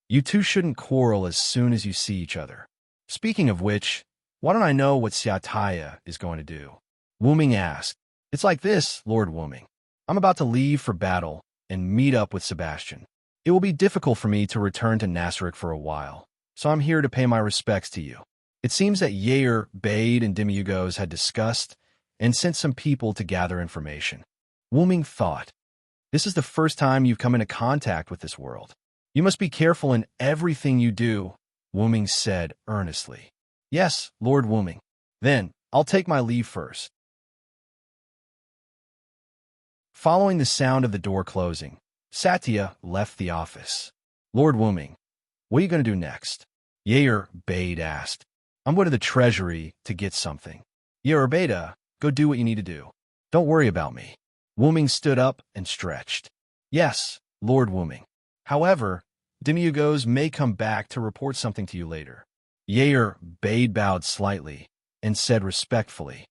you two shouldn't quarrel as soon as you see each other. Speaking of which, why don't I know what Satya is going to do? Wuming asked. It's like this, Lord Wuming. I'm about to leave for battle and meet up with Sebastian. It will be difficult for me to return to Nasarik for a while, so I'm here to pay my respects to you. It seems that Yair, Bade, and Demiugos had discussed and sent some people to gather information. Wu Ming thought, "This is the first time you've come into contact with this world. You must be careful in everything you do," Wu Ming said earnestly. "Yes, Lord Wu Ming. Then, I'll take my leave first." Following the sound of the door closing, Satya left the office. "Lord Wu Ming, what are you going to do next?" Yair Bade asked. "I'm going to the treasury to get something." "Yair Bade, go do what you need to do. Don't worry about me." Wu Ming stood up and stretched. "Yes, Lord Wu Ming. However, Demiugos may come back to report something to you later." Yair Bade bowed slightly and said respectfully,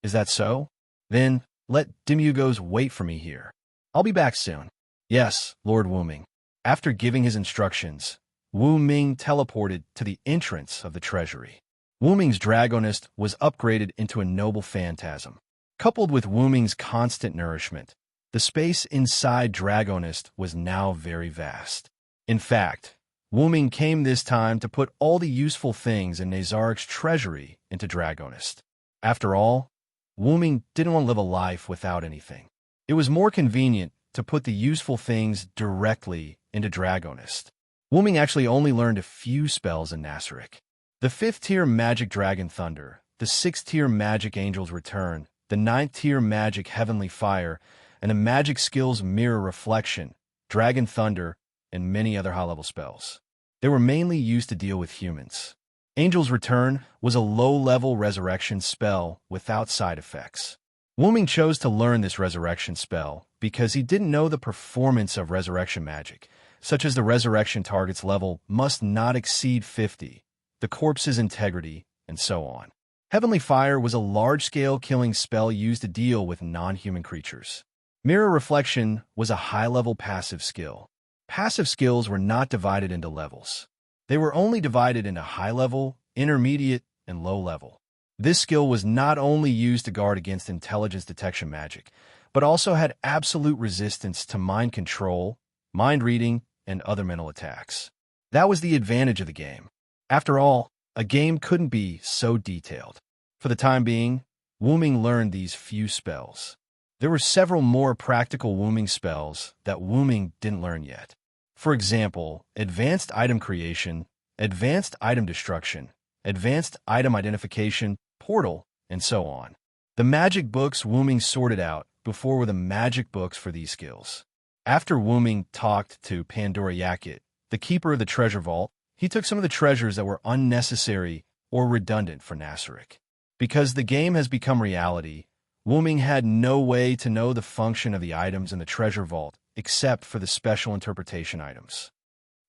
"Is that so? Then let Demiugos wait for me here. I'll be back soon." "Yes, Lord Wu Ming." After giving his instructions, Wu Ming teleported to the entrance of the treasury. Wu Ming's dragonist was upgraded into a noble phantasm. Coupled with Wu Ming's constant nourishment, the space inside dragonist was now very vast. In fact, Wu Ming came this time to put all the useful things in Nazarik's treasury into dragonist. After all, Wu Ming didn't want to live a life without anything. It was more convenient to put the useful things directly into dragonist. Wu Ming actually only learned a few spells in Nasarik. The 5th tier Magic Dragon Thunder, the 6th tier Magic Angel's Return, the 9th tier Magic Heavenly Fire, and the Magic Skills Mirror Reflection, Dragon Thunder, and many other high-level spells. They were mainly used to deal with humans. Angel's Return was a low-level resurrection spell without side effects. Wu Ming chose to learn this resurrection spell because he didn't know the performance of resurrection magic, such as the resurrection target's level must not exceed 50, the corpse's integrity, and so on. Heavenly Fire was a large-scale killing spell used to deal with non-human creatures. Mirror Reflection was a high-level passive skill. Passive skills were not divided into levels. They were only divided into high-level, intermediate, and low-level. This skill was not only used to guard against intelligence detection magic, but also had absolute resistance to mind control, mind reading, and other mental attacks. That was the advantage of the game. After all, a game couldn't be so detailed. For the time being, Wu Ming learned these few spells. There were several more practical Wu Ming spells that Wu Ming didn't learn yet. For example, Advanced Item Creation, Advanced Item Destruction, Advanced Item Identification, Portal, and so on. The magic books Wu Ming sorted out before were the magic books for these skills. After Wu Ming talked to Pandora Yakut, the keeper of the treasure vault, he took some of the treasures that were unnecessary or redundant for Nasarik. Because the game has become reality, Wu Ming had no way to know the function of the items in the treasure vault except for the special interpretation items.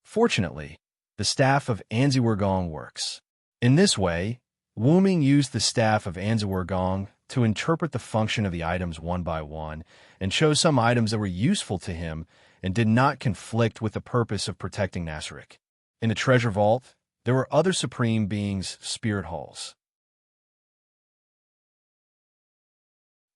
Fortunately, the staff of Anziwer Gong works. In this way, Wu Ming used the staff of Anziwer Gong to interpret the function of the items one by one and chose some items that were useful to him and did not conflict with the purpose of protecting Nasarik. In the treasure vault, there were other supreme beings' spirit halls.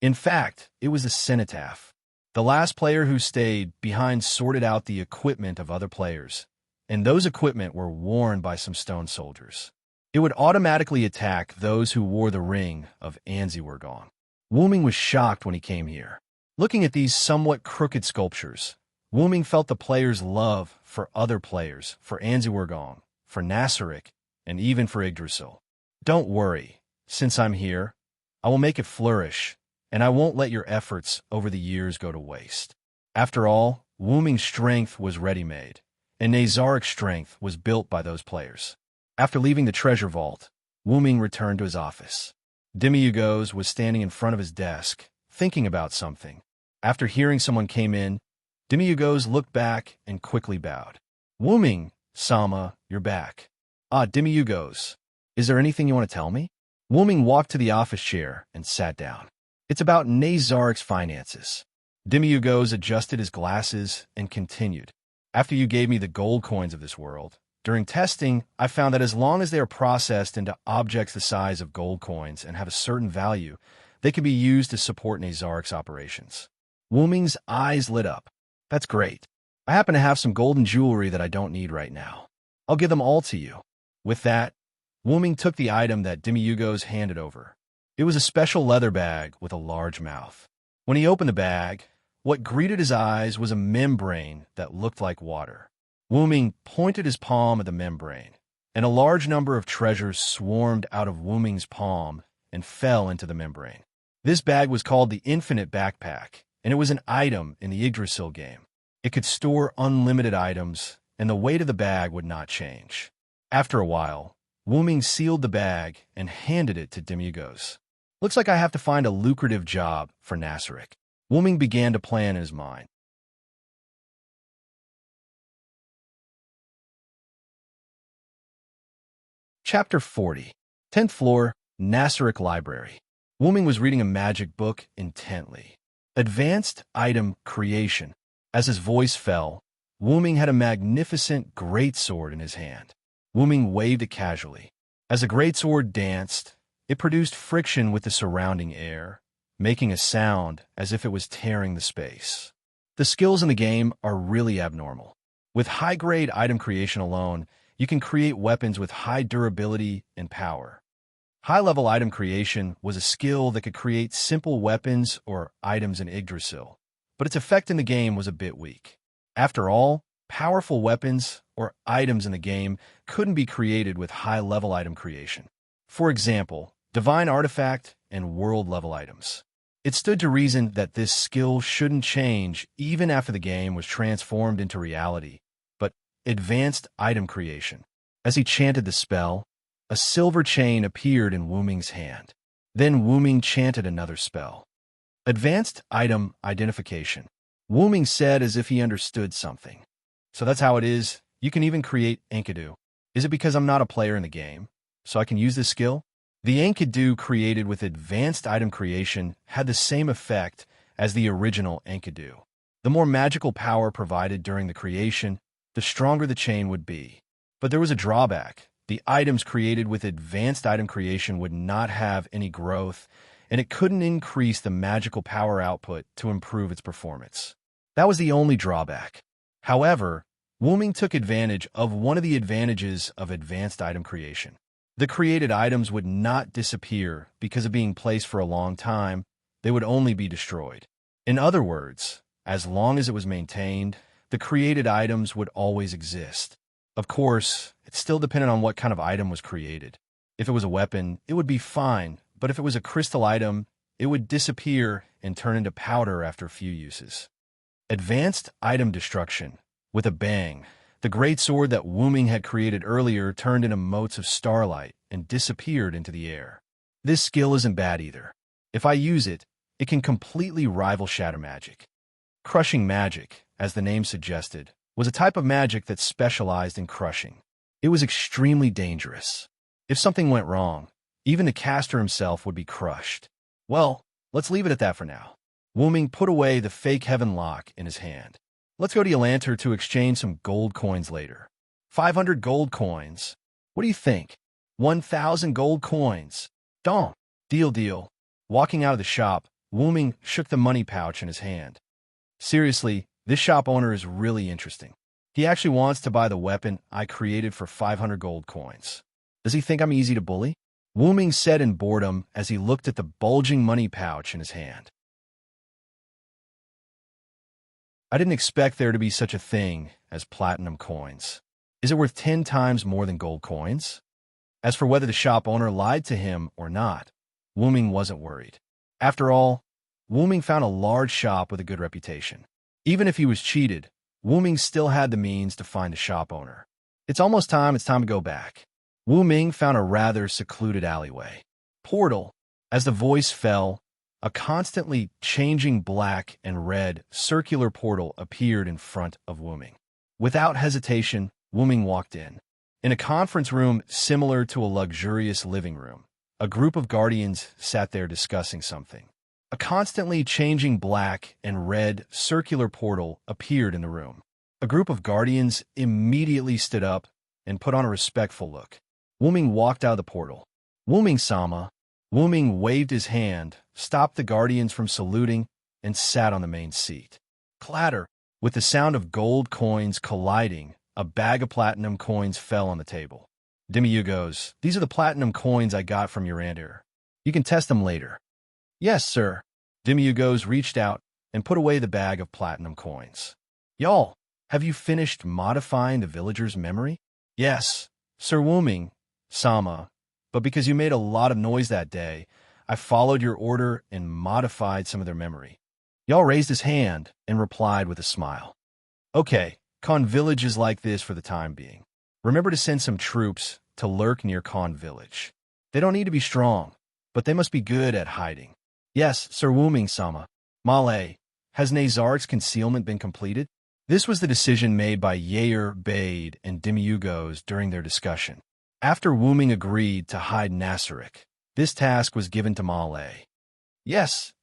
In fact, it was the cenotaph. The last player who stayed behind sorted out the equipment of other players, and those equipment were worn by some stone soldiers. It would automatically attack those who wore the ring of Anziwer Gong. Wu Ming was shocked when he came here. Looking at these somewhat crooked sculptures, Wu Ming felt the players' love for other players, for Anziwer Gong, for Nasarik, and even for Yggdrasil. "Don't worry, since I'm here, I will make it flourish, and I won't let your efforts over the years go to waste." After all, Wu Ming's strength was ready-made, and Nazarik's strength was built by those players. After leaving the treasure vault, Wu Ming returned to his office. Demiugos was standing in front of his desk, thinking about something. After hearing someone came in, Demiugos looked back and quickly bowed. "Wu Ming, Sama, you're back." "Ah, Demiugos, is there anything you want to tell me?" Wu Ming walked to the office chair and sat down. "It's about Nazarik's finances." Demiugos adjusted his glasses and continued. "After you gave me the gold coins of this world, during testing, I found that as long as they are processed into objects the size of gold coins and have a certain value, they can be used to support Nazarik's operations." Wu Ming's eyes lit up. "That's great. I happen to have some golden jewelry that I don't need right now. I'll give them all to you." With that, Wu Ming took the item that Demiyugos handed over. It was a special leather bag with a large mouth. When he opened the bag, what greeted his eyes was a membrane that looked like water. Wu Ming pointed his palm at the membrane, and a large number of treasures swarmed out of Wu Ming's palm and fell into the membrane. This bag was called the Infinite Backpack, and it was an item in the Yggdrasil game. It could store unlimited items, and the weight of the bag would not change. After a while, Wu Ming sealed the bag and handed it to Demiyugos. Looks like I have to find a lucrative job for Nasrik. Wu Ming began to plan in his mind. Chapter 40. 10th floor, Nasrik Library. Wu Ming was reading a magic book intently. Advanced Item Creation. As his voice fell, Wu Ming had a magnificent greatsword in his hand. Wu Ming waved it casually. As the greatsword danced, it produced friction with the surrounding air, making a sound as if it was tearing the space. The skills in the game are really abnormal. With high-grade item creation alone, you can create weapons with high durability and power. High-level item creation was a skill that could create simple weapons or items in Yggdrasil, but its effect in the game was a bit weak. After all, powerful weapons or items in the game couldn't be created with high-level item creation. For example, divine artifact and world-level items. It stood to reason that this skill shouldn't change even after the game was transformed into reality, but advanced item creation. As he chanted the spell, a silver chain appeared in Wu Ming's hand. Then Wu Ming chanted another spell. Advanced Item Identification. Wu Ming said as if he understood something. So that's how it is. You can even create Enkidu. Is it because I'm not a player in the game, so I can use this skill? The Enkidu created with advanced item creation had the same effect as the original Enkidu. The more magical power provided during the creation, the stronger the chain would be. But there was a drawback. The items created with advanced item creation would not have any growth, and it couldn't increase the magical power output to improve its performance. That was the only drawback. However, Wu Ming took advantage of one of the advantages of advanced item creation. The created items would not disappear because of being placed for a long time. They would only be destroyed. In other words, as long as it was maintained, the created items would always exist. Of course, it still depended on what kind of item was created. If it was a weapon, it would be fine, but if it was a crystal item, it would disappear and turn into powder after a few uses. Advanced Item Destruction. With a bang, the great sword that Wu Ming had created earlier turned into motes of starlight and disappeared into the air. This skill isn't bad either. If I use it, it can completely rival shatter magic. Crushing magic, as the name suggested, was a type of magic that specialized in crushing. It was extremely dangerous. If something went wrong, even the caster himself would be crushed. Well, let's leave it at that for now. Wu Ming put away the fake heaven lock in his hand. Let's go to Yalanter to exchange some gold coins later. 500 gold coins. What do you think? 1,000 gold coins. Don't. Deal. Walking out of the shop, Wu Ming shook the money pouch in his hand. Seriously, this shop owner is really interesting. He actually wants to buy the weapon I created for 500 gold coins. Does he think I'm easy to bully? Wu Ming said in boredom as he looked at the bulging money pouch in his hand. I didn't expect there to be such a thing as platinum coins. Is it worth 10 times more than gold coins? As for whether the shop owner lied to him or not, Wu Ming wasn't worried. After all, Wu Ming found a large shop with a good reputation. Even if he was cheated, Wu Ming still had the means to find a shop owner. It's time to go back. Wu Ming found a rather secluded alleyway. Portal. As the voice fell, a constantly changing black and red circular portal appeared in front of Wu Ming. Without hesitation, Wu Ming walked in. In a conference room similar to a luxurious living room, a group of guardians sat there discussing something. A constantly changing black and red circular portal appeared in the room. A group of guardians immediately stood up and put on a respectful look. Wu Ming walked out of the portal. Wu Ming-sama. Wu Ming waved his hand, stopped the guardians from saluting, and sat on the main seat. Clatter! With the sound of gold coins colliding, a bag of platinum coins fell on the table. Dimyu goes, "These are the platinum coins I got from your aunt here. You can test them later." "Yes, sir." Dimyu goes reached out and put away the bag of platinum coins. "Y'all, have you finished modifying the villager's memory?" "Yes, Sir Wuming, Sama, but because you made a lot of noise that day, I followed your order and modified some of their memory." Y'all raised his hand and replied with a smile. "Okay, Khan Village is like this for the time being. Remember to send some troops to lurk near Khan Village. They don't need to be strong, but they must be good at hiding." "Yes, Sir Wuming Sama." "Malay, has Nazark's concealment been completed?" This was the decision made by Yair, Bade, and Demiugos during their discussion. After Wuming agreed to hide Nasarik, this task was given to Malay. Yes,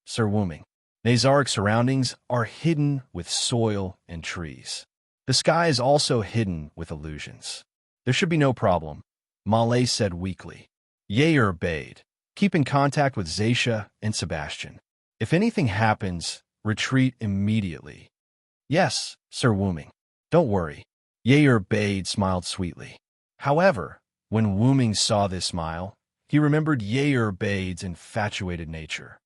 Sir Wuming. Nazark's surroundings are hidden with soil and trees. The sky is also hidden with illusions. There should be no problem, Malay said weakly. Yair bade. Keep in contact with Zaisha and Sebastian. If anything happens, retreat immediately. Yes, Sir Wuming. Don't worry. Yair bade smiled sweetly. However, when Wuming saw this smile, he remembered Yair bade's infatuated nature.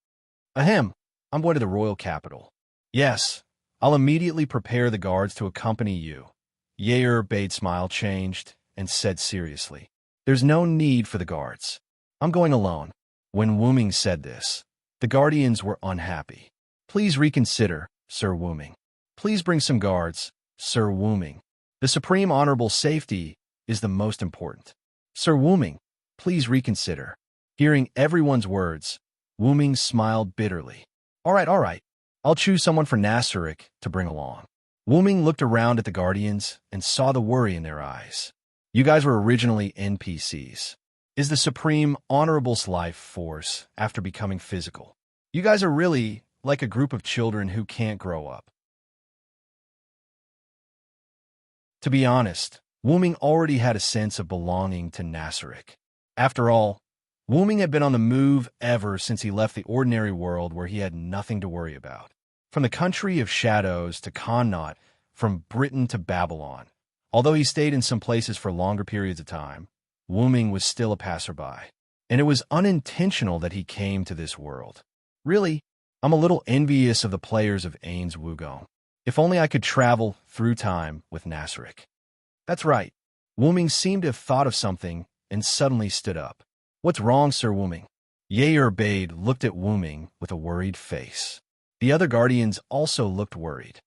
Ahem, I'm going to the royal capital. Yes, I'll immediately prepare the guards to accompany you. Yair bade's smile changed and said seriously, There's no need for the guards. I'm going alone. When Wuming said this, the guardians were unhappy. Please reconsider, Sir Wuming. Please bring some guards, Sir Wuming. The supreme honorable safety is the most important. Sir Wuming, please reconsider. Hearing everyone's words, Wuming smiled bitterly. All right. I'll choose someone for Nasarik to bring along. Wuming looked around at the guardians and saw the worry in their eyes. You guys were originally NPCs. Is the supreme honorable's life force after becoming physical? You guys are really like a group of children who can't grow up. To be honest, Wuming already had a sense of belonging to Nasarik. After all, Wuming had been on the move ever since he left the ordinary world where he had nothing to worry about. From the country of shadows to Connaught, from Britain to Babylon. Although he stayed in some places for longer periods of time, Wuming was still a passerby. And it was unintentional that he came to this world. Really, I'm a little envious of the players of Ains Wugong. If only I could travel through time with Nasarik. That's right. Wuming seemed to have thought of something and suddenly stood up. What's wrong, Sir Wuming? Yair bade looked at Wuming with a worried face. The other guardians also looked worried.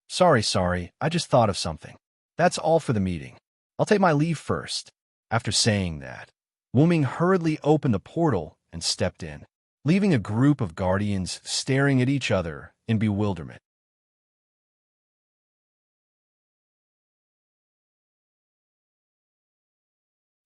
Sorry, I just thought of something. That's all for the meeting. I'll take my leave first. After saying that, Wuming hurriedly opened the portal and stepped in, leaving a group of guardians staring at each other in bewilderment.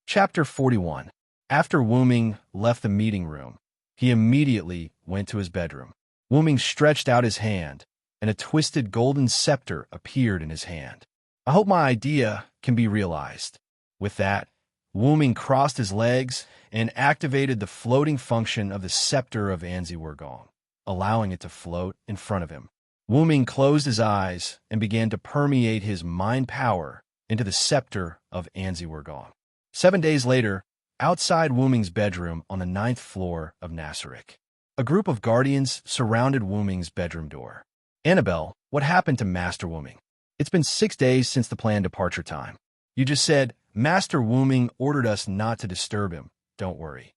Chapter 41. After Wuming left the meeting room, he immediately went to his bedroom. Wuming stretched out his hand, and a twisted golden scepter appeared in his hand. I hope my idea can be realized. With that, Wuming crossed his legs and activated the floating function of the scepter of Anziwergong, allowing it to float in front of him. Wuming closed his eyes and began to permeate his mind power into the scepter of Anziwergong. 7 days later, outside Wuming's bedroom on the 9th floor of Nasarik, a group of guardians surrounded Wuming's bedroom door. Annabelle, what happened to Master Wuming? It's been 6 days since the planned departure time. You just said, Master Wuming ordered us not to disturb him. Don't worry.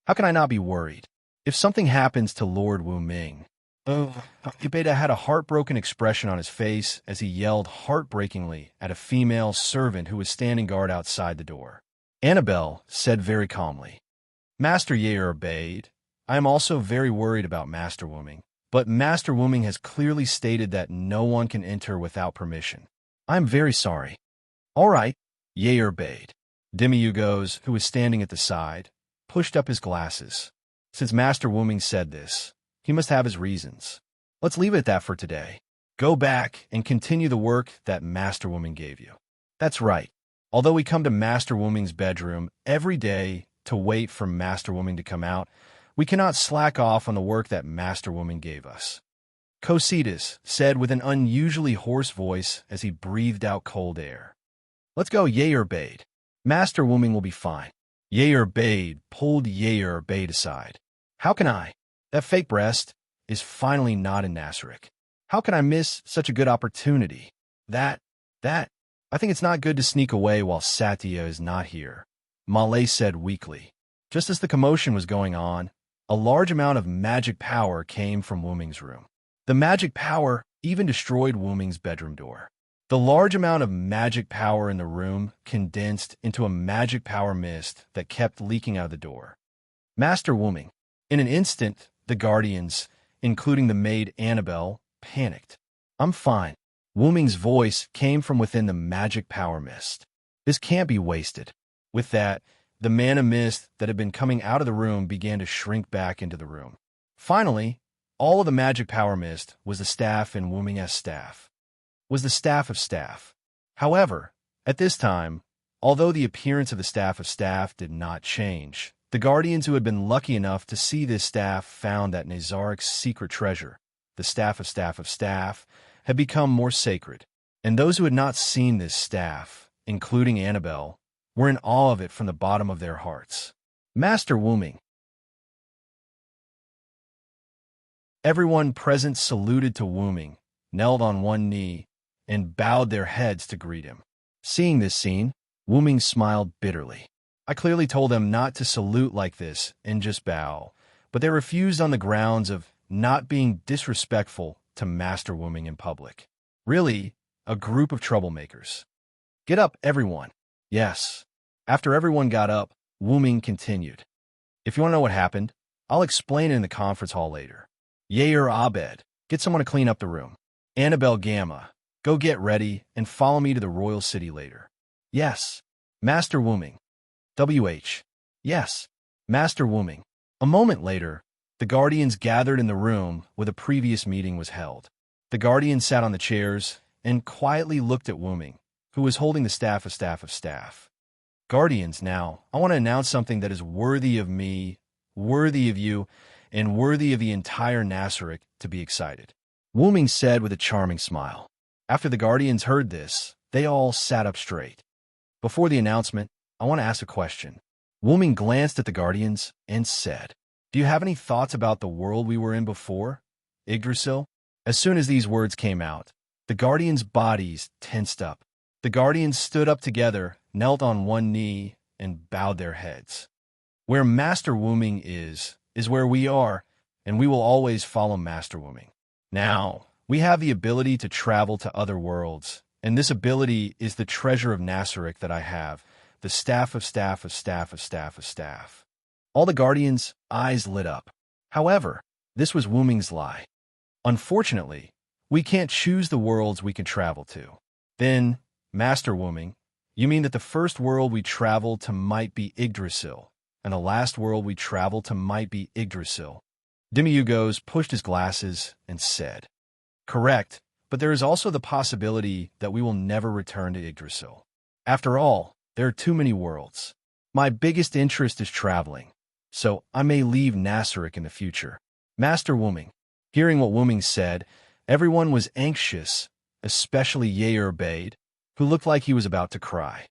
How can I not be worried? If something happens to Lord Wuming... Ibeda had a heartbroken expression on his face as he yelled heartbreakingly at a female servant who was standing guard outside the door. Annabelle said very calmly, Master Yair bade, I am also very worried about Master Wuming, but Master Wuming has clearly stated that no one can enter without permission. I am very sorry. All right, Yair bade. Demiugos, who was standing at the side, pushed up his glasses. Since Master Wuming said this, he must have his reasons. Let's leave it at that for today. Go back and continue the work that Master Wuming gave you. That's right. Although we come to Master Wuming's bedroom every day to wait for Master Wuming to come out, we cannot slack off on the work that Master Wuming gave us. Cositas said with an unusually hoarse voice as he breathed out cold air. Let's go, Yair bade. Master Wuming will be fine. Yair Bade pulled Yair Bade aside. How can I? That fake breast is finally not in Nasrik. How can I miss such a good opportunity? That, I think it's not good to sneak away while Satya is not here, Malay said weakly. Just as the commotion was going on, a large amount of magic power came from Wuming's room. The magic power even destroyed Wuming's bedroom door. The large amount of magic power in the room condensed into a magic power mist that kept leaking out of the door. Master Wuming. In an instant, the guardians, including the maid Annabelle, panicked. I'm fine. Wuming's voice came from within the magic power mist. This can't be wasted. With that, the mana mist that had been coming out of the room began to shrink back into the room. Finally, all of the magic power mist was the staff in Wuming's staff. Was the staff of staff. However, at this time, although the appearance of the staff of staff did not change, the guardians who had been lucky enough to see this staff found that Nazarik's secret treasure, the staff of staff, had become more sacred, and those who had not seen this staff, including Annabelle, were in awe of it from the bottom of their hearts. Master Wuming. Everyone present saluted to Wuming, knelt on one knee, and bowed their heads to greet him. Seeing this scene, Wuming smiled bitterly. I clearly told them not to salute like this and just bow, but they refused on the grounds of not being disrespectful to Master Wuming in public. Really, a group of troublemakers. Get up, everyone. Yes. After everyone got up, Wuming continued. If you want to know what happened, I'll explain it in the conference hall later. Yair Abed, get someone to clean up the room. Annabelle Gamma, go get ready and follow me to the royal city later. Yes. Master Wuming. WH. Yes. Master Wuming. A moment later, the guardians gathered in the room where the previous meeting was held. The guardians sat on the chairs and quietly looked at Wuming, who was holding the staff of staff. Guardians, now, I want to announce something that is worthy of me, worthy of you, and worthy of the entire Nasrik to be excited. Wuming said with a charming smile. After the guardians heard this, they all sat up straight. Before the announcement, I want to ask a question. Wuming glanced at the guardians and said, do you have any thoughts about the world we were in before, Yggdrasil? As soon as these words came out, the guardians' bodies tensed up. The guardians stood up together, knelt on one knee, and bowed their heads. Where Master Wuming is where we are, and we will always follow Master Wuming. Now, we have the ability to travel to other worlds, and this ability is the treasure of Nasrik that I have, the staff of staff. All the guardians' eyes lit up. However, this was Wuming's lie. Unfortunately, we can't choose the worlds we can travel to. Then, Master Wuming, you mean that the first world we travel to might be Yggdrasil, and the last world we travel to might be Yggdrasil? Demiugos pushed his glasses and said, correct, but there is also the possibility that we will never return to Yggdrasil. After all, there are too many worlds. My biggest interest is traveling, so I may leave Nasrik in the future. Master Wuming. Hearing what Wuming said, everyone was anxious, especially Yair Bade, who looked like he was about to cry.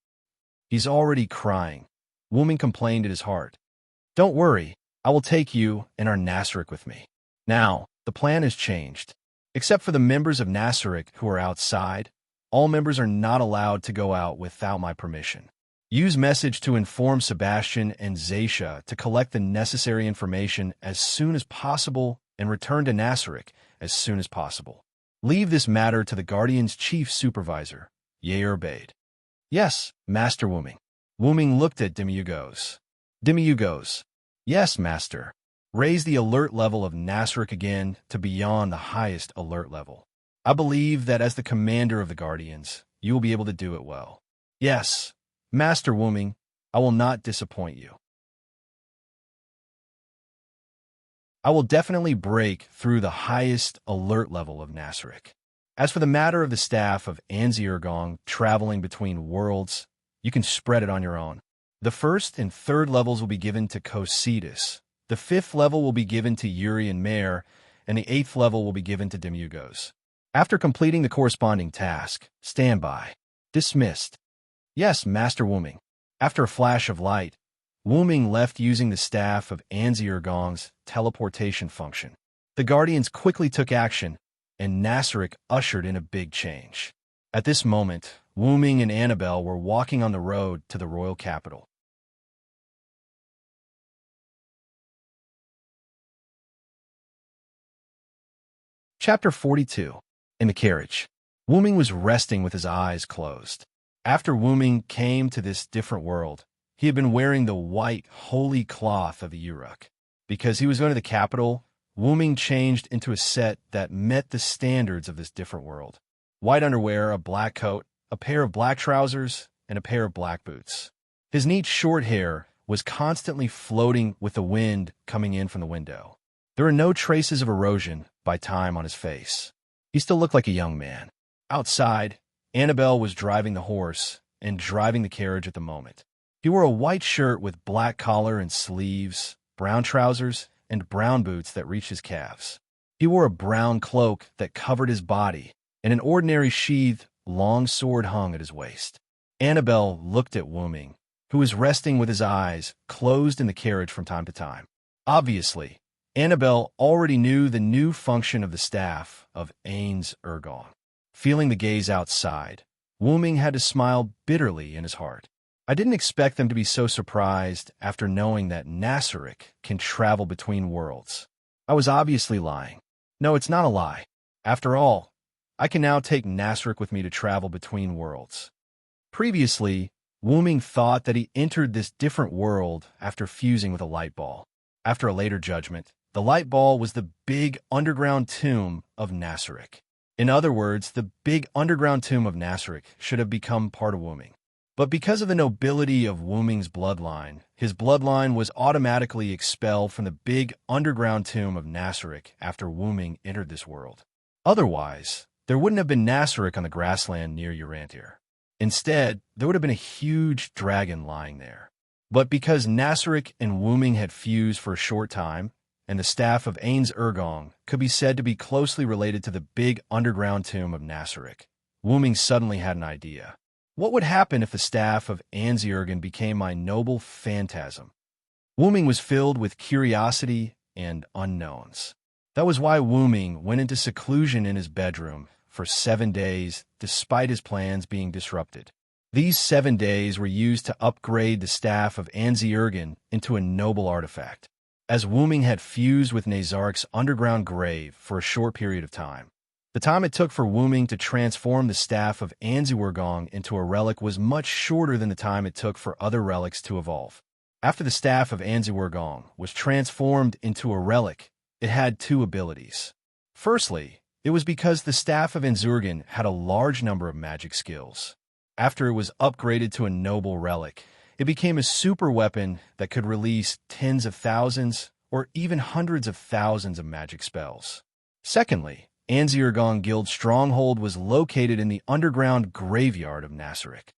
He's already crying. Wuming complained in his heart. Don't worry, I will take you and our Nasrik with me. Now, the plan has changed. Except for the members of Nasrik who are outside, all members are not allowed to go out without my permission. Use message to inform Sebastian and Zaisha to collect the necessary information as soon as possible and return to Nasrik as soon as possible. Leave this matter to the Guardian's chief supervisor, Yair Bade. Yes, Master Wuming. Wuming looked at Demiugos. Demiugos. Yes, Master. Raise the alert level of Nasrik again to beyond the highest alert level. I believe that as the commander of the Guardians, you will be able to do it well. Yes, Master Wuming, I will not disappoint you. I will definitely break through the highest alert level of Nasrik. As for the matter of the staff of Anziergong traveling between worlds, you can spread it on your own. The first and third levels will be given to Cositas. The fifth level will be given to Yuri and Mare, and the eighth level will be given to Demiugos. After completing the corresponding task, stand by. Dismissed. Yes, Master Wuming. After a flash of light, Wu-Ming left using the staff of Anzi-Ergong's teleportation function. The Guardians quickly took action, and Nasric ushered in a big change. At this moment, Wu-Ming and Annabelle were walking on the road to the royal capital. Chapter 42. In the carriage. Wu-Ming was resting with his eyes closed. After Wu-Ming came to this different world, he had been wearing the white, holy cloth of the Uruk. Because he was going to the capital, Wu-Ming changed into a set that met the standards of this different world. White underwear, a black coat, a pair of black trousers, and a pair of black boots. His neat short hair was constantly floating with the wind coming in from the window. There were no traces of erosion by time on his face. He still looked like a young man. Outside, Annabelle was driving the horse and driving the carriage at the moment. He wore a white shirt with black collar and sleeves, brown trousers, and brown boots that reached his calves. He wore a brown cloak that covered his body, and an ordinary sheathed, long sword hung at his waist. Annabelle looked at Wu-Ming, who was resting with his eyes closed in the carriage from time to time. Obviously, Annabelle already knew the new function of the staff of Ainz-Ergong. Feeling the gaze outside, Wu-Ming had to smile bitterly in his heart. I didn't expect them to be so surprised after knowing that Nasric can travel between worlds. I was obviously lying. No, it's not a lie. After all, I can now take Nasric with me to travel between worlds. Previously, Wu-Ming thought that he entered this different world after fusing with a light ball. After a later judgment, the light ball was the big underground tomb of Nasric. In other words, the big underground tomb of Nasric should have become part of Wu-Ming. But because of the nobility of Wu-Ming's bloodline, his bloodline was automatically expelled from the big underground tomb of Nasric after Wu-Ming entered this world. Otherwise, there wouldn't have been Nasric on the grassland near Urantir. Instead, there would have been a huge dragon lying there. But because Nasric and Wu-Ming had fused for a short time, and the staff of Ainz-Ergong could be said to be closely related to the big underground tomb of Nasric, Wu-Ming suddenly had an idea. What would happen if the staff of Anzi-Ergong became my noble phantasm? Wu-Ming was filled with curiosity and unknowns. That was why Wu-Ming went into seclusion in his bedroom for 7 days, despite his plans being disrupted. These 7 days were used to upgrade the staff of Anzi-Ergong into a noble artifact, as Wu-Ming had fused with Nazark's underground grave for a short period of time. The time it took for Wu-Ming to transform the staff of Anzi-Ergong into a relic was much shorter than the time it took for other relics to evolve. After the staff of Anzi-Ergong was transformed into a relic, it had 2 abilities. Firstly, it was because the staff of Anzi-Ergong had a large number of magic skills. After it was upgraded to a noble relic, it became a super weapon that could release tens of thousands or even hundreds of thousands of magic spells. Secondly, Anzi-Ergong Guild stronghold was located in the underground graveyard of Nasric.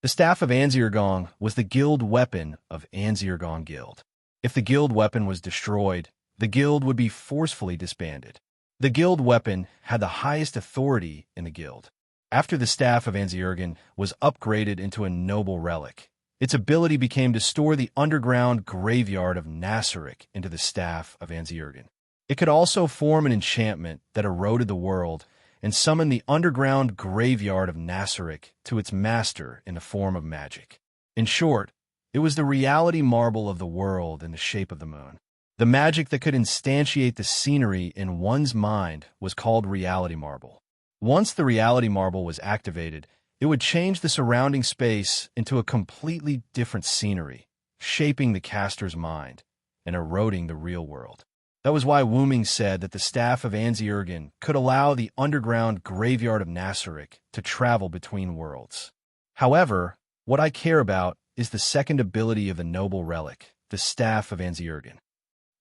The staff of Anzi-Ergong was the guild weapon of Anzi-Ergong Guild. If the guild weapon was destroyed, the guild would be forcefully disbanded. The guild weapon had the highest authority in the guild. After the staff of Anzi-Ergong was upgraded into a noble relic, its ability became to store the underground graveyard of Nasric into the staff of Anzi-Ergong. It could also form an enchantment that eroded the world and summon the underground graveyard of Nasric to its master in the form of magic. In short, it was the reality marble of the world in the shape of the moon. The magic that could instantiate the scenery in one's mind was called reality marble. Once the reality marble was activated, it would change the surrounding space into a completely different scenery, shaping the caster's mind and eroding the real world. That was why Wu-Ming said that the staff of Anzi-Ergong could allow the underground graveyard of Nasric to travel between worlds. However, what I care about is the second ability of the noble relic, the staff of Anzi-Ergong.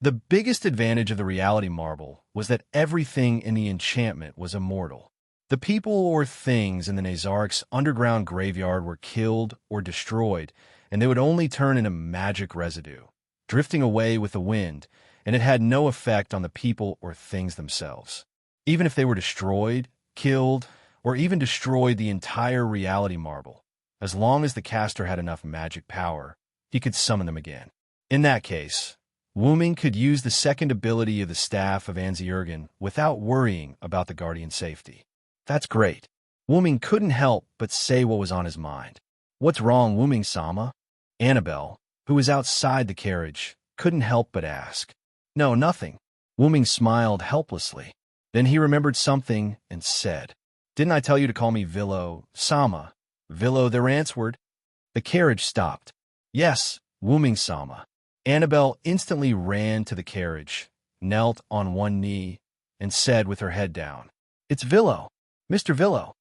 The biggest advantage of the reality marble was that everything in the enchantment was immortal. The people or things in the Nazark's underground graveyard were killed or destroyed, and they would only turn into magic residue, drifting away with the wind, and it had no effect on the people or things themselves. Even if they were destroyed, killed, or even destroyed the entire reality marble. As long as the caster had enough magic power, he could summon them again. In that case, Wuming could use the second ability of the Staff of Anziergen without worrying about the Guardian's safety. That's great. Wuming couldn't help but say what was on his mind. What's wrong, Wuming-sama? Annabelle, who was outside the carriage, couldn't help but ask. No, nothing. Wuming smiled helplessly. Then he remembered something and said, Didn't I tell you to call me Villo-sama? Villo there answered. The carriage stopped. Yes, Wuming-sama. Annabelle instantly ran to the carriage, knelt on one knee, and said with her head down, It's Villo, Mr. Villo.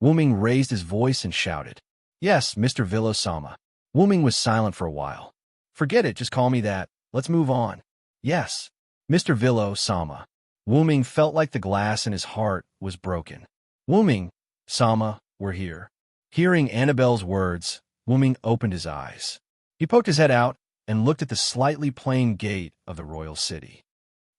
Wuming raised his voice and shouted, Yes, Mr. Villo-sama. Wuming was silent for a while. Forget it, just call me that. Let's move on. Yes, Mr. Villo-sama. Wuming felt like the glass in his heart was broken. Wuming-sama, we're here. Hearing Annabelle's words, Wuming opened his eyes. He poked his head out and looked at the slightly plain gate of the royal city.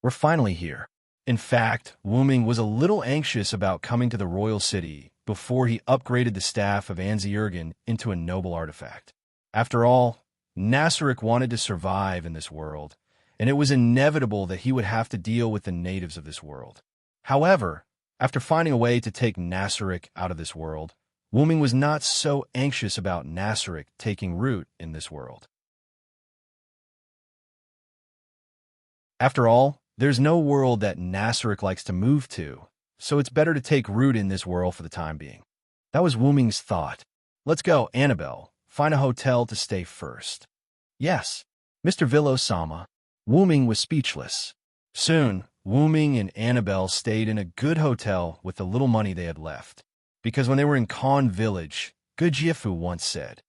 We're finally here. In fact, Wuming was a little anxious about coming to the royal city before he upgraded the Staff of Anziergen into a noble artifact. After all, Nasaric wanted to survive in this world, and it was inevitable that he would have to deal with the natives of this world. However, after finding a way to take Nasaric out of this world, Wuming was not so anxious about Nasaric taking root in this world. After all, there's no world that Nasaric likes to move to, so it's better to take root in this world for the time being. That was Wuming's thought. Let's go, Annabelle. Find a hotel to stay first. Yes, Mr. Villo-sama. Wuming was speechless. Soon, Wuming and Annabelle stayed in a good hotel with the little money they had left. Because when they were in Khan Village, Good Jiafu once said,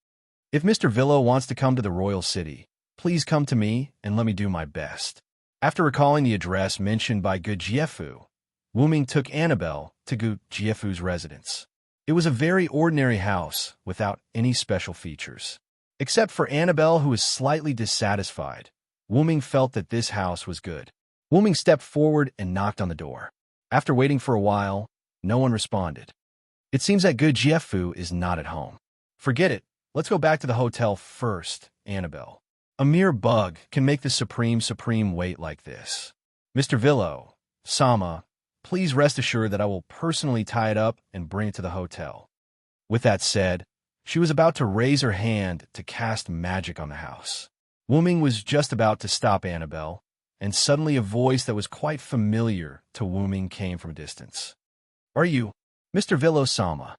If Mr. Villo wants to come to the royal city, please come to me and let me do my best. After recalling the address mentioned by Good Jiafu, Wuming took Annabelle to Good Jiafu's residence. It was a very ordinary house without any special features. Except for Annabelle, who was slightly dissatisfied, Wuming felt that this house was good. Wuming stepped forward and knocked on the door. After waiting for a while, no one responded. It seems that Good Jiafu is not at home. Forget it. Let's go back to the hotel first, Annabelle. A mere bug can make the supreme wait like this. Mr. Villo-sama, please rest assured that I will personally tie it up and bring it to the hotel. With that said, she was about to raise her hand to cast magic on the house. Wuming was just about to stop Annabelle, and suddenly a voice that was quite familiar to Wuming came from a distance. Are you, Mr. Villo-sama?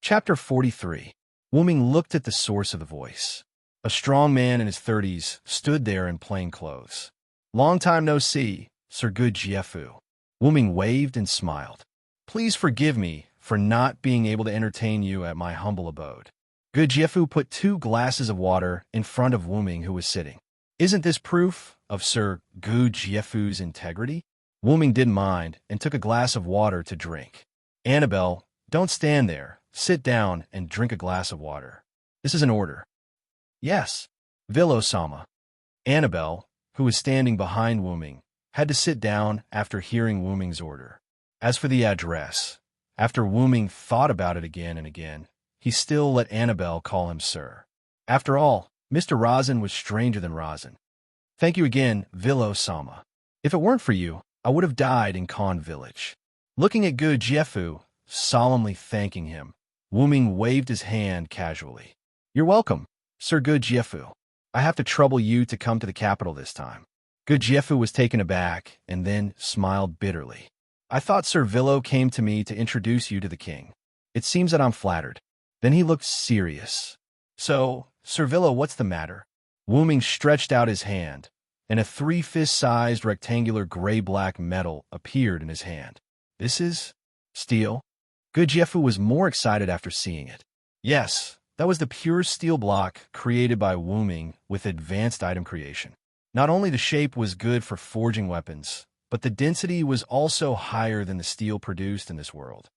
Chapter 43. Wuming looked at the source of the voice. A strong man in his 30s stood there in plain clothes. Long time no see, Sir Good Jiafu. Wuming waved and smiled. Please forgive me for not being able to entertain you at my humble abode. Good Jiafu put 2 glasses of water in front of Wuming, who was sitting. Isn't this proof of Sir Good Jiafu's integrity? Wuming didn't mind and took a glass of water to drink. Annabelle, don't stand there. Sit down and drink a glass of water. This is an order. Yes, Villo-sama. Annabelle, who was standing behind Wuming, had to sit down after hearing Wuming's order. As for the address, after Wuming thought about it again and again, he still let Annabelle call him sir. After all, Mr. Razin was stranger than Razin. Thank you again, Villo-sama. If it weren't for you, I would have died in Khan Village. Looking at Good Jiafu, solemnly thanking him, Wuming waved his hand casually. You're welcome, Sir Good Jiafu. I have to trouble you to come to the capital this time. Good Jiafu was taken aback and then smiled bitterly. I thought Sir Villo came to me to introduce you to the king. It seems that I'm flattered. Then he looked serious. So, Sir Villo, what's the matter? Wuming stretched out his hand, and a 3-fist-sized rectangular gray-black metal appeared in his hand. This is steel? Good Jiafu was more excited after seeing it. Yes, that was the pure steel block created by Wuming with advanced item creation. Not only the shape was good for forging weapons, but the density was also higher than the steel produced in this world.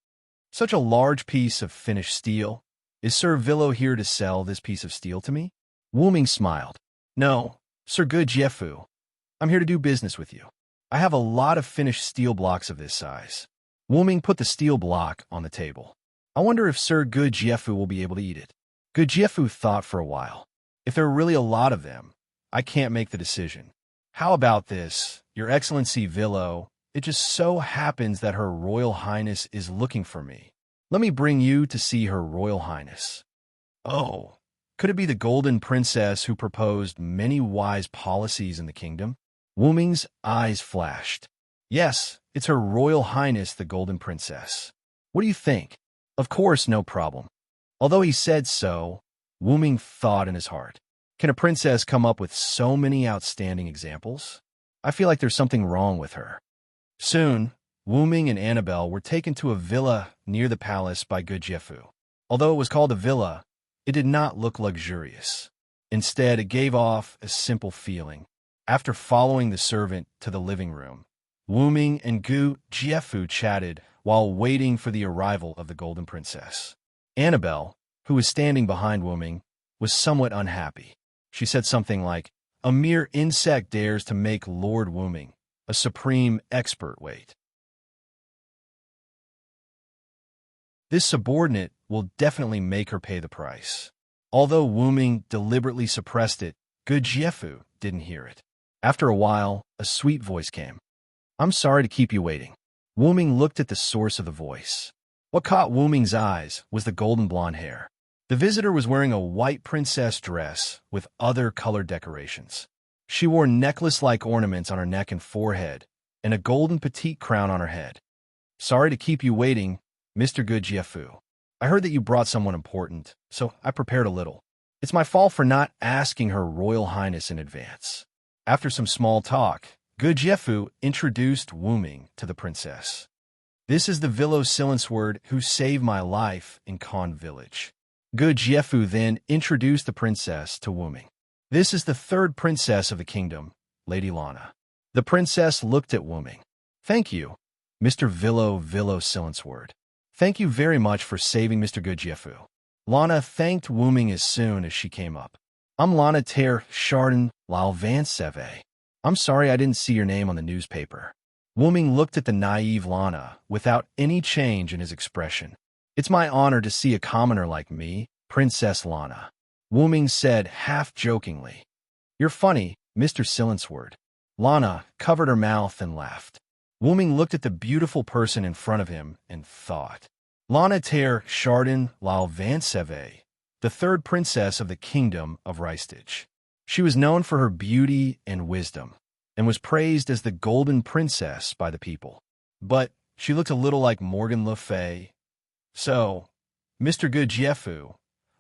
Such a large piece of finished steel. Is Sir Villo here to sell this piece of steel to me? Wuming smiled. No, Sir Good Jiafu. I'm here to do business with you. I have a lot of finished steel blocks of this size. Wu Ming put the steel block on the table. I wonder if Sir Good Jiefu will be able to eat it. Good Jiefu thought for a while. If there are really a lot of them, I can't make the decision. How about this, Your Excellency Villo? It just so happens that Her Royal Highness is looking for me. Let me bring you to see Her Royal Highness. Oh, could it be the Golden Princess who proposed many wise policies in the kingdom? Wu Ming's eyes flashed. Yes, it's Her Royal Highness, the Golden Princess. What do you think? Of course, no problem. Although he said so, Wu Ming thought in his heart, can a princess come up with so many outstanding examples? I feel like there's something wrong with her. Soon, Wu Ming and Annabelle were taken to a villa near the palace by Good Jiefu. Although it was called a villa, it did not look luxurious. Instead, it gave off a simple feeling. After following the servant to the living room, Wu Ming and Gu Jiefu chatted while waiting for the arrival of the Golden Princess. Annabelle, who was standing behind Wu Ming, was somewhat unhappy. She said something like, "A mere insect dares to make Lord Wu Ming, a supreme expert, wait. This subordinate will definitely make her pay the price." Although Wu Ming deliberately suppressed it, Good Jiefu didn't hear it. After a while, a sweet voice came. "I'm sorry to keep you waiting." Wu Ming looked at the source of the voice. What caught Wu Ming's eyes was the golden blonde hair. The visitor was wearing a white princess dress with other colored decorations. She wore necklace-like ornaments on her neck and forehead, and a golden petite crown on her head. "Sorry to keep you waiting, Mr. Good Jiefu. I heard that you brought someone important, so I prepared a little. It's my fault for not asking Her Royal Highness in advance." After some small talk, Good Jiefu introduced Wu Ming to the princess. "This is the Villo Silensword who saved my life in Khan Village." Good Jiefu then introduced the princess to Wu Ming. "This is the third princess of the kingdom, Lady Lana." The princess looked at Wu Ming. "Thank you, Mr. Villo Silensword. Thank you very much for saving Mr. Good Jiefu." Lana thanked Wu Ming as soon as she came up. "I'm Lana Ter Chardon Lao Van Seve. I'm sorry I didn't see your name on the newspaper." Wu Ming looked at the naive Lana without any change in his expression. "It's my honor to see a commoner like me, Princess Lana," Wu Ming said half-jokingly. "You're funny, Mr. Silensword." Lana covered her mouth and laughed. Wu Ming looked at the beautiful person in front of him and thought. Lana Ter Chardon Lao Van Seve, the third princess of the kingdom of Ristage. She was known for her beauty and wisdom, and was praised as the Golden Princess by the people. But she looked a little like Morgan Le Fay. "So, Mr. Good Jiefu,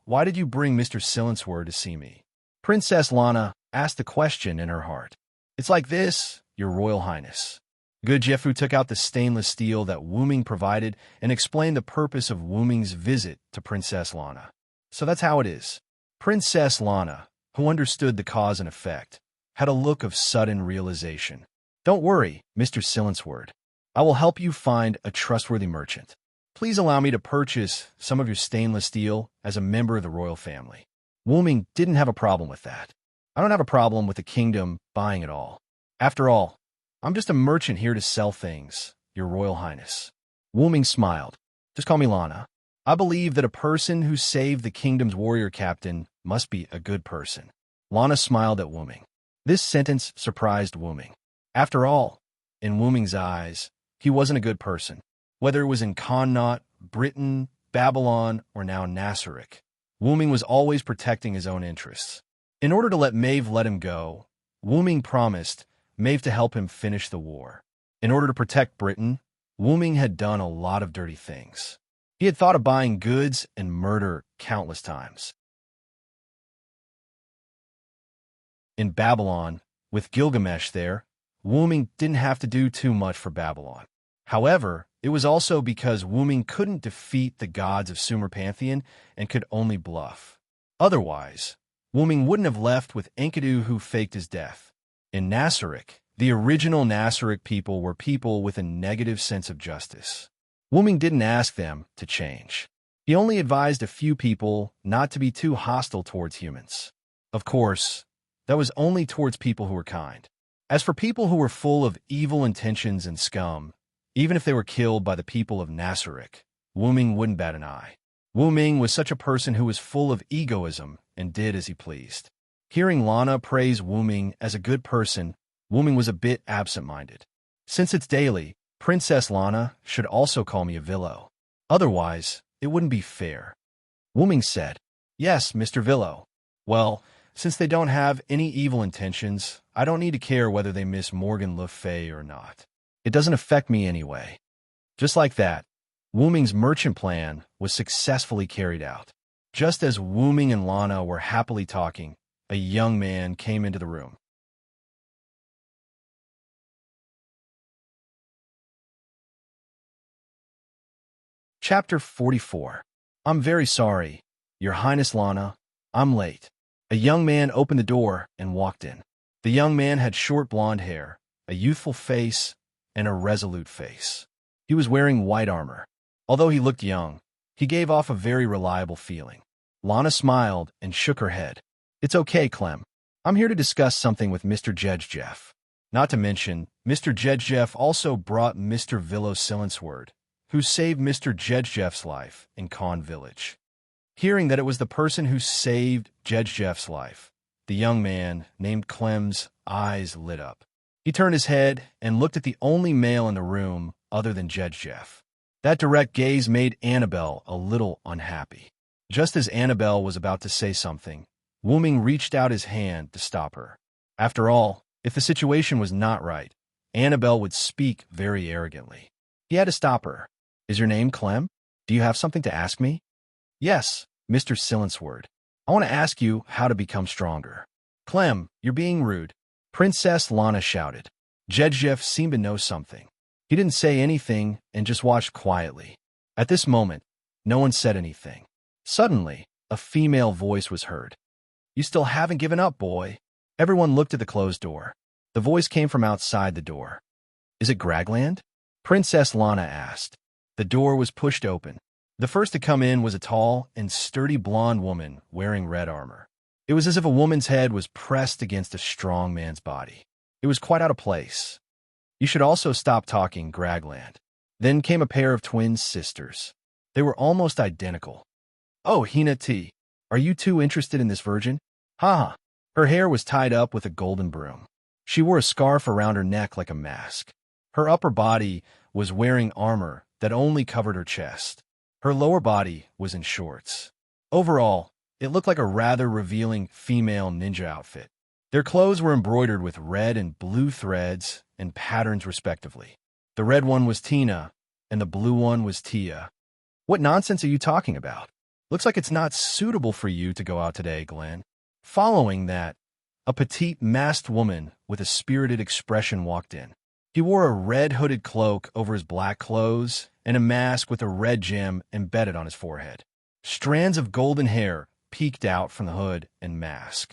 why did you bring Mr. Silensword to see me?" Princess Lana asked the question in her heart. "It's like this, Your Royal Highness." Good Jiefu took out the stainless steel that Wu Ming provided and explained the purpose of Wu Ming's visit to Princess Lana. "So that's how it is." Princess Lana, who understood the cause and effect, had a look of sudden realization. "Don't worry, Mr. Silensword. I will help you find a trustworthy merchant. Please allow me to purchase some of your stainless steel as a member of the royal family." Wu Ming didn't have a problem with that. "I don't have a problem with the kingdom buying it all. After all, I'm just a merchant here to sell things, Your Royal Highness." Wu Ming smiled. "Just call me Lana. I believe that a person who saved the kingdom's warrior captain must be a good person." Lana smiled at Wu Ming. This sentence surprised Wu Ming. After all, in Wu Ming's eyes, he wasn't a good person. Whether it was in Connaught, Britain, Babylon, or now Nassarik, Wu Ming was always protecting his own interests. In order to let Maeve let him go, Wu Ming promised Maeve to help him finish the war. In order to protect Britain, Wu Ming had done a lot of dirty things. He had thought of buying goods and murder countless times. In Babylon, with Gilgamesh there, Wu Ming didn't have to do too much for Babylon. However, it was also because Wu Ming couldn't defeat the gods of Sumer pantheon and could only bluff. Otherwise, Wu Ming wouldn't have left with Enkidu who faked his death. In Nassarik, the original Nassarik people were people with a negative sense of justice. Wu Ming didn't ask them to change. He only advised a few people not to be too hostile towards humans. Of course, that was only towards people who were kind. As for people who were full of evil intentions and scum, even if they were killed by the people of Nasarek, Wu Ming wouldn't bat an eye. Wu Ming was such a person who was full of egoism and did as he pleased. Hearing Lana praise Wu Ming as a good person, Wu Ming was a bit absent-minded. Since it's daily, Princess Lana should also call me a Villo. Otherwise, it wouldn't be fair. Wu Ming said, "Yes, Mr. Villo. Well, since they don't have any evil intentions, I don't need to care whether they miss Morgan Le Fay or not. It doesn't affect me anyway." Just like that, Wu Ming's merchant plan was successfully carried out. Just as Wu Ming and Lana were happily talking, a young man came into the room. Chapter 44. I'm very sorry, Your Highness Lana. I'm late. A young man opened the door and walked in. The young man had short blonde hair, a youthful face, and a resolute face. He was wearing white armor. Although he looked young, he gave off a very reliable feeling. Lana smiled and shook her head. "It's okay, Clem. I'm here to discuss something with Mr. Jedjeff." Not to mention, Mr. Jedjeff also brought Mr. Villo Silensword, who saved Mr. Jedjeff's life in Khan Village. Hearing that it was the person who saved Jedjeff's life, the young man named Clem's eyes lit up. He turned his head and looked at the only male in the room other than Jedjeff. That direct gaze made Annabelle a little unhappy. Just as Annabelle was about to say something, Wu Ming reached out his hand to stop her. After all, if the situation was not right, Annabelle would speak very arrogantly. He had to stop her. "Is your name Clem? Do you have something to ask me?" "Yes, Mr. Silensword. I want to ask you how to become stronger." "Clem, you're being rude," Princess Lana shouted. Jedjeff seemed to know something. He didn't say anything and just watched quietly. At this moment, no one said anything. Suddenly, a female voice was heard. "You still haven't given up, boy." Everyone looked at the closed door. The voice came from outside the door. "Is it Gragland?" Princess Lana asked. The door was pushed open. The first to come in was a tall and sturdy blonde woman wearing red armor. It was as if a woman's head was pressed against a strong man's body. It was quite out of place. "You should also stop talking, Gragland." Then came a pair of twin sisters. They were almost identical. "Oh, Hina T, are you too interested in this virgin?" "Ha!" Her hair was tied up with a golden broom. She wore a scarf around her neck like a mask. Her upper body was wearing armor that only covered her chest. Her lower body was in shorts. Overall, it looked like a rather revealing female ninja outfit. Their clothes were embroidered with red and blue threads and patterns respectively. The red one was Tina, and the blue one was Tia. "What nonsense are you talking about? Looks like it's not suitable for you to go out today, Glenn." Following that, a petite masked woman with a spirited expression walked in. He wore a red hooded cloak over his black clothes and a mask with a red gem embedded on his forehead. Strands of golden hair peeked out from the hood and mask.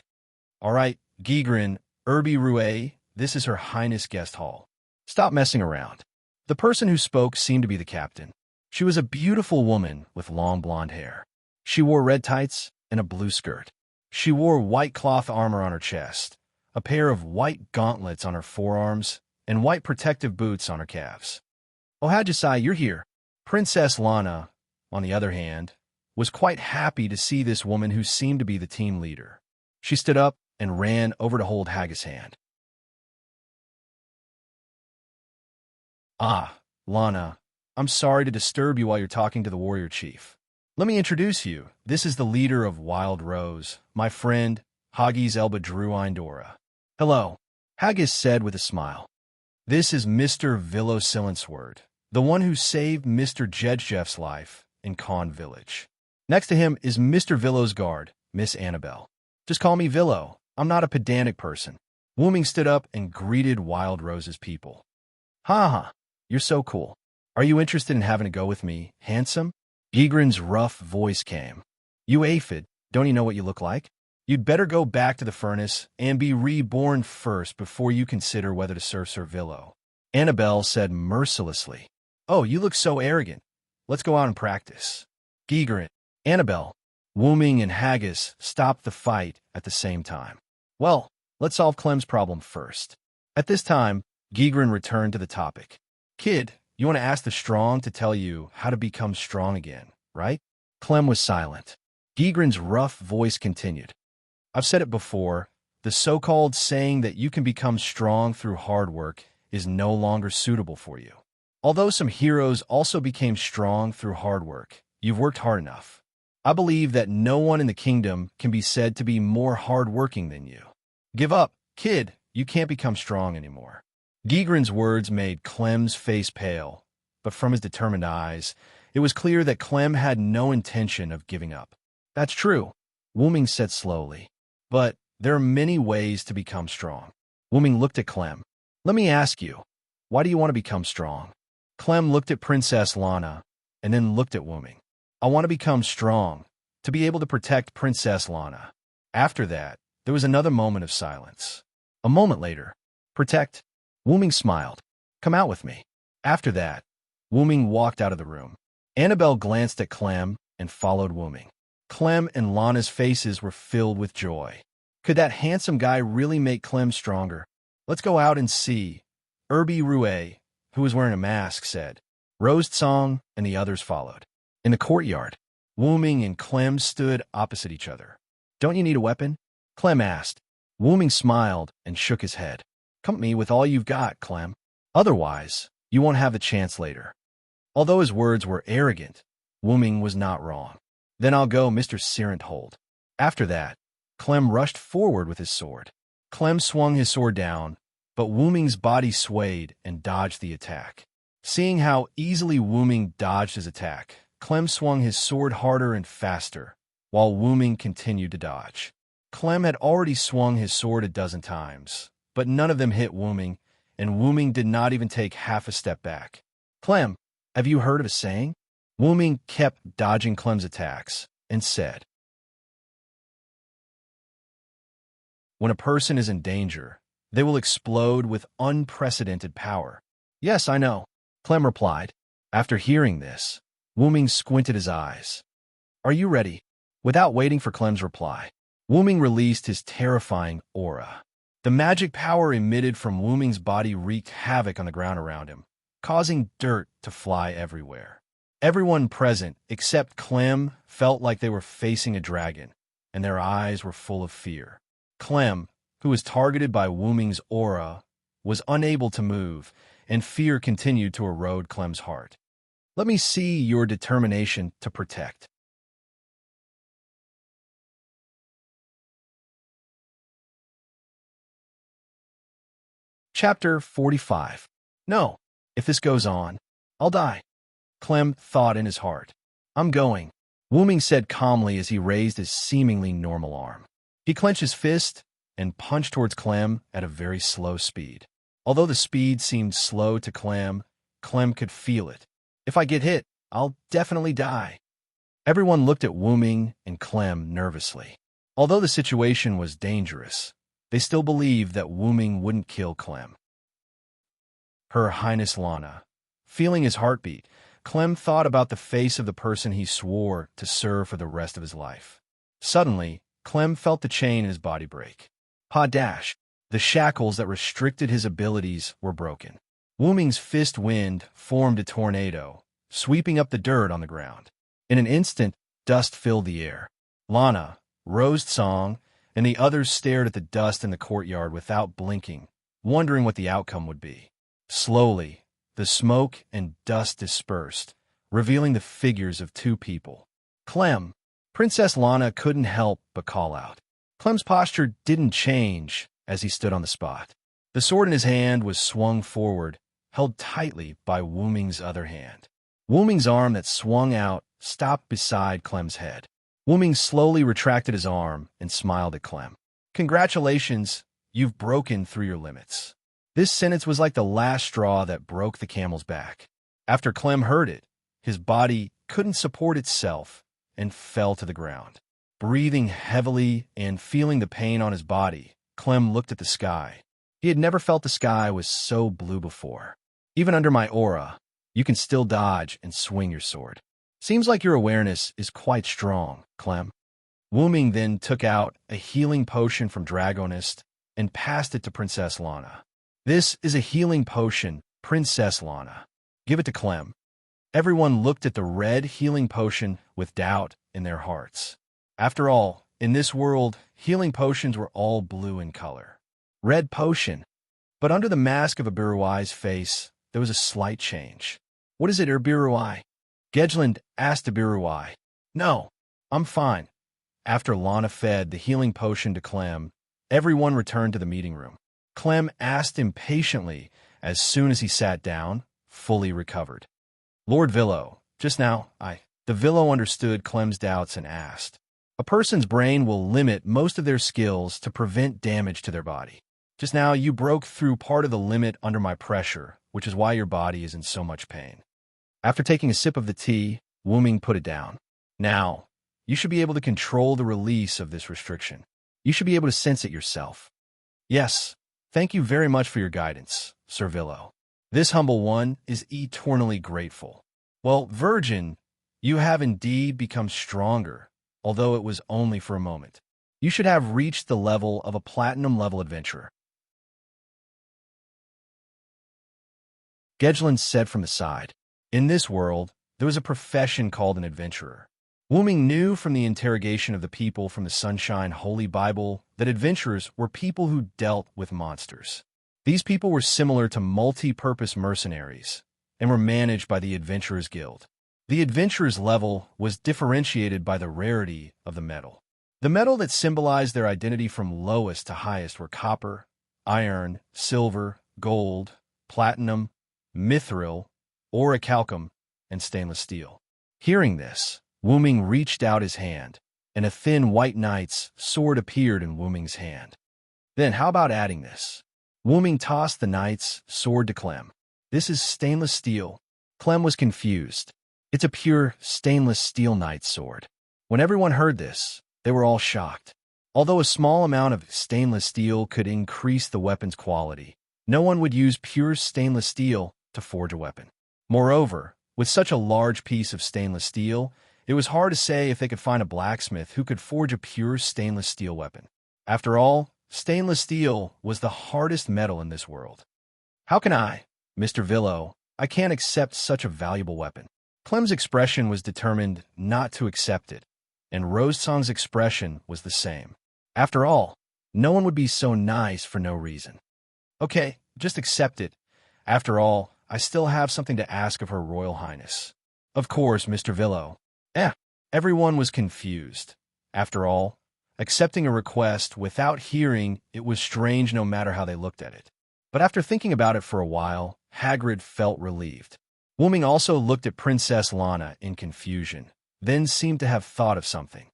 "All right, Gigrin, Irby Rouet, this is Her Highness Guest Hall. Stop messing around." The person who spoke seemed to be the captain. She was a beautiful woman with long blonde hair. She wore red tights and a blue skirt. She wore white cloth armor on her chest, a pair of white gauntlets on her forearms, and white protective boots on her calves. "Oh, Hajisai, you're here." Princess Lana, on the other hand, was quite happy to see this woman who seemed to be the team leader. She stood up and ran over to hold Haggis' hand. "Ah, Lana, I'm sorry to disturb you while you're talking to the warrior chief. Let me introduce you. This is the leader of Wild Rose, my friend, Haggis Elba Druindora." "Hello," Haggis said with a smile. "This is Mr. Villo Silensword, the one who saved Mr. Jedjeff's life in Khan Village. Next to him is Mr. Villo's guard, Miss Annabelle. Just call me Villo. I'm not a pedantic person." Wu Ming stood up and greeted Wild Rose's people. "Ha ha, you're so cool. Are you interested in having a go with me, handsome?" Gigrin's rough voice came. "You aphid, don't you know what you look like? You'd better go back to the furnace and be reborn first before you consider whether to serve Sir Villo." Annabelle said mercilessly. "Oh, you look so arrogant. Let's go out and practice." Gigrin, Annabelle, Wu Ming, and Haggis stopped the fight at the same time. "Well, let's solve Clem's problem first." At this time, Gigrin returned to the topic. Kid, you want to ask the strong to tell you how to become strong again, right? Clem was silent. Gigrin's rough voice continued. I've said it before, the so-called saying that you can become strong through hard work is no longer suitable for you. Although some heroes also became strong through hard work, you've worked hard enough. I believe that no one in the kingdom can be said to be more hard-working than you. Give up, kid, you can't become strong anymore. Gigrin's words made Clem's face pale, but from his determined eyes, it was clear that Clem had no intention of giving up. That's true, Wuming said slowly, but there are many ways to become strong. Wuming looked at Clem. Let me ask you, why do you want to become strong? Clem looked at Princess Lana, and then looked at Wuming. I want to become strong, to be able to protect Princess Lana. After that, there was another moment of silence. A moment later, protect? Wuming smiled. Come out with me. After that, Wuming walked out of the room. Annabelle glanced at Clem and followed Wuming. Clem and Lana's faces were filled with joy. Could that handsome guy really make Clem stronger? Let's go out and see, Irby Rouet, who was wearing a mask, said. Rose Tsong and the others followed. In the courtyard, Wuming and Clem stood opposite each other. Don't you need a weapon? Clem asked. Wuming smiled and shook his head. Come at me with all you've got, Clem. Otherwise, you won't have the chance later. Although his words were arrogant, Wuming was not wrong. Then I'll go, Mr. Serenthold. After that, Clem rushed forward with his sword. Clem swung his sword down, but Wuming's body swayed and dodged the attack. Seeing how easily Wuming dodged his attack, Clem swung his sword harder and faster, while Wuming continued to dodge. Clem had already swung his sword a dozen times, but none of them hit Wuming, and Wuming did not even take half a step back. Clem, have you heard of a saying? Wuming kept dodging Clem's attacks and said, when a person is in danger, they will explode with unprecedented power. Yes, I know, Clem replied. After hearing this, Wuming squinted his eyes. Are you ready? Without waiting for Clem's reply, Wuming released his terrifying aura. The magic power emitted from Wuming's body wreaked havoc on the ground around him, causing dirt to fly everywhere. Everyone present, except Clem, felt like they were facing a dragon, and their eyes were full of fear. Clem, who was targeted by Wuming's aura, was unable to move, and fear continued to erode Clem's heart. Let me see your determination to protect. Chapter 45. No, if this goes on, I'll die. Clem thought in his heart. I'm going, Wuming said calmly as he raised his seemingly normal arm. He clenched his fist and punched towards Clem at a very slow speed. Although the speed seemed slow to Clem, Clem could feel it. If I get hit, I'll definitely die. Everyone looked at Wuming and Clem nervously. Although the situation was dangerous, they still believed that Wuming wouldn't kill Clem. Her Highness Lana. Feeling his heartbeat, Clem thought about the face of the person he swore to serve for the rest of his life. Suddenly, Clem felt the chain in his body break. Pa-dash! The shackles that restricted his abilities were broken. Wuming's fist wind formed a tornado, sweeping up the dirt on the ground. In an instant, dust filled the air. Lana, Rose Tsong, and the others stared at the dust in the courtyard without blinking, wondering what the outcome would be. Slowly, the smoke and dust dispersed, revealing the figures of two people. Clem. Princess Lana couldn't help but call out. Clem's posture didn't change as he stood on the spot. The sword in his hand was swung forward, held tightly by Wuming's other hand. Wuming's arm that swung out stopped beside Clem's head. Wuming slowly retracted his arm and smiled at Clem. Congratulations, you've broken through your limits. This sentence was like the last straw that broke the camel's back. After Clem heard it, his body couldn't support itself and fell to the ground. Breathing heavily and feeling the pain on his body, Clem looked at the sky. He had never felt the sky was so blue before. Even under my aura, you can still dodge and swing your sword. Seems like your awareness is quite strong, Clem. Wuming then took out a healing potion from Dragonist and passed it to Princess Lana. This is a healing potion, Princess Lana. Give it to Clem. Everyone looked at the red healing potion with doubt in their hearts. After all, in this world, healing potions were all blue in color. Red potion. But under the mask of Ibiruai's face, there was a slight change. What is it, Ibiruai? Gedgeland asked Ibiruai. No, I'm fine. After Lana fed the healing potion to Clem, everyone returned to the meeting room. Clem asked impatiently as soon as he sat down, fully recovered. Lord Villo, just now, The Villo understood Clem's doubts and asked. A person's brain will limit most of their skills to prevent damage to their body. Just now, you broke through part of the limit under my pressure, which is why your body is in so much pain. After taking a sip of the tea, Wu Ming put it down. Now, you should be able to control the release of this restriction. You should be able to sense it yourself. Yes, thank you very much for your guidance, Sir Villo. This humble one is eternally grateful. Well, Virgin, you have indeed become stronger, although it was only for a moment. You should have reached the level of a platinum-level adventurer. Gedgeland said from the side. In this world, there was a profession called an adventurer. Wu Ming knew from the interrogation of the people from the Sunshine Holy Bible that adventurers were people who dealt with monsters. These people were similar to multi-purpose mercenaries and were managed by the Adventurers Guild. The adventurer's level was differentiated by the rarity of the metal. The metal that symbolized their identity from lowest to highest were copper, iron, silver, gold, platinum, mithril, orichalcum, and stainless steel. Hearing this, Wu Ming reached out his hand, and a thin white knight's sword appeared in Wu Ming's hand. Then how about adding this? Wu Ming tossed the knight's sword to Clem. This is stainless steel. Clem was confused. It's a pure stainless steel knight's sword. When everyone heard this, they were all shocked. Although a small amount of stainless steel could increase the weapon's quality, no one would use pure stainless steel to forge a weapon. Moreover, with such a large piece of stainless steel, it was hard to say if they could find a blacksmith who could forge a pure stainless steel weapon. After all, stainless steel was the hardest metal in this world. How can I, Mr. Villo, I can't accept such a valuable weapon. Clem's expression was determined not to accept it, and Rose Song's expression was the same. After all, no one would be so nice for no reason. Okay, just accept it. After all, I still have something to ask of Her Royal Highness. Of course, Mr. Villo. Everyone was confused. After all, accepting a request without hearing it was strange no matter how they looked at it. But after thinking about it for a while, Hagrid felt relieved. Wu Ming also looked at Princess Lana in confusion, then seemed to have thought of something.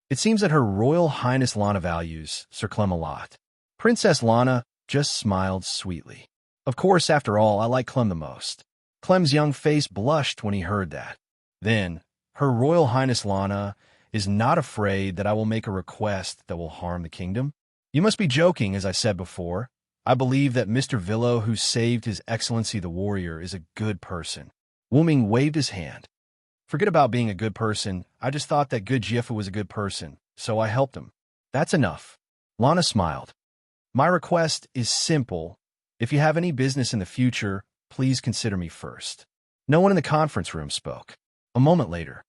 It seems that Her Royal Highness Lana values Sir Clem a lot. Princess Lana just smiled sweetly. Of course, after all, I like Clem the most. Clem's young face blushed when he heard that. Then, Her Royal Highness Lana is not afraid that I will make a request that will harm the kingdom? You must be joking, as I said before. I believe that Mr. Villo, who saved His Excellency the Warrior, is a good person. Wu Ming waved his hand. Forget about being a good person. I just thought that good Jiafu was a good person, so I helped him. That's enough. Lana smiled. My request is simple. If you have any business in the future, please consider me first. No one in the conference room spoke. A moment later.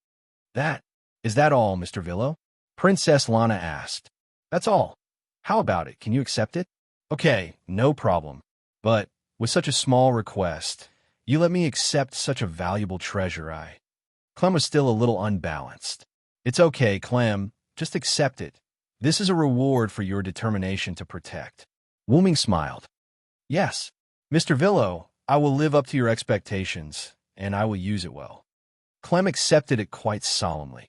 Is that all, Mr. Villo? Princess Lana asked. That's all. How about it? Can you accept it? Okay, no problem. But, with such a small request, you let me accept such a valuable treasure, Clem was still a little unbalanced. It's okay, Clem. Just accept it. This is a reward for your determination to protect. Wu Ming smiled. Yes, Mr. Villo, I will live up to your expectations, and I will use it well. Clem accepted it quite solemnly.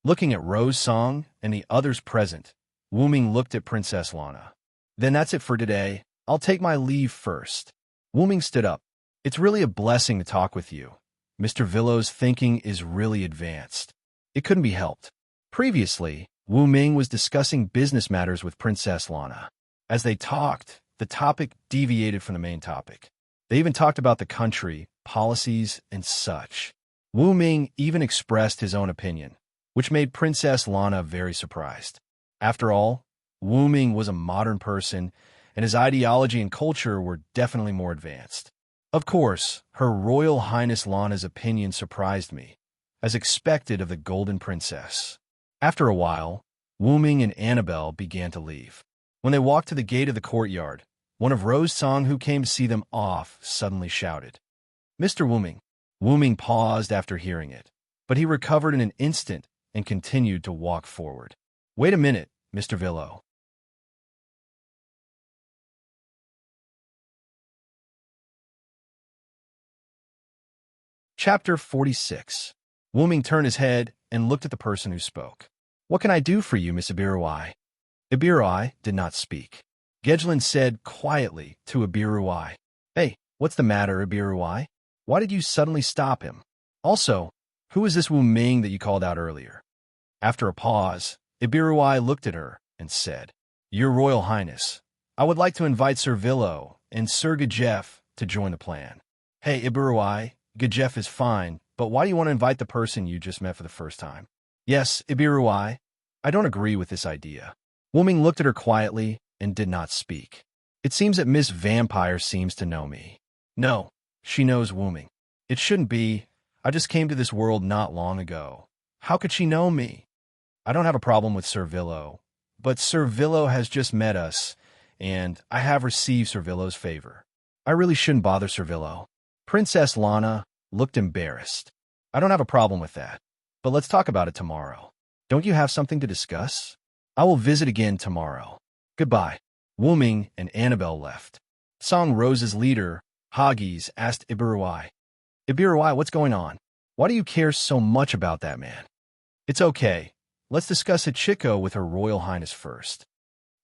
Looking at Rose Song and the others present, Wu Ming looked at Princess Lana. Then that's it for today. I'll take my leave first. Wu Ming stood up. It's really a blessing to talk with you. Mr. Villo's thinking is really advanced. It couldn't be helped. Previously, Wu Ming was discussing business matters with Princess Lana. As they talked, the topic deviated from the main topic. They even talked about the country, policies, and such. Wu Ming even expressed his own opinion, which made Princess Lana very surprised. After all, Wu Ming was a modern person, and his ideology and culture were definitely more advanced. Of course, Her Royal Highness Lana's opinion surprised me, as expected of the Golden Princess. After a while, Wu Ming and Annabelle began to leave. When they walked to the gate of the courtyard, one of Rose Song, who came to see them off, suddenly shouted, "Mr. Wu Ming." Wu Ming paused after hearing it, but he recovered in an instant and continued to walk forward. "Wait a minute, Mr. Villo." Chapter 46. Wu Ming turned his head and looked at the person who spoke. "What can I do for you, Miss Ibiruai?" Ibiruai did not speak. Gedlin said quietly to Ibiruai, "Hey, what's the matter, Ibiruai? Why did you suddenly stop him? Also, who is this Wu Ming that you called out earlier?" After a pause, Ibiruai looked at her and said, "Your Royal Highness, I would like to invite Sir Villo and Sir Gajef to join the plan." "Hey, Ibiruai, Gajef is fine, but why do you want to invite the person you just met for the first time?" "Yes, Ibiruai, I don't agree with this idea." Wu Ming looked at her quietly and did not speak. "It seems that Miss Vampire seems to know me." "No, she knows Wu Ming." "It shouldn't be. I just came to this world not long ago. How could she know me?" "I don't have a problem with Sir Villo, but Sir Villo has just met us, and I have received Sir Villo's favor. I really shouldn't bother Sir Villo." Princess Lana looked embarrassed. "I don't have a problem with that, but let's talk about it tomorrow. Don't you have something to discuss? I will visit again tomorrow. Goodbye." Wu Ming and Annabelle left. Song Rose's leader, Hagis, asked Ibiruai, "Ibiruai, what's going on? Why do you care so much about that man?" "It's okay. Let's discuss Hachiko with Her Royal Highness first."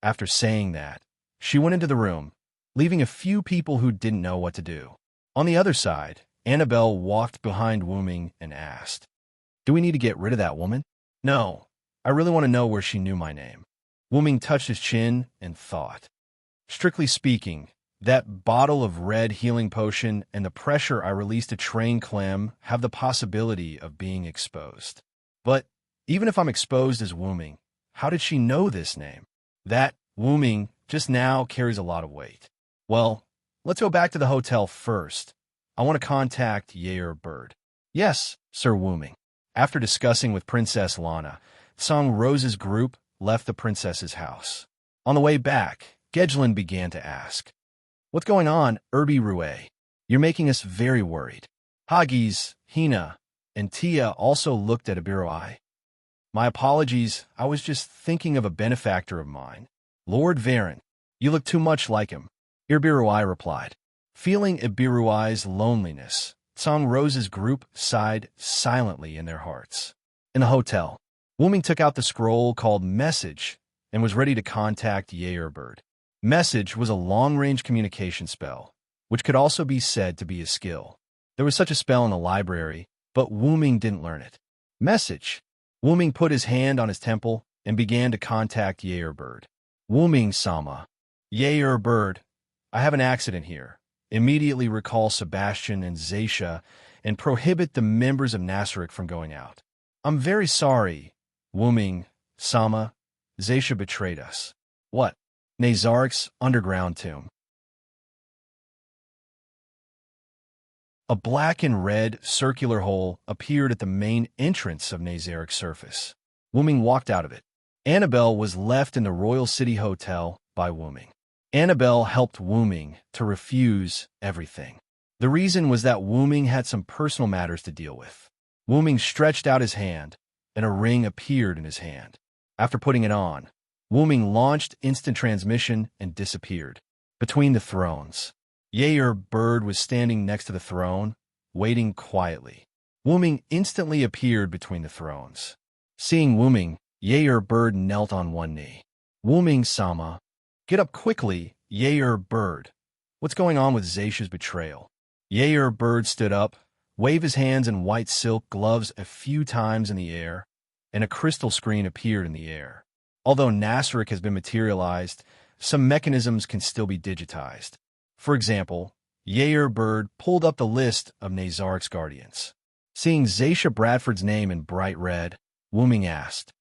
After saying that, she went into the room, leaving a few people who didn't know what to do. On the other side, Annabelle walked behind Wu Ming and asked, "Do we need to get rid of that woman?" "No. I really want to know where she knew my name." Wu Ming touched his chin and thought. "Strictly speaking, that bottle of red healing potion and the pressure I released to train Clem have the possibility of being exposed. But even if I'm exposed as Wu Ming, how did she know this name? That Wu Ming just now carries a lot of weight. Well, let's go back to the hotel first. I want to contact Yair Bird." "Yes, Sir Wu Ming." After discussing with Princess Lana, Song Rose's group left the princess's house. On the way back, Gedlin began to ask, "What's going on, Irby Rue? You're making us very worried." Hagis, Hina, and Tia also looked at Ibiruai. "My apologies, I was just thinking of a benefactor of mine. Lord Varen. You look too much like him," Ibiruai replied. Feeling Ibiruai's loneliness, Song Rose's group sighed silently in their hearts. In the hotel, Wu Ming took out the scroll called Message and was ready to contact Yair Bird. Message was a long-range communication spell, which could also be said to be a skill. There was such a spell in the library, but Wu Ming didn't learn it. Message. Wu Ming put his hand on his temple and began to contact Yair Bird. "Wu Ming-sama. Yair Bird, I have an accident here. Immediately recall Sebastian and Zaisha and prohibit the members of Nasrik from going out." "I'm very sorry, Wu Ming-sama. Zaisha betrayed us." "What?" "Nazarik's underground tomb." A black and red circular hole appeared at the main entrance of Nazarik's surface. Wu Ming walked out of it. Annabelle was left in the Royal City Hotel by Wu Ming. Annabelle helped Wu Ming to refuse everything. The reason was that Wu Ming had some personal matters to deal with. Wu Ming stretched out his hand, and a ring appeared in his hand. After putting it on, Wu Ming launched instant transmission and disappeared. Between the thrones, Yair Bird was standing next to the throne, waiting quietly. Wu Ming instantly appeared between the thrones. Seeing Wu Ming, Yair Bird knelt on one knee. "Wu Ming-sama, get up quickly, Yair Bird. What's going on with Zaisha's betrayal?" Yair Bird stood up, waved his hands in white silk gloves a few times in the air, and a crystal screen appeared in the air. Although Nasrik has been materialized, some mechanisms can still be digitized. For example, Yair Bird pulled up the list of Nazarik's guardians. Seeing Zaisha Bradford's name in bright red, Wu Ming asked,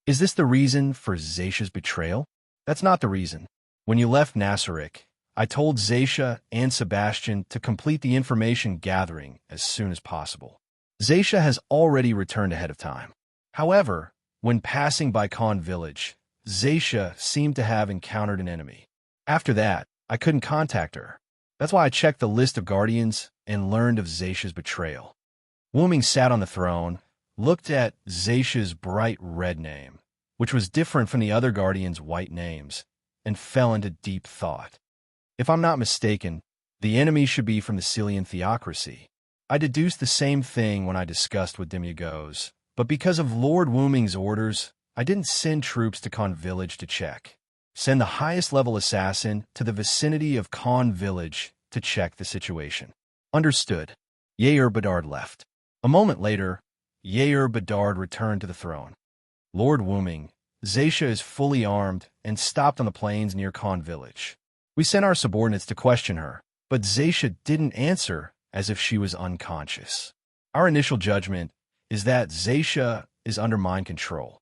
"Is this the reason for Zaisha's betrayal?" That's not the reason. When you left Nasaric, I told Zaisha and Sebastian to complete the information gathering as soon as possible. Zaisha has already returned ahead of time. However, when passing by Khan village, Zaisha seemed to have encountered an enemy. After that, I couldn't contact her. That's why I checked the list of guardians and learned of Zaisha's betrayal. Wuming sat on the throne, looked at Zaisha's bright red name, which was different from the other guardians' white names, and fell into deep thought. If I'm not mistaken, the enemy should be from the Cillian theocracy. I deduced the same thing when I discussed with Demigos, but because of Lord Wuming's orders, I didn't send troops to Khan village to check. Send the highest level assassin to the vicinity of Khan village to check the situation. Understood. Yair Bedard left. A moment later, Yair Bedard returned to the throne. Lord Wuming, Zaisha is fully armed and stopped on the plains near Khan village. We sent our subordinates to question her, but Zaisha didn't answer as if she was unconscious. Our initial judgment is that Zaisha is under mind control.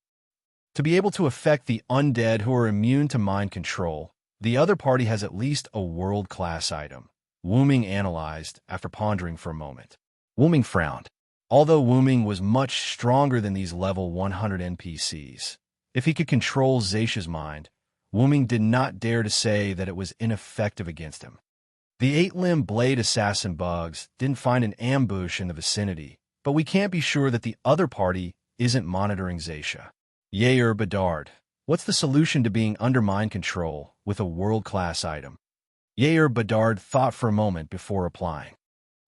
To be able to affect the undead who are immune to mind control, the other party has at least a world-class item. Wuming analyzed after pondering for a moment. Wuming frowned. Although Wuming was much stronger than these level 100 NPCs, if he could control Zaisha's mind, Wuming did not dare to say that it was ineffective against him. The 8-limb blade assassin bugs didn't find an ambush in the vicinity, but we can't be sure that the other party isn't monitoring Zaisha. Yair Bedard, what's the solution to being under mind control with a world-class item? Yair Bedard thought for a moment before replying.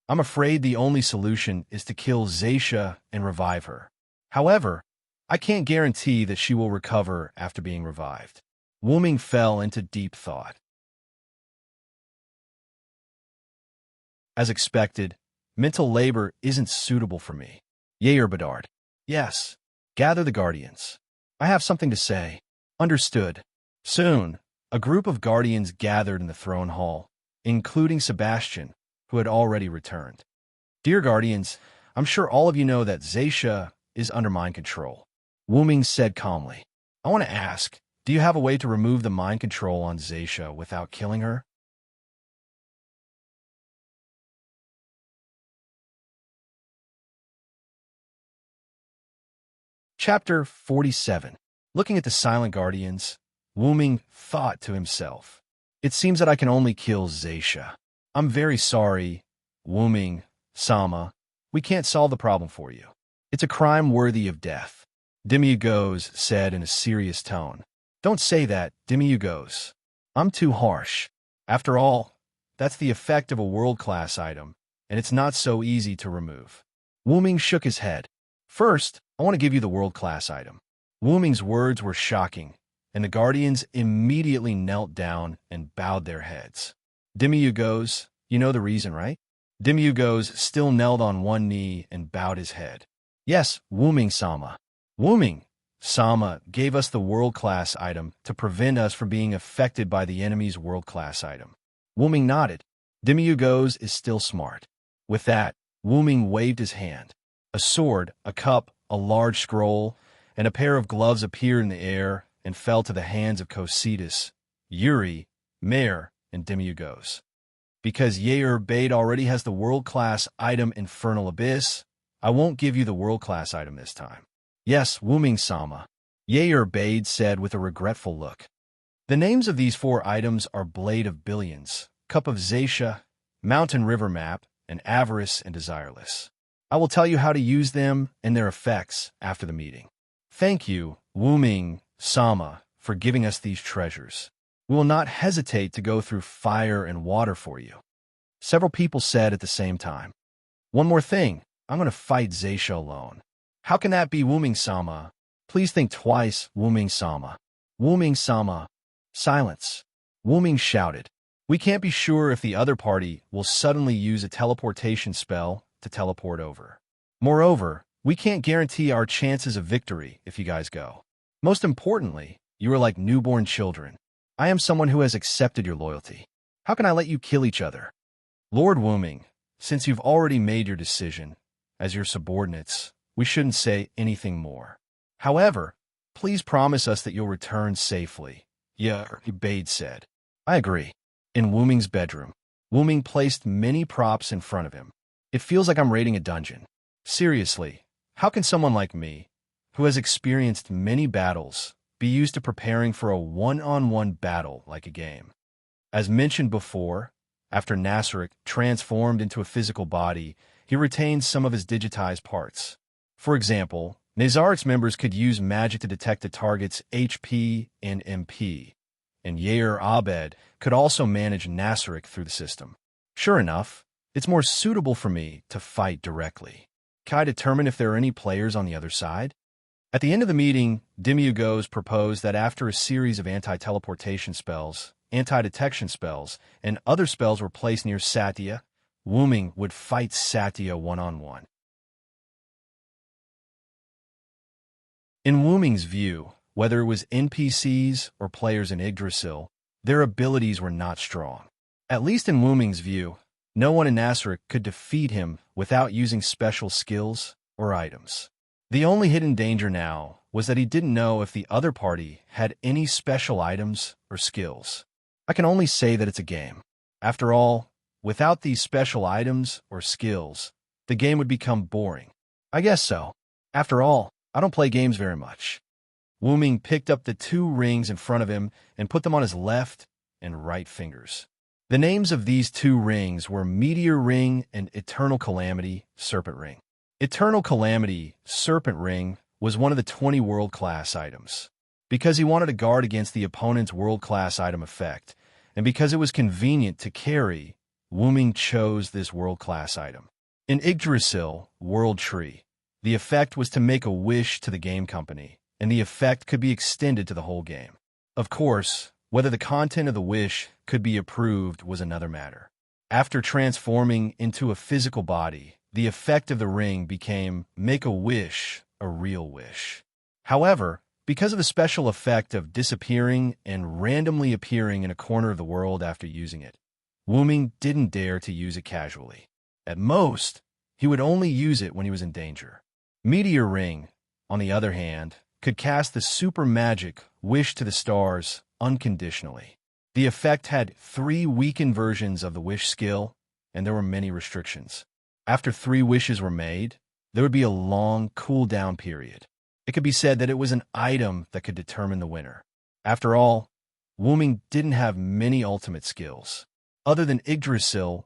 I'm afraid the only solution is to kill Zaisha and revive her. However, I can't guarantee that she will recover after being revived. Wuming fell into deep thought. As expected, mental labor isn't suitable for me. Yair Bedard. Yes. Gather the guardians. I have something to say. Understood. Soon, a group of guardians gathered in the throne hall, including Sebastian, who had already returned. Dear guardians, I'm sure all of you know that Zaisha is under mind control. Wuming said calmly. I want to ask, do you have a way to remove the mind control on Zaisha without killing her? Chapter 47. Looking at the silent guardians, Wuming thought to himself, it seems that I can only kill Zaisha. I'm very sorry, Wuming, Sama. We can't solve the problem for you. It's a crime worthy of death. Demigos said in a serious tone. Don't say that, Demigos. I'm too harsh. After all, that's the effect of a world-class item, and it's not so easy to remove. Wuming shook his head. First, I want to give you the world-class item. Wuming's words were shocking, and the guardians immediately knelt down and bowed their heads. Demigos, you know the reason, right? Demigos still knelt on one knee and bowed his head. Yes, Wuming-sama. Wuming, Sama gave us the world-class item to prevent us from being affected by the enemy's world-class item. Wuming nodded. Demigos is still smart. With that, Wuming waved his hand. A sword, a cup, a large scroll, and a pair of gloves appeared in the air and fell to the hands of Cositas, Yuri, Mare, and Demigos. Because Yair Bade already has the world-class item Infernal Abyss, I won't give you the world-class item this time. Yes, Wuming-sama, Yair Bade said with a regretful look. The names of these 4 items are Blade of Billions, Cup of Zaisha, Mountain River Map, and Avarice and Desireless. I will tell you how to use them and their effects after the meeting. Thank you, Wuming-sama, for giving us these treasures. We will not hesitate to go through fire and water for you. Several people said at the same time. One more thing, I'm going to fight Zaisha alone. How can that be, Wuming-sama? Please think twice, Wuming-sama. Wuming-sama. Silence. Wuming shouted. We can't be sure if the other party will suddenly use a teleportation spell to teleport over. Moreover, we can't guarantee our chances of victory if you guys go. Most importantly, you are like newborn children. I am someone who has accepted your loyalty. How can I let you kill each other? Lord Wuming, since you've already made your decision, as your subordinates, we shouldn't say anything more. However, please promise us that you'll return safely. Yeah, Bade said. I agree. In Wu Ming's bedroom, Wu Ming placed many props in front of him. It feels like I'm raiding a dungeon. Seriously, how can someone like me, who has experienced many battles, be used to preparing for a one-on-one battle like a game? As mentioned before, after Nasrik transformed into a physical body, he retained some of his digitized parts. For example, Nazarik's members could use magic to detect a target's HP and MP, and Yair Abed could also manage Nasrik through the system. Sure enough, it's more suitable for me to fight directly. Can I determine if there are any players on the other side? At the end of the meeting, Demiugos proposed that after a series of anti-teleportation spells, anti-detection spells, and other spells were placed near Satya, Wu Ming would fight Satya one-on-one. In Wu Ming's view, whether it was NPCs or players in Yggdrasil, their abilities were not strong. At least in Wu Ming's view, no one in Nasrik could defeat him without using special skills or items. The only hidden danger now was that he didn't know if the other party had any special items or skills. I can only say that it's a game. After all, without these special items or skills, the game would become boring. I guess so. After all, I don't play games very much. Wu Ming picked up the 2 rings in front of him and put them on his left and right fingers. The names of these 2 rings were Meteor Ring and Eternal Calamity Serpent Ring. Eternal Calamity Serpent Ring was one of the 20 world-class items. Because he wanted to guard against the opponent's world-class item effect, and because it was convenient to carry, Wu Ming chose this world-class item. In Yggdrasil World Tree, the effect was to make a wish to the game company, and the effect could be extended to the whole game. Of course, whether the content of the wish could be approved was another matter. After transforming into a physical body, the effect of the ring became make a wish a real wish. However, because of the special effect of disappearing and randomly appearing in a corner of the world after using it, Wu Ming didn't dare to use it casually. At most, he would only use it when he was in danger. Meteor Ring, on the other hand, could cast the super magic Wish to the Stars unconditionally. The effect had 3 weakened versions of the wish skill, and there were many restrictions. After 3 wishes were made, there would be a long cooldown period. It could be said that it was an item that could determine the winner. After all, Wu Ming didn't have many ultimate skills. Other than Yggdrasil,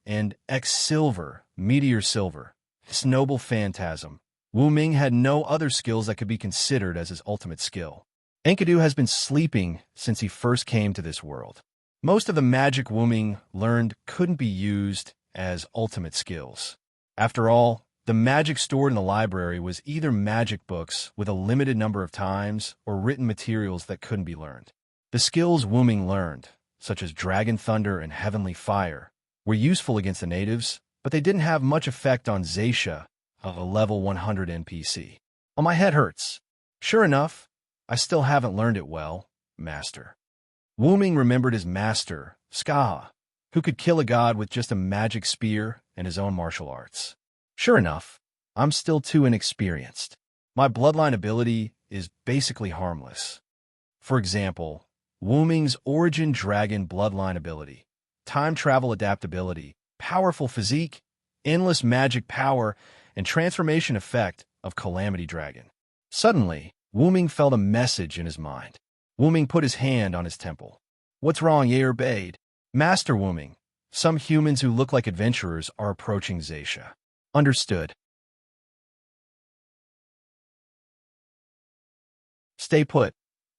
and X-Silver, Meteor Silver, his noble phantasm, Wu Ming had no other skills that could be considered as his ultimate skill. Enkidu has been sleeping since he first came to this world. Most of the magic Wu Ming learned couldn't be used as ultimate skills. After all, the magic stored in the library was either magic books with a limited number of times or written materials that couldn't be learned. The skills Wu Ming learned, such as Dragon Thunder and Heavenly Fire, were useful against the natives, but they didn't have much effect on Zaisha, a level 100 NPC. Oh, my head hurts. Sure enough, I still haven't learned it well, Master. Wu Ming remembered his master, Skaha, who could kill a god with just a magic spear and his own martial arts. Sure enough, I'm still too inexperienced. My bloodline ability is basically harmless. For example, Wu Ming's Origin Dragon bloodline ability, time travel adaptability, powerful physique, endless magic power, and transformation effect of Calamity Dragon. Suddenly, Wu Ming felt a message in his mind. Wu Ming put his hand on his temple. What's wrong, Yair Bade? Master Wu Ming, some humans who look like adventurers are approaching Zaisha. Understood. Stay put.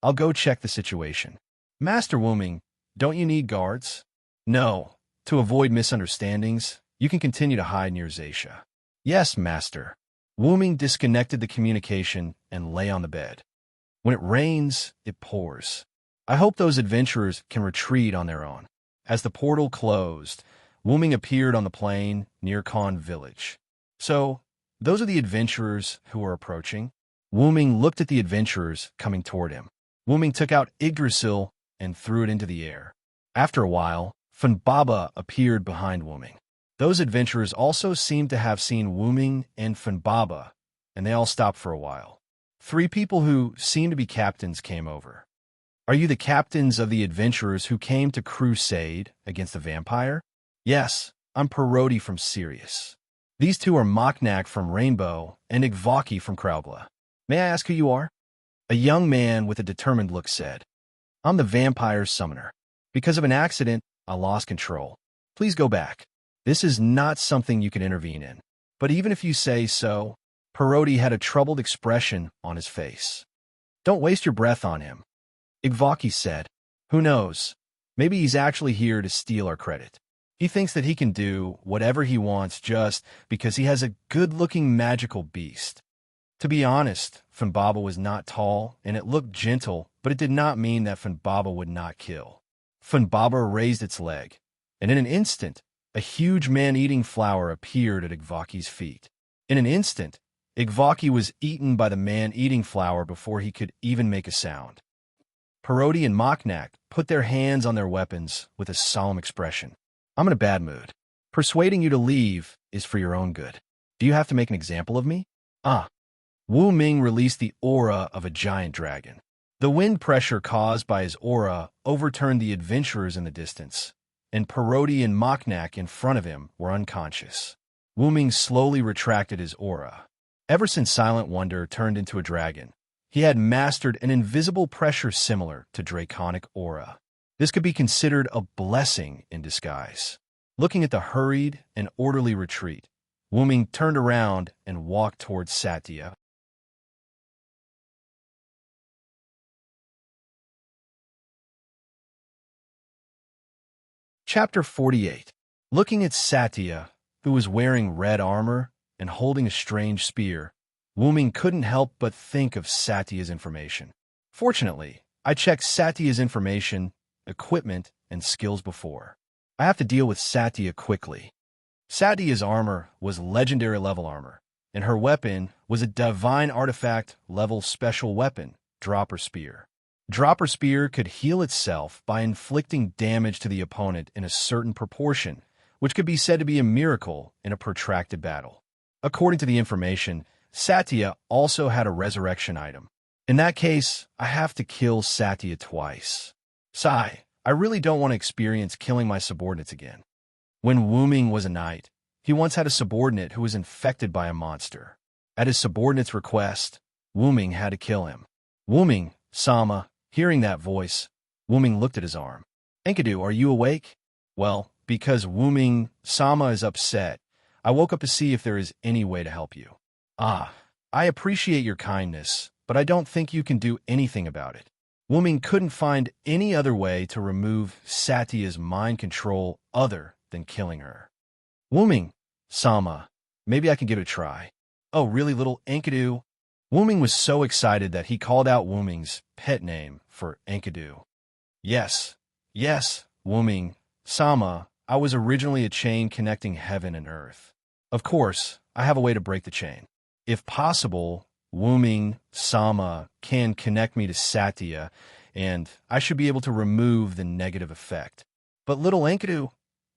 I'll go check the situation. Master Wu Ming, don't you need guards? No. To avoid misunderstandings, you can continue to hide near Zaisha. Yes, Master. Wu Ming disconnected the communication and lay on the bed. When it rains, it pours. I hope those adventurers can retreat on their own. As the portal closed, Wu Ming appeared on the plain near Khan village. So, those are the adventurers who are approaching? Wu Ming looked at the adventurers coming toward him. Wu Ming took out Yggdrasil and threw it into the air. After a while, Funbaba appeared behind Wu Ming. Those adventurers also seemed to have seen Wu Ming and Funbaba, and they all stopped for a while. 3 people who seemed to be captains came over. Are you the captains of the adventurers who came to crusade against the vampire? Yes, I'm Parodi from Sirius. These two are Moknak from Rainbow and Igvaki from Kraugla. May I ask who you are? A young man with a determined look said, I'm the vampire's summoner. Because of an accident, I lost control. Please go back. This is not something you can intervene in. But even if you say so, Parodi had a troubled expression on his face. Don't waste your breath on him. Igvaki said, who knows? Maybe he's actually here to steal our credit. He thinks that he can do whatever he wants just because he has a good-looking magical beast. To be honest, Funbaba was not tall, and it looked gentle, but it did not mean that Funbaba would not kill. Funbaba raised its leg, and in an instant, a huge man-eating flower appeared at Igvaki's feet. In an instant, Igvaki was eaten by the man-eating flower before he could even make a sound. Parodi and Moknak put their hands on their weapons with a solemn expression. I'm in a bad mood. Persuading you to leave is for your own good. Do you have to make an example of me? Wu Ming released the aura of a giant dragon. The wind pressure caused by his aura overturned the adventurers in the distance, and Parodi and Moknak in front of him were unconscious. Wu Ming slowly retracted his aura. Ever since Silent Wonder turned into a dragon, he had mastered an invisible pressure similar to draconic aura. This could be considered a blessing in disguise. Looking at the hurried and orderly retreat, Wu Ming turned around and walked towards Satya. Chapter 48. Looking at Satya, who was wearing red armor and holding a strange spear, Wu Ming couldn't help but think of Satya's information. Fortunately, I checked Satya's information, equipment, and skills before. I have to deal with Satya quickly. Satya's armor was legendary level armor, and her weapon was a divine artifact level special weapon, Dropper Spear. Dropper Spear could heal itself by inflicting damage to the opponent in a certain proportion, which could be said to be a miracle in a protracted battle. According to the information, Satya also had a resurrection item. In that case, I have to kill Satya twice. Sigh, I really don't want to experience killing my subordinates again. When Wu Ming was a knight, he once had a subordinate who was infected by a monster. At his subordinate's request, Wu Ming had to kill him. Wu Ming, Sama, hearing that voice, Wu Ming looked at his arm. Enkidu, are you awake? Well, because Wu Ming, Sama is upset, I woke up to see if there is any way to help you. I appreciate your kindness, but I don't think you can do anything about it. Wu Ming couldn't find any other way to remove Satya's mind control other than killing her. Wu Ming, Sama, maybe I can give it a try. Oh, really, little Enkidu? Wu Ming was so excited that he called out Wu Ming's pet name for Enkidu. Yes, Wu Ming, Sama, I was originally a chain connecting heaven and earth. Of course, I have a way to break the chain. If possible, Wu Ming, Sama can connect me to Satya, and I should be able to remove the negative effect. But little Enkidu,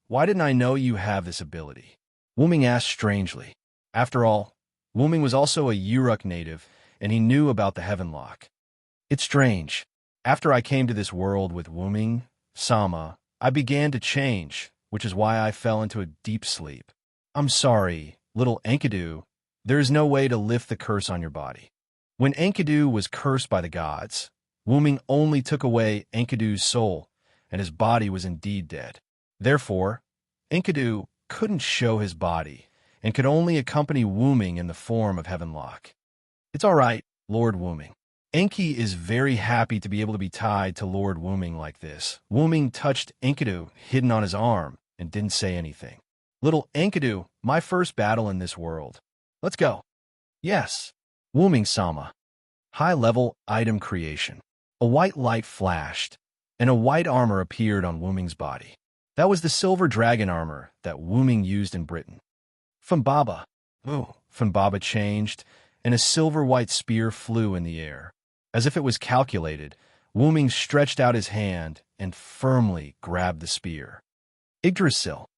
why didn't I know you have this ability? Wu Ming asked strangely. After all, Wu Ming was also a Uruk native, and he knew about the Heaven Lock. It's strange. After I came to this world with Wu Ming, Sama, I began to change, which is why I fell into a deep sleep. I'm sorry, little Enkidu. There is no way to lift the curse on your body. When Enkidu was cursed by the gods, Wu Ming only took away Enkidu's soul, and his body was indeed dead. Therefore, Enkidu couldn't show his body, and could only accompany Wu Ming in the form of Heaven Lock. It's all right, Lord Wu Ming. Enki is very happy to be able to be tied to Lord Wu Ming like this. Wu Ming touched Enkidu hidden on his arm and didn't say anything. Little Enkidu, my first battle in this world. Let's go. Yes. Wu Ming Sama. High-level item creation. A white light flashed, and a white armor appeared on Wu Ming's body. That was the silver dragon armor that Wu Ming used in Britain. Funbaba. Funbaba changed, and a silver-white spear flew in the air. As if it was calculated, Wu Ming stretched out his hand and firmly grabbed the spear. Yggdrasil.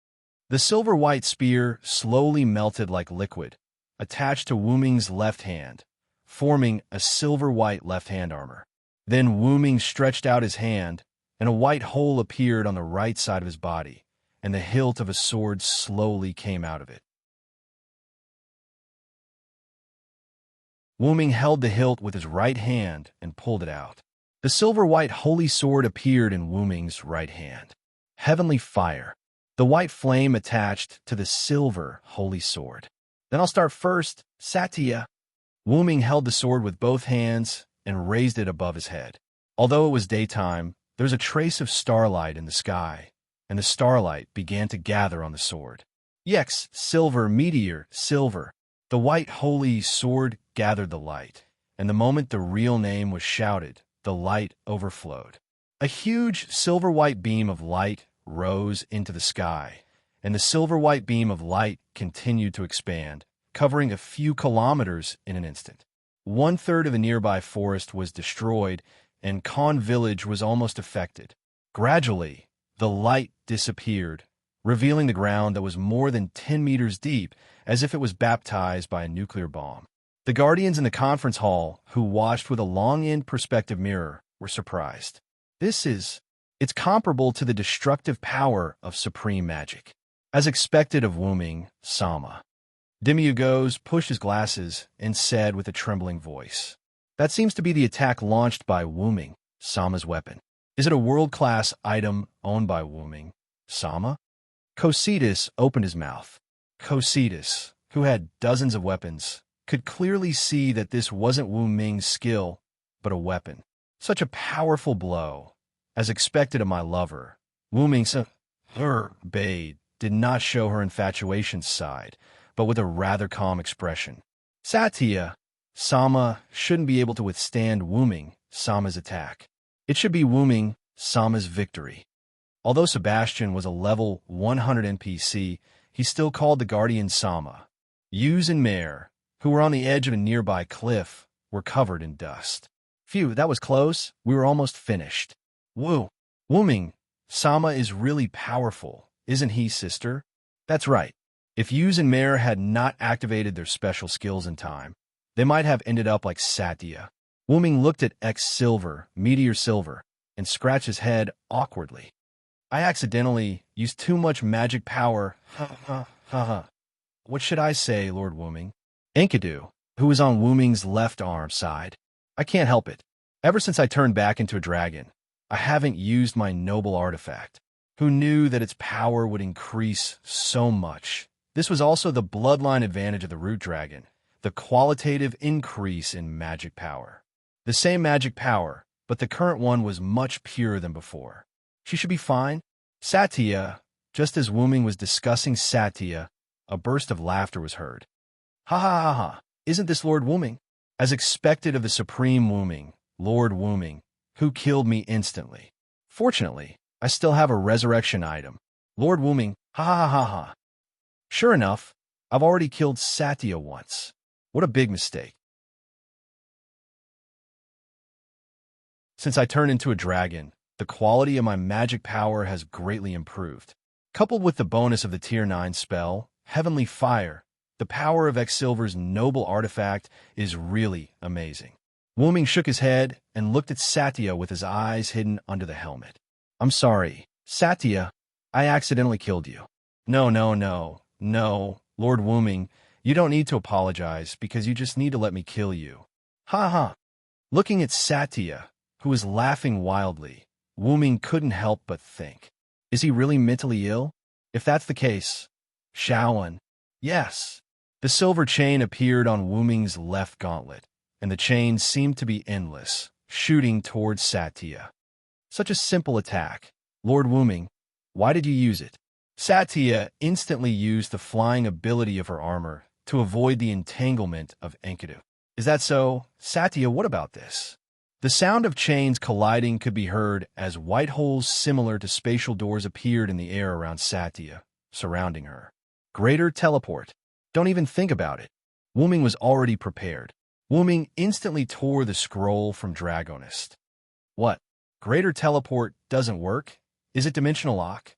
The silver-white spear slowly melted like liquid, attached to Wu Ming's left hand, forming a silver-white left-hand armor. Then Wu Ming stretched out his hand, and a white hole appeared on the right side of his body, and the hilt of a sword slowly came out of it. Wu Ming held the hilt with his right hand and pulled it out. The silver-white holy sword appeared in Wu Ming's right hand. Heavenly fire. The white flame attached to the silver holy sword. Then I'll start first, Satya. Wu Ming held the sword with both hands and raised it above his head. Although it was daytime, there was a trace of starlight in the sky, and the starlight began to gather on the sword. Yex, silver, meteor, silver. The white holy sword gathered the light, and the moment the real name was shouted, the light overflowed. A huge silver-white beam of light rose into the sky, and the silver-white beam of light continued to expand, covering a few kilometers in an instant. 1/3 of the nearby forest was destroyed, and Khan village was almost affected. Gradually, the light disappeared, revealing the ground that was more than 10 meters deep, as if it was baptized by a nuclear bomb. The guardians in the conference hall, who watched with a long-end perspective mirror, were surprised. It's comparable to the destructive power of supreme magic. As expected of Wu Ming, Sama. Demiurgos pushed his glasses and said with a trembling voice, "That seems to be the attack launched by Wu Ming, Sama's weapon. Is it a world-class item owned by Wu Ming, Sama?" Cositas opened his mouth. Cositas, who had dozens of weapons, could clearly see that this wasn't Wu Ming's skill, but a weapon. Such a powerful blow. As expected of my lover, Wu Ming Bade did not show her infatuation side, but with a rather calm expression. Satya, Sama shouldn't be able to withstand Wu Ming, Sama's attack. It should be Wu Ming, Sama's victory. Although Sebastian was a level 100 NPC, he still called the guardian Sama. Yuz and Mare, who were on the edge of a nearby cliff, were covered in dust. Phew, that was close. We were almost finished. Wu Ming, Sama is really powerful, isn't he, sister? That's right. If Yuz and Mare had not activated their special skills in time, they might have ended up like Satya. Wu Ming looked at X Silver, Meteor Silver, and scratched his head awkwardly. I accidentally used too much magic power. What should I say, Lord Wu Ming? Enkidu, who was on Wu Ming's left arm, sighed. I can't help it. Ever since I turned back into a dragon, I haven't used my noble artifact. Who knew that its power would increase so much? This was also the bloodline advantage of the root dragon, the qualitative increase in magic power. The same magic power, but the current one was much purer than before. She should be fine. Satya, just as Wu Ming was discussing Satya, a burst of laughter was heard. Ha ha ha ha, isn't this Lord Wu Ming? As expected of the supreme Wu Ming, Lord Wu Ming, who killed me instantly. Fortunately, I still have a resurrection item. Lord Wu Ming, ha ha ha ha. Sure enough, I've already killed Satya once. What a big mistake. Since I turned into a dragon, the quality of my magic power has greatly improved. Coupled with the bonus of the Tier 9 spell, Heavenly Fire, the power of X Silver's noble artifact is really amazing. Wu Ming shook his head and looked at Satya with his eyes hidden under the helmet. I'm sorry, Satya, I accidentally killed you. No, Lord Wu Ming, you don't need to apologize because you just need to let me kill you. Ha ha. Looking at Satya, who was laughing wildly, Wu Ming couldn't help but think. Is he really mentally ill? If that's the case, Shaoan. Yes. The silver chain appeared on Wu Ming's left gauntlet, and the chain seemed to be endless, shooting towards Satya. Such a simple attack. Lord Wu Ming, why did you use it? Satya instantly used the flying ability of her armor to avoid the entanglement of Enkidu. Is that so? Satya, what about this? The sound of chains colliding could be heard as white holes similar to spatial doors appeared in the air around Satya, surrounding her. Greater teleport. Don't even think about it. Wu Ming was already prepared. Wu Ming instantly tore the scroll from Dragonist. What? Greater teleport doesn't work? Is it dimensional lock?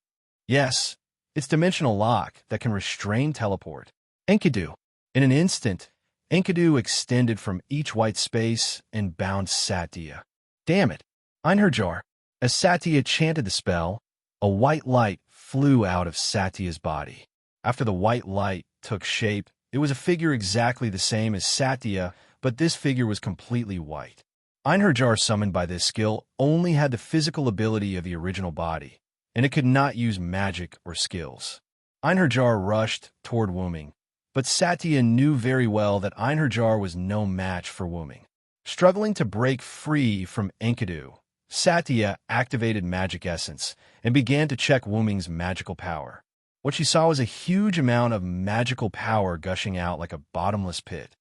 Yes, it's dimensional lock that can restrain teleport. Enkidu. In an instant, Enkidu extended from each white space and bound Satya. Damn it. Einherjar. As Satya chanted the spell, a white light flew out of Satya's body. After the white light took shape, it was a figure exactly the same as Satya, but this figure was completely white. Einherjar, summoned by this skill, only had the physical ability of the original body, and it could not use magic or skills. Einherjar rushed toward Wuming, but Satya knew very well that Einherjar was no match for Wuming. Struggling to break free from Enkidu, Satya activated magic essence and began to check Wuming's magical power. What she saw was a huge amount of magical power gushing out like a bottomless pit,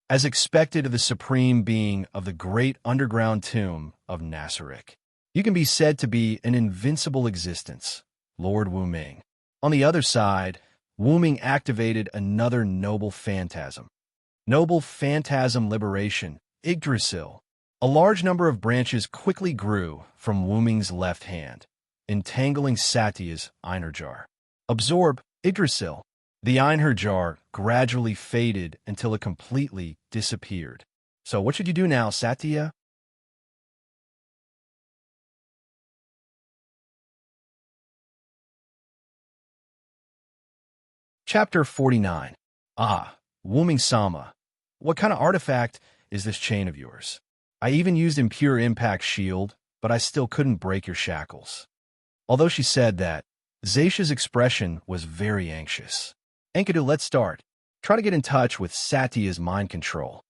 as expected of the supreme being of the great underground tomb of Nasarek. You can be said to be an invincible existence, Lord Wuming. On the other side, Wuming activated another noble phantasm. Noble phantasm liberation, Yggdrasil. A large number of branches quickly grew from Wuming's left hand, entangling Satya's Einherjar. Absorb, Yggdrasil. The Einherjar gradually faded until it completely disappeared. So what should you do now, Satya? Chapter 49. Ah, Wuming Sama. What kind of artifact is this chain of yours? I even used Impure Impact Shield, but I still couldn't break your shackles. Although she said that, Zacia's expression was very anxious. Enkidu, let's start. Try to get in touch with Satya's mind control.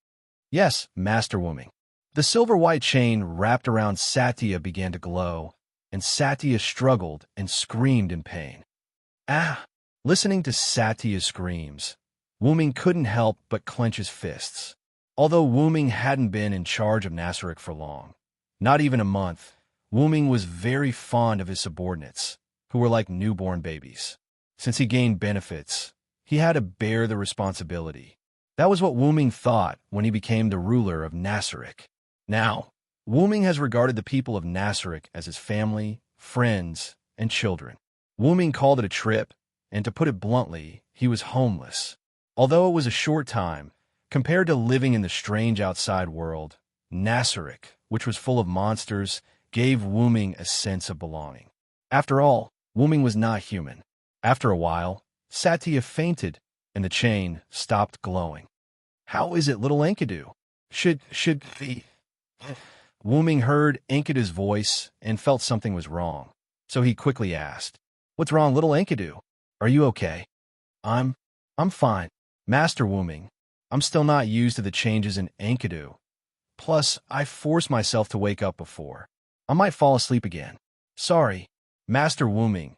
Yes, Master Wuming. The silver-white chain wrapped around Satya began to glow, and Satya struggled and screamed in pain. Ah! Listening to Satya's screams, Wuming couldn't help but clench his fists. Although Wuming hadn't been in charge of Nasarek for long, not even a month, Wuming was very fond of his subordinates, who were like newborn babies. Since he gained benefits, he had to bear the responsibility. That was what Wuming thought when he became the ruler of Nasarek. Now, Wuming has regarded the people of Nasarek as his family, friends, and children. Wuming called it a trip, and to put it bluntly, he was homeless. Although it was a short time, compared to living in the strange outside world, Nasarek, which was full of monsters, gave Wuming a sense of belonging. After all, Wuming was not human. After a while, Satya fainted, and the chain stopped glowing. How is it, little Enkidu? Should the... Wuming heard Enkidu's voice and felt something was wrong, so he quickly asked, "What's wrong, little Enkidu? Are you okay?" I'm fine, Master Wuming. I'm still not used to the changes in Enkidu. Plus, I forced myself to wake up before. I might fall asleep again. Sorry, Master Wuming.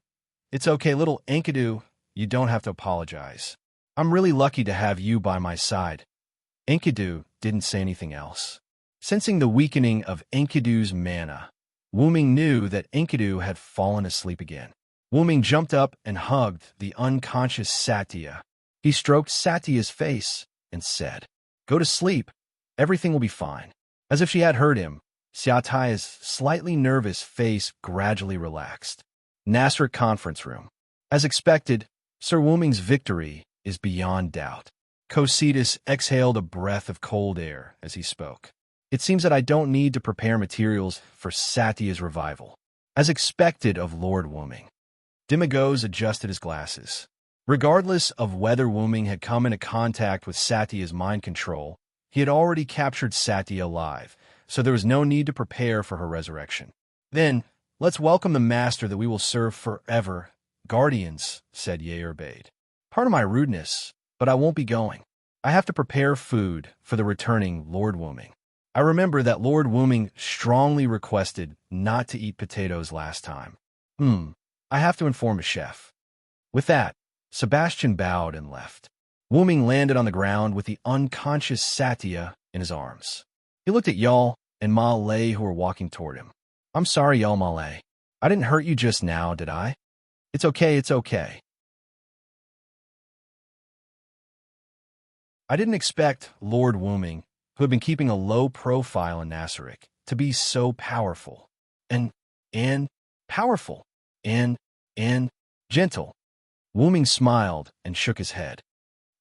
It's okay, little Enkidu. You don't have to apologize. I'm really lucky to have you by my side. Enkidu didn't say anything else. Sensing the weakening of Enkidu's mana, Wuming knew that Enkidu had fallen asleep again. Wuming jumped up and hugged the unconscious Satya. He stroked Satya's face and said, "Go to sleep. Everything will be fine." As if she had heard him, Satya's slightly nervous face gradually relaxed. Nasarek conference room. As expected, Sir Wuming's victory is beyond doubt. Cositas exhaled a breath of cold air as he spoke. It seems that I don't need to prepare materials for Satya's revival. As expected of Lord Wuming. Dimagos adjusted his glasses. Regardless of whether Wuming had come into contact with Satya's mind control, he had already captured Satya alive, so there was no need to prepare for her resurrection. Then, let's welcome the master that we will serve forever. Guardians, said Yerbade. Pardon my rudeness, but I won't be going. I have to prepare food for the returning Lord Wuming. I remember that Lord Wuming strongly requested not to eat potatoes last time. I have to inform a chef. With that, Sebastian bowed and left. Wuming landed on the ground with the unconscious Satya in his arms. He looked at Yal and Ma Lei who were walking toward him. I'm sorry, Yal Ma Lei. I didn't hurt you just now, did I? It's okay, it's okay. I didn't expect Lord Wuming, who had been keeping a low profile in Nasarek, to be so powerful. And powerful. And gentle. Wuming smiled and shook his head.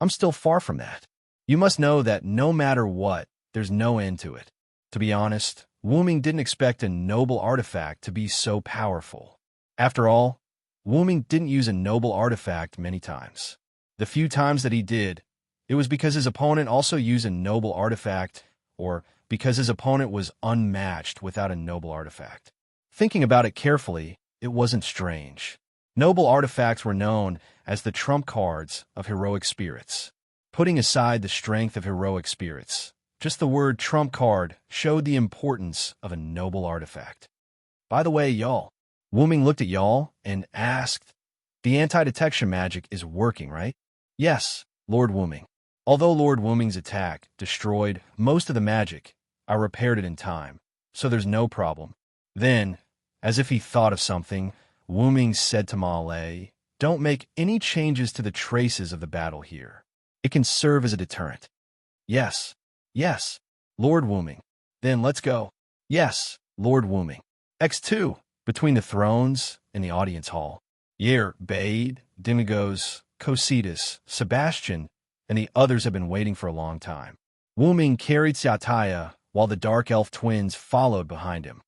I'm still far from that. You must know that no matter what, there's no end to it. To be honest, Wu Ming didn't expect a noble artifact to be so powerful. After all, Wu Ming didn't use a noble artifact many times. The few times that he did, it was because his opponent also used a noble artifact, or because his opponent was unmatched without a noble artifact. Thinking about it carefully, it wasn't strange. Noble artifacts were known as the trump cards of heroic spirits. Putting aside the strength of heroic spirits, just the word trump card showed the importance of a noble artifact. By the way, y'all, Wu Ming looked at y'all and asked, "The anti-detection magic is working, right?" "Yes, Lord Wu Ming. Although Lord Wu Ming's attack destroyed most of the magic, I repaired it in time, so there's no problem." Then, as if he thought of something, Wu Ming said to Ma Lei, "Don't make any changes to the traces of the battle here. It can serve as a deterrent." "Yes, yes, Lord Wu Ming. Then let's go." "Yes, Lord Wu Ming." X2, between the thrones and the audience hall. Yer, Bade, Dimigos, Cositas, Sebastian, and the others have been waiting for a long time. Wu Ming carried Xiaotaya, while the Dark Elf twins followed behind him.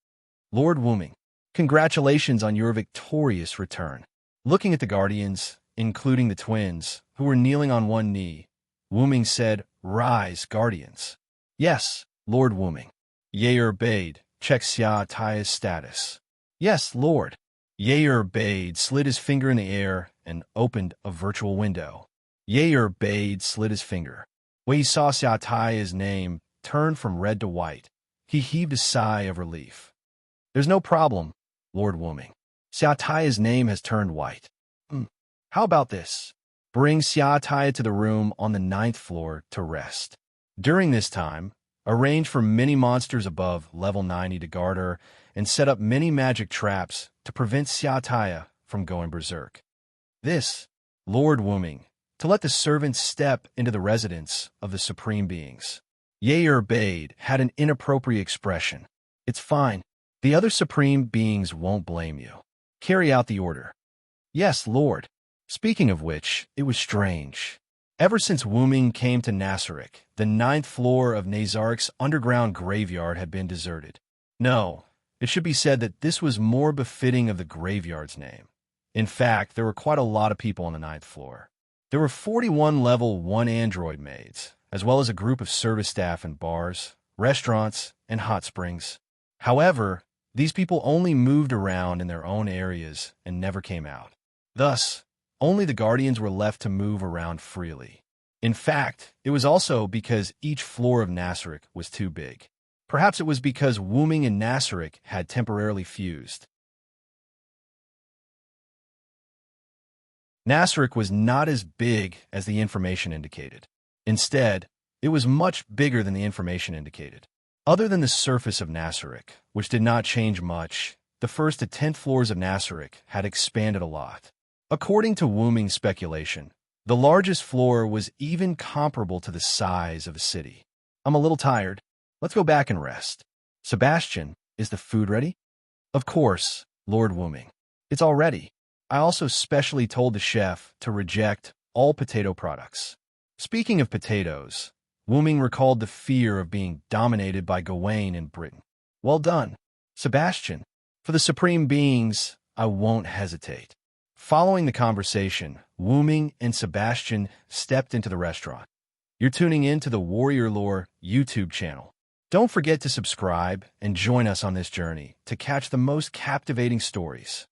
"Lord Wu Ming, congratulations on your victorious return." Looking at the guardians, including the twins, who were kneeling on one knee, Wu Ming said, "Rise, guardians." "Yes, Lord Wu Ming." Yair Bade, check Xiaotaya's status. "Yes, Lord." Yair Bade slid his finger in the air and opened a virtual window. Yair Bade slid his finger. When he saw Xiaotaya's name turn from red to white, he heaved a sigh of relief. "There's no problem, Lord Wu Ming. Xiaotaya's name has turned white. How about this? Bring Xiaotaya to the room on the 9th floor to rest. During this time, arrange for many monsters above level 90 to guard her and set up many magic traps to prevent Xiaotaya from going berserk." This, Lord Wu Ming, to let the servants step into the residence of the supreme beings. Yair Bade had an inappropriate expression. "It's fine. The other supreme beings won't blame you. Carry out the order." "Yes, Lord." Speaking of which, it was strange. Ever since Wu Ming came to Nasaric, the 9th floor of Nazaric's underground graveyard had been deserted. No, it should be said that this was more befitting of the graveyard's name. In fact, there were quite a lot of people on the 9th floor. There were 41 level 1 android maids, as well as a group of service staff in bars, restaurants, and hot springs. However, these people only moved around in their own areas and never came out. Thus, only the guardians were left to move around freely. In fact, it was also because each floor of Nasaric was too big. Perhaps it was because Wu Ming and Nasaric had temporarily fused. Nasaric was not as big as the information indicated. Instead, it was much bigger than the information indicated. Other than the surface of Nasaric, which did not change much, the 1st to 10th floors of Nasaric had expanded a lot. According to Wu Ming's speculation, the largest floor was even comparable to the size of a city. "I'm a little tired. Let's go back and rest." "Sebastian, is the food ready?" "Of course, Lord Wu Ming. It's all ready. I also specially told the chef to reject all potato products." Speaking of potatoes, Wu Ming recalled the fear of being dominated by Gawain in Britain. "Well done, Sebastian. For the supreme beings, I won't hesitate." Following the conversation, Wu Ming and Sebastian stepped into the restaurant. You're tuning in to the Warrior Lore YouTube channel. Don't forget to subscribe and join us on this journey to catch the most captivating stories.